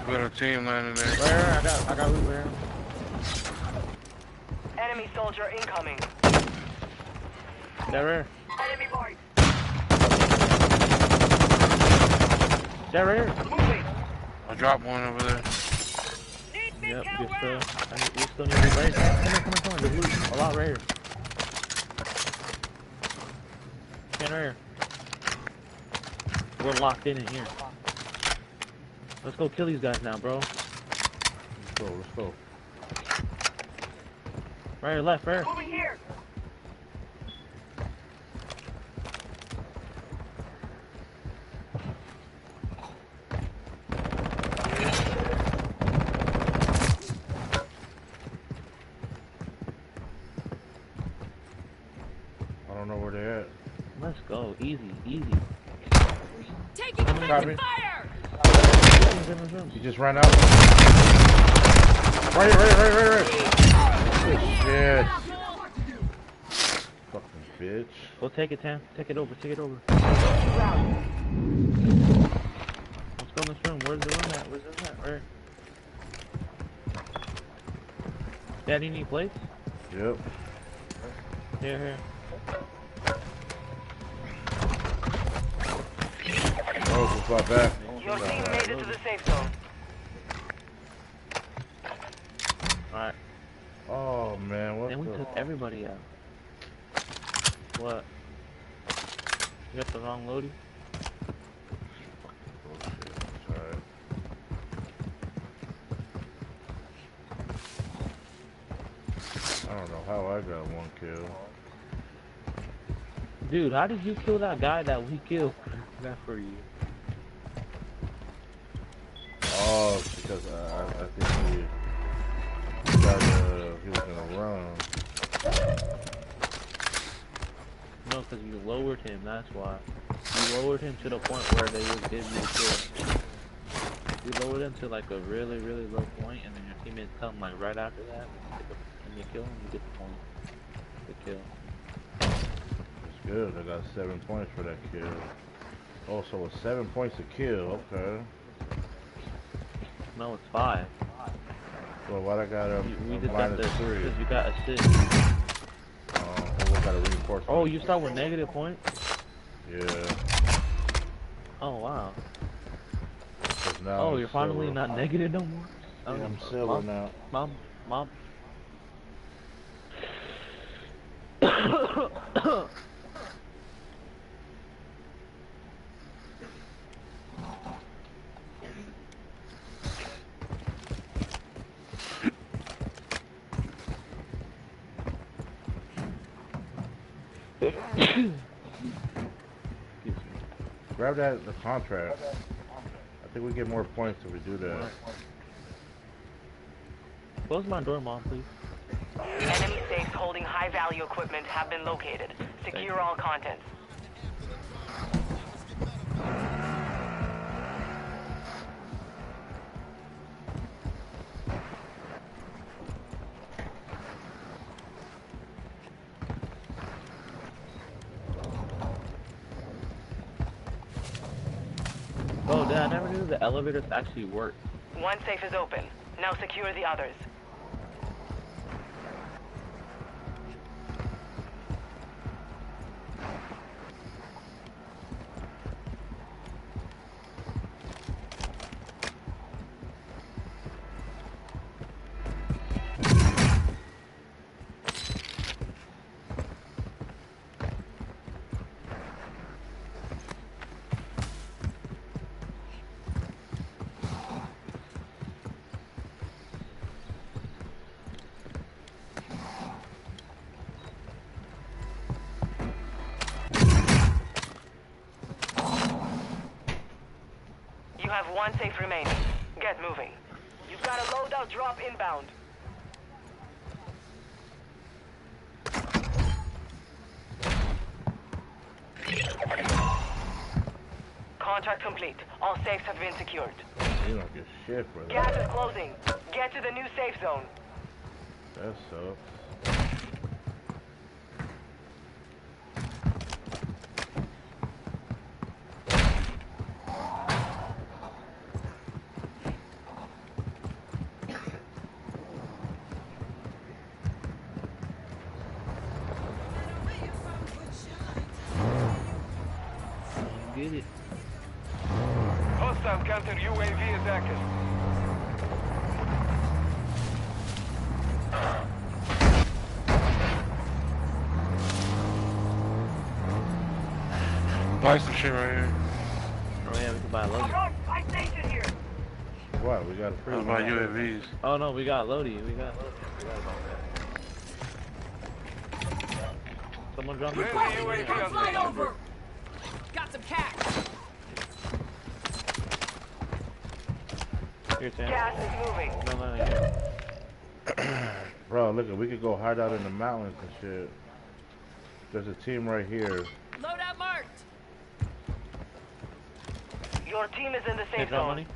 Got a team landing there. Where? I got loot where? Enemy soldier incoming. There. Enemy boy. There. Moving. I dropped one over there. Yep, good stuff. We still need loot right here. Come on. There's loot. A lot right here. Right here. We're locked in here. Let's go kill these guys now, bro. Let's go. Right or left, right? Over here. I don't know where they're at. Let's go. Easy. Taking effective fire! He just ran out. Right. Shit. Fucking bitch. Go take it, Tam. Take it over. Let's go in this room. Where's the room at? Where's this at? Where? Daddy, need plates? Yep. Here. Oh, it's about back. Your team made it to the safe zone. Alright. Oh man, what Then we took everybody out. What? You got the wrong loadie? Alright. I don't know how I got one kill. Dude, how did you kill that guy that we killed? Not for you. Oh, because I think he was gonna run. No, because you lowered him, that's why. You lowered him to the point where they would give you the kill. You lowered him to like a really, really low point, and then your teammates come like right after that, and you kill him, you get the point. The kill. It's good, I got 7 points for that kill. Oh, so it's 7 points a kill, okay. No, it's 5. Well, what I got we did minus that 3. because you got assist. Oh, we got a reinforcement. Oh, you start with negative points? Yeah. Oh, wow. Now oh, I'm you're finally silver. not negative no more? Yeah, I'm silver now. Mom. Grab the contract. I think we get more points if we do that. Close my door, Mom, please. Enemy safes holding high-value equipment have been located. Secure all contents. Oh, Dad, I never knew the elevators actually work. One safe is open. Now secure the others. You have one safe remaining. Get moving. You've got a loadout drop inbound. Contract complete. All safes have been secured. You don't get shit for that. Gas is closing. Get to the new safe zone. That sucks. Get it. Hostile counter UAV is active. Buy some shit right here. Oh yeah, we can buy Lodi. What? We got a free I'll buy UAVs. Oh no, we got Lodi. We got Lodi. Forgot about that. Someone drop me. Fly over. Got some cash. Here, Sam. Gas is moving. No, here. Bro, look, we could go hide out in the mountains and shit. There's a team right here. Loadout marked. Your team is in the Hey, safe drop zone. money.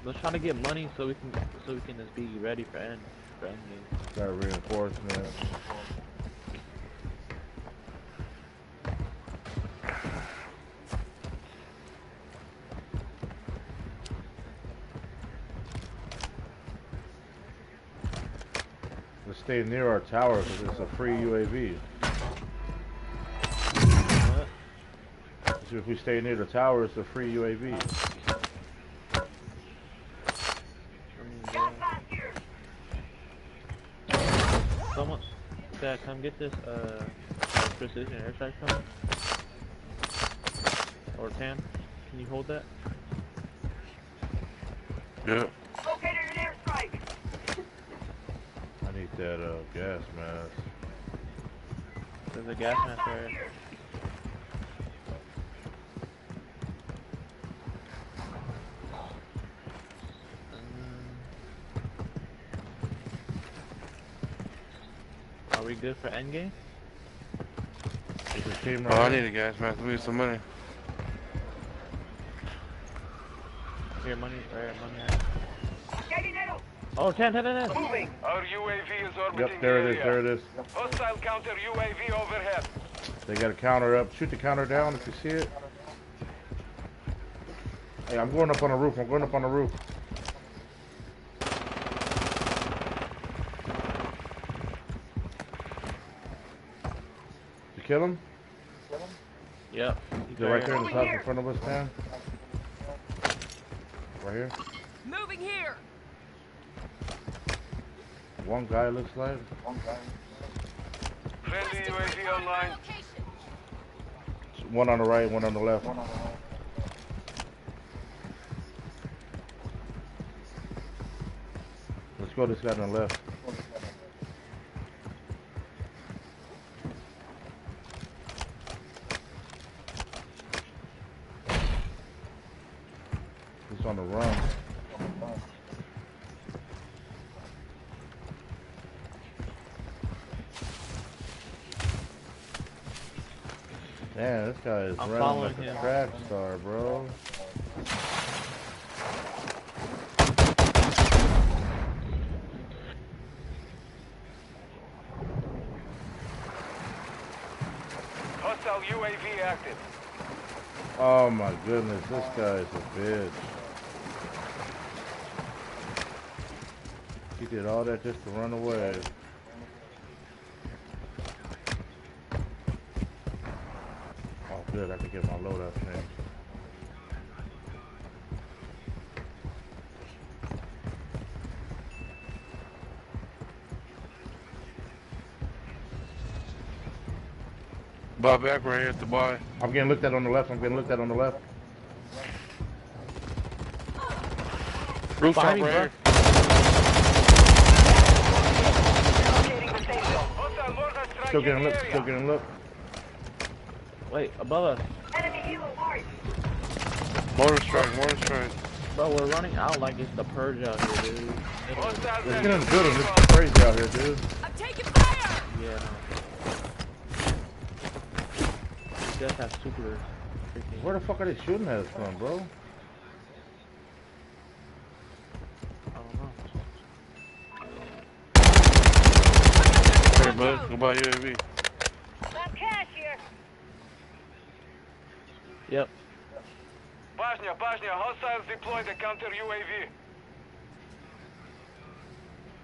Let's try to get money so we can just be ready for end game. Got reinforcement. stay near our tower because it's a free UAV. What? So if we stay near the tower, it's a free UAV. Someone, Dad, come get this precision airstrike coming. Or can you hold that? Yeah. Located an airstrike. I need that gas mask. There's a gas mask right here. Are we good for endgame? Oh, I need a gas mask. Give me some money. Here, money, right, money. Oh, 10. Our UAV is orbiting Yep, there it is, there it is. Hostile counter UAV overhead. They got a counter up. Shoot the counter down if you see it. Hey, I'm going up on the roof. I'm going up on the roof. You kill him? Yep. They're right there in the top in front of us, man. Right here. Moving here. One guy looks like. Friendly UAV online. One on the right, one on the left. Let's go this guy on the left. He's on the run. Man, this guy is running like a track star, bro. Hostile UAV active. Oh my goodness, this guy is a bitch. He did all that just to run away. Oh good, I can get my loadout changed. Buy back right here at the buy. I'm getting looked at on the left. I'm getting looked at on the left. Rooftop Behind me, right here. Still getting looked. Still getting looked. Wait, above us. Mortar strike, mortar strike. Bro, we're running out like it's the purge out here, dude. Let's get in the building. This is crazy out here, dude. I'm taking fire. Yeah, no. You guys have super freaking... Where the fuck are they shooting at us from, bro? I don't know. Hey, bud, go buy UAV. Got cash here. Yep. Bosnia, hostiles deployed a counter UAV.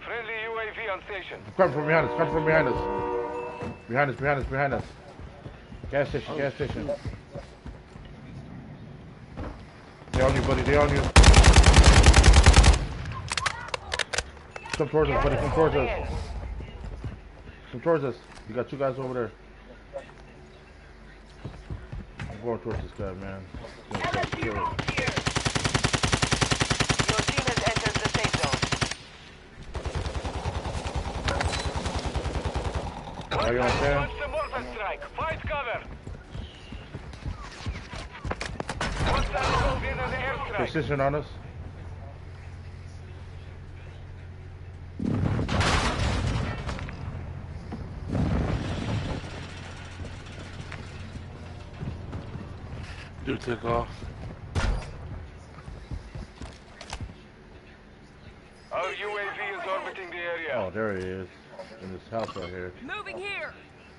Friendly UAV on station. Come from behind us. Come from behind us. Behind us. Behind us. Behind us. Gas station. Gas station. They on you, buddy. They on you. Come towards us, buddy. Come towards us. Come towards us. You got two guys over there. I'm going towards this guy, man. Your team has entered the safe zone. Are you on there? Launch the mortar strike. Fight cover. Hostile called in an airstrike. Precision on us. Dude took off. Our UAV is orbiting the area. Oh, there he is. In this house right here. Moving here.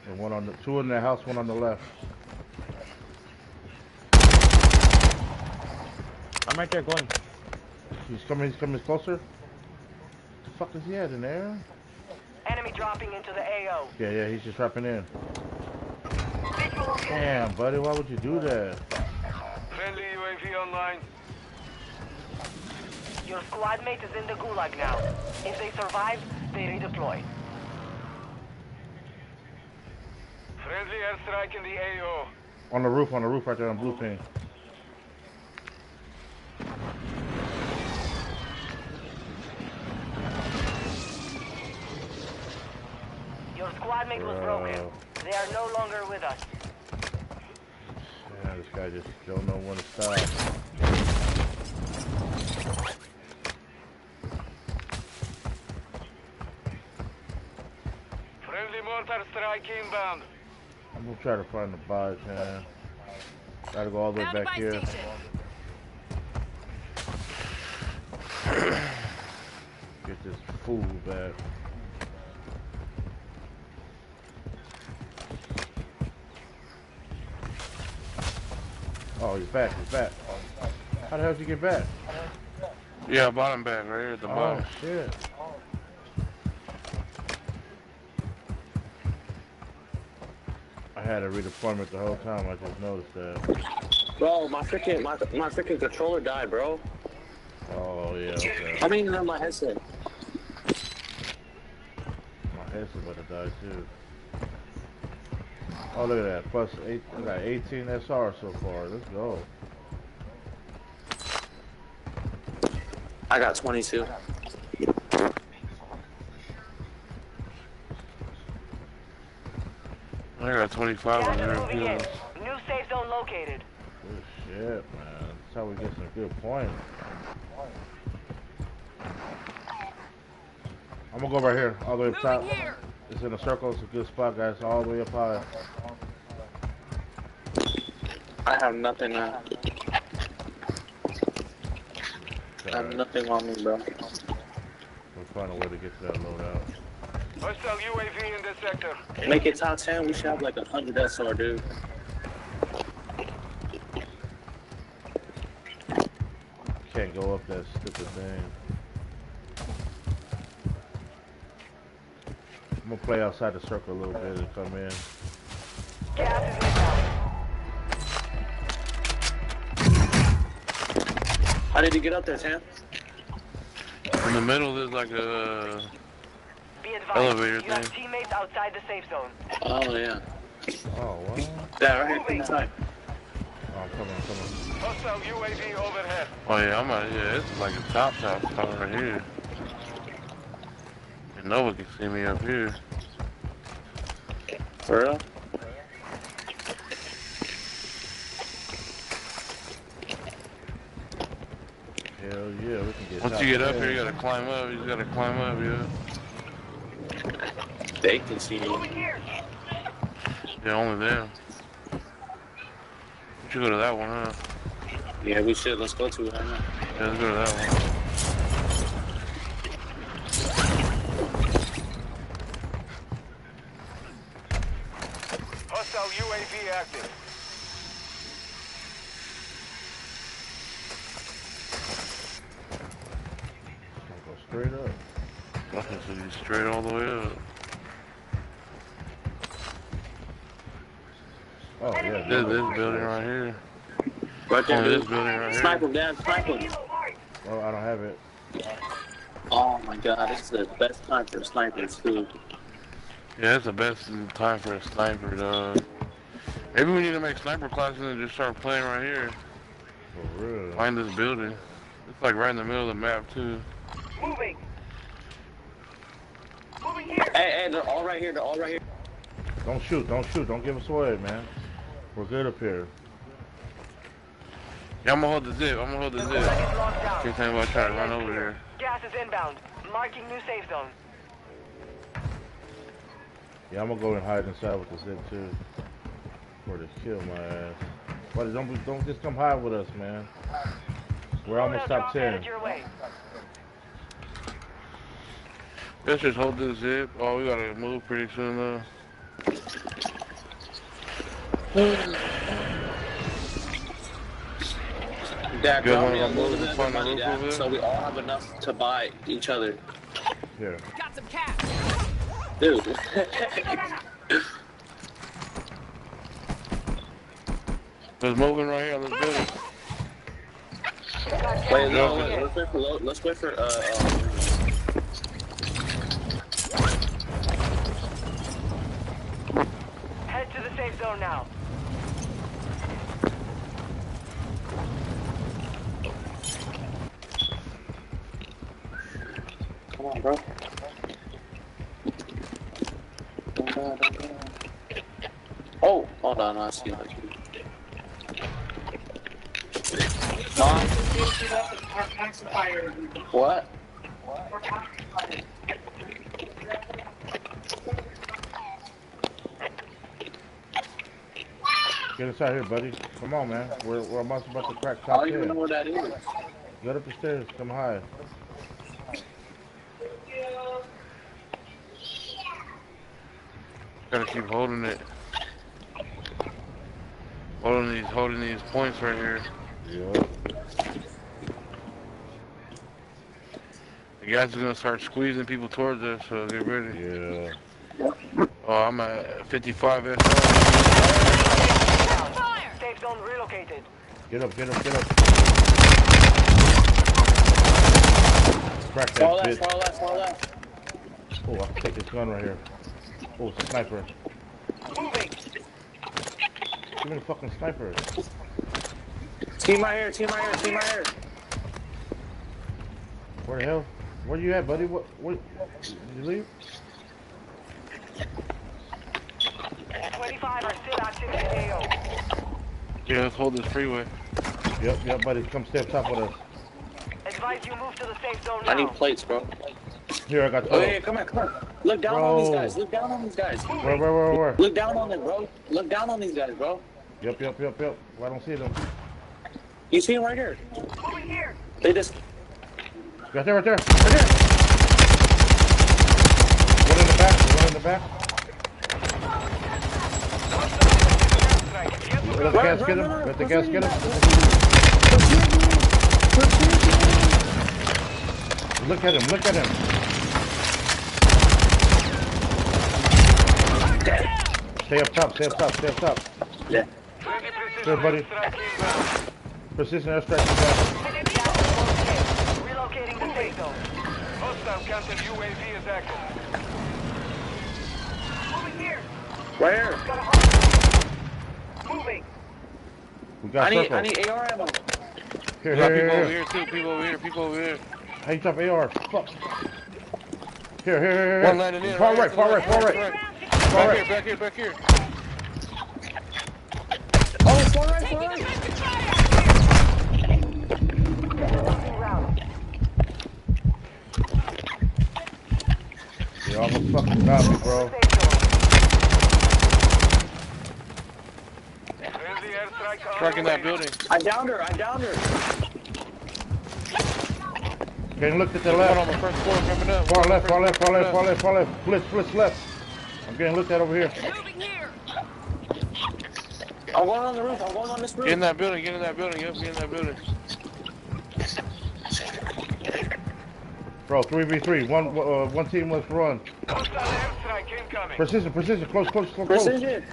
And one on the two in the house, one on the left. I'm right there going. He's coming closer. The fuck is he at in there? Enemy UAV dropping into the AO. Yeah, he's just dropping in. Damn, buddy, why would you do that? Friendly UAV online. Your squad mate is in the gulag now. If they survive, they redeploy. Friendly airstrike in the AO. On the roof right there on blue ping. Your squad mate was broken. They are no longer with us. Yeah, this guy just don't know when to stop. Friendly mortar strike inbound. I'm gonna try to find the box, man. Gotta go all the way back here. Get this fool back. Oh, he's back. How the hell did you get back? Yeah, bottom back right here at the bottom. Oh, shit. I had a redeployment the whole time. I just noticed that. Bro, my freaking controller died, bro. Oh yeah. Okay. I mean, my headset. My headset about to die too. Oh, look at that. Plus 8. I got 18 SR so far. Let's go. I got 22. I got 25 on there. New safe zone located. Good shit, man. That's how we get some good points. I'm gonna go right here, all the way up top. It's in a circle. It's a good spot, guys. All the way up high. I have nothing now. I have nothing on me, bro. We'll find a way to get to that loadout. Hostile UAV in this sector. Make it top 10, we should have like 100 SR, dude. Can't go up that stupid thing. I'm gonna play outside the circle a little bit and come in. Gas is inbound. How did you get up there, Sam? In the middle, there's like a Be advised, elevator you have thing. teammates outside the safe zone. Oh, yeah. Oh, what? Yeah, right here, inside. Oh, I'm coming. Hostile UAV overhead. Oh yeah, I'm out. Yeah, it's like a top spot right here. And nobody can see me up here. For real? Hell yeah, we can get. Once you get up here, you gotta climb up. You gotta climb up, yeah. They can see me. Yeah, only them. We should go to that one, huh? Yeah, we should. Let's go to it. Yeah, let's go to that one. Hostile UAV active. Go straight up. Nothing, so you straight all the way up. Oh yeah. This building right here. Right there, this building right here. Sniper him down, sniper him. Oh, I don't have it. Oh my god, this is the best time for snipers, too. Yeah, it's the best time for a sniper, dog. Maybe we need to make sniper classes and just start playing right here. For real. Find this building. It's like right in the middle of the map, too. Moving. Hey, they're all right here, Don't shoot, don't give us away, man. We're good up here. Yeah, I'm gonna hold the zip, Can't tell me about trying to run over here. Gas is inbound. Marking new safe zone. Yeah, I'm gonna go and hide inside with the zip too. Before they kill my ass. But don't just come hide with us, man. We're almost top 10. Let's just hold this zip. Oh, we gotta move pretty soon though. Dad, drop me a little bit of money, Dad, so we all have enough to buy each other. Here. Got some cash. Dude. There's moving right here on this building. Wait, no, let's wait for, Head to the safe zone now. Come on, bro. Don't go. Oh, hold on, I see that. What? Get us out here, buddy. Come on, man. We're almost about to crack I top don't even 10. know where that is. Get up the stairs. Come high. Gotta keep holding it. Holding these points right here. Yeah. The guys are gonna start squeezing people towards us, so get ready. Yeah. Oh, I'm at 55 SR. Safe zone relocated. Get up, get up, get up. Crack that Far bitch. left, far left. Oh, I can take this gun right here. Oh, it's a sniper. Moving. Give me the fucking sniper. Team right here, team right here, team right here. Where the hell? Where you at, buddy? What? Did you leave? 25 are still active in the AO. Yeah, let's hold this freeway. Yep, buddy. Come stay up top with us. Advise you move to the safe zone now. I need plates, bro. Here, I got 12. Oh, yeah, come on. Look down on these guys, look down on these guys. Where? Look down on them, bro. Look down on these guys, bro. Yep. Well, I don't see them. You see them right here. Over here. They just... Right there. Right here. One in the back. Let the gas get him. Let the gas get him. Look at him. Stay up top. Yeah. Good, buddy. Precision airstrike inbound. Relocating the safe zone. Hostile counter UAV is active. Moving here. Right here. Moving. We got I circle. need AR ammo. Here. People over here too. People over here. How you drop AR? Fuck. Here. One landing in. Far right. Back here. Oh, it's far right. You almost fucking got me, bro. Tracking that building. I downed her. Getting looked at the left. On the first floor coming up. Far left. Blitz left. I'm getting looked at over here. Moving here. I'm going on the roof. I'm going on this roof. Get in that building. Yep, get in that building. Bro, 3v3. One team must run. Hostile airstrike incoming. Precision. Close. Precision.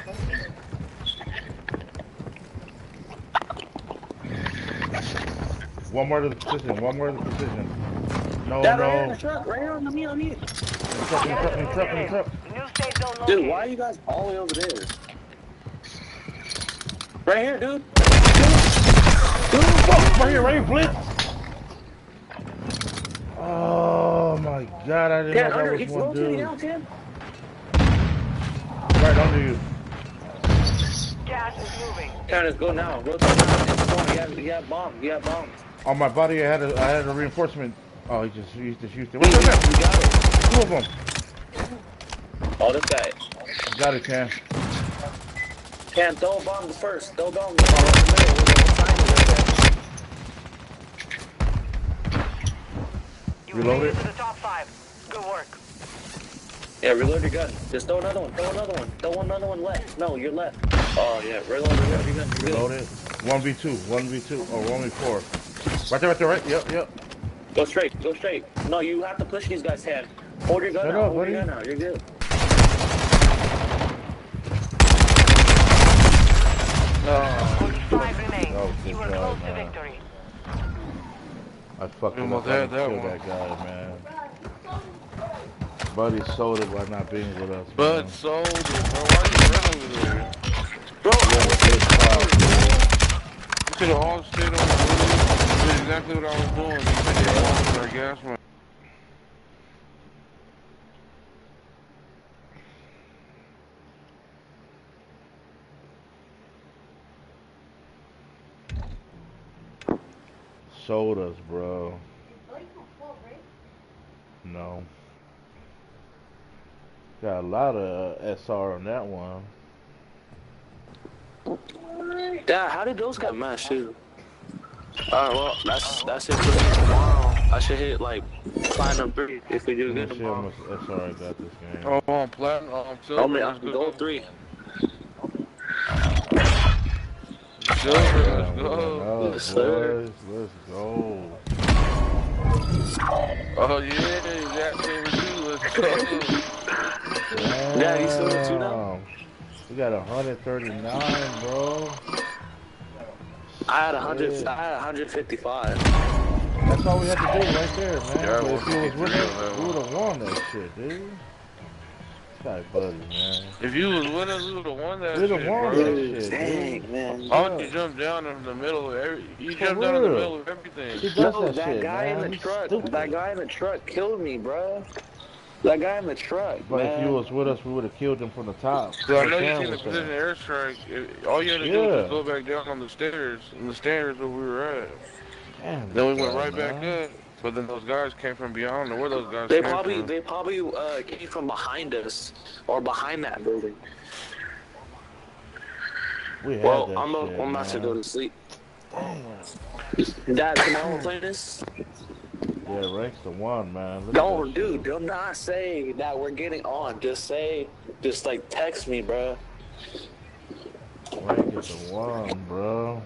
One more to the precision. No. Right here in the truck. Right here on me. In the truck. New safe zone located. Dude, why are you guys all the way over there? Right here, dude. Right here, Blitz. Oh my God, I didn't know that was one dude. Right under you. Gas is moving. Let's go now. You have bombs. On my body, I had a reinforcement. Oh, he just used it. You got it. Two of them. Oh, this guy. Got it, Cam. Cam, throw bombs first. Throw bombs. Reload it. To the top 5. Good work. Yeah, reload your gun. Just throw another one. Throw another one left. No, you're left. Oh, yeah. Reload your gun. Reload it. 1v2 or 1v4. Right there, right? Yep. Go straight. No, you have to push these guys' hand. Hold your gun out. Hold your gun out. You're good. I fucking almost up. I had that killed one. that guy, man. Buddy sold it by not being with us, Bud man. sold it, bro. Why you run over there? Bro, Yeah, I was big spot, you could have all stayed on the roof. Did exactly what I was doing. You could have our gas money. sold us, bro. No. Got a lot of SR on that one. Dad, how did those guys match too? Alright, well, that's it for me tomorrow. I should hit like platinum 3 if we do good Let me see how tomorrow. much SR I got this game. Oh, on platinum, on silver, let's go. Gold 3. Silver, let's We go. went up, Yes, sir. boys. Let's go. Oh yeah, that silver too, let's go. Dad, you silver too now? We got 139, bro. I had 100. I had 155. That's all we had to do right there, man. Yeah, But if he was with us, that we would have won that shit, dude. This guy buddy, man. If you was with us, we would have won that We'd shit, have won bro. that shit, Dang, dude. man. Why would you jump down in the middle of you For jumped down in the real. middle of everything. He does No, that shit, guy man. in the He's truck. stupid. That guy in the truck killed me, bro. That guy in the truck, But man. if you was with us, we would have killed him from the top. So I know you seen the precision airstrike. All you had to do was just go back down on the stairs, where we were at. Damn, Then we went right back up. But then those guys came from beyond. I don't know where those guys They came probably from. they probably came from behind us or behind that building. Well, I'm about to go to sleep. Dad, tomorrow we'll play this? Yeah, ranks the one, man. Look No, at dude, do not say that we're getting on. Just like text me, bro. Rank is the one, bro.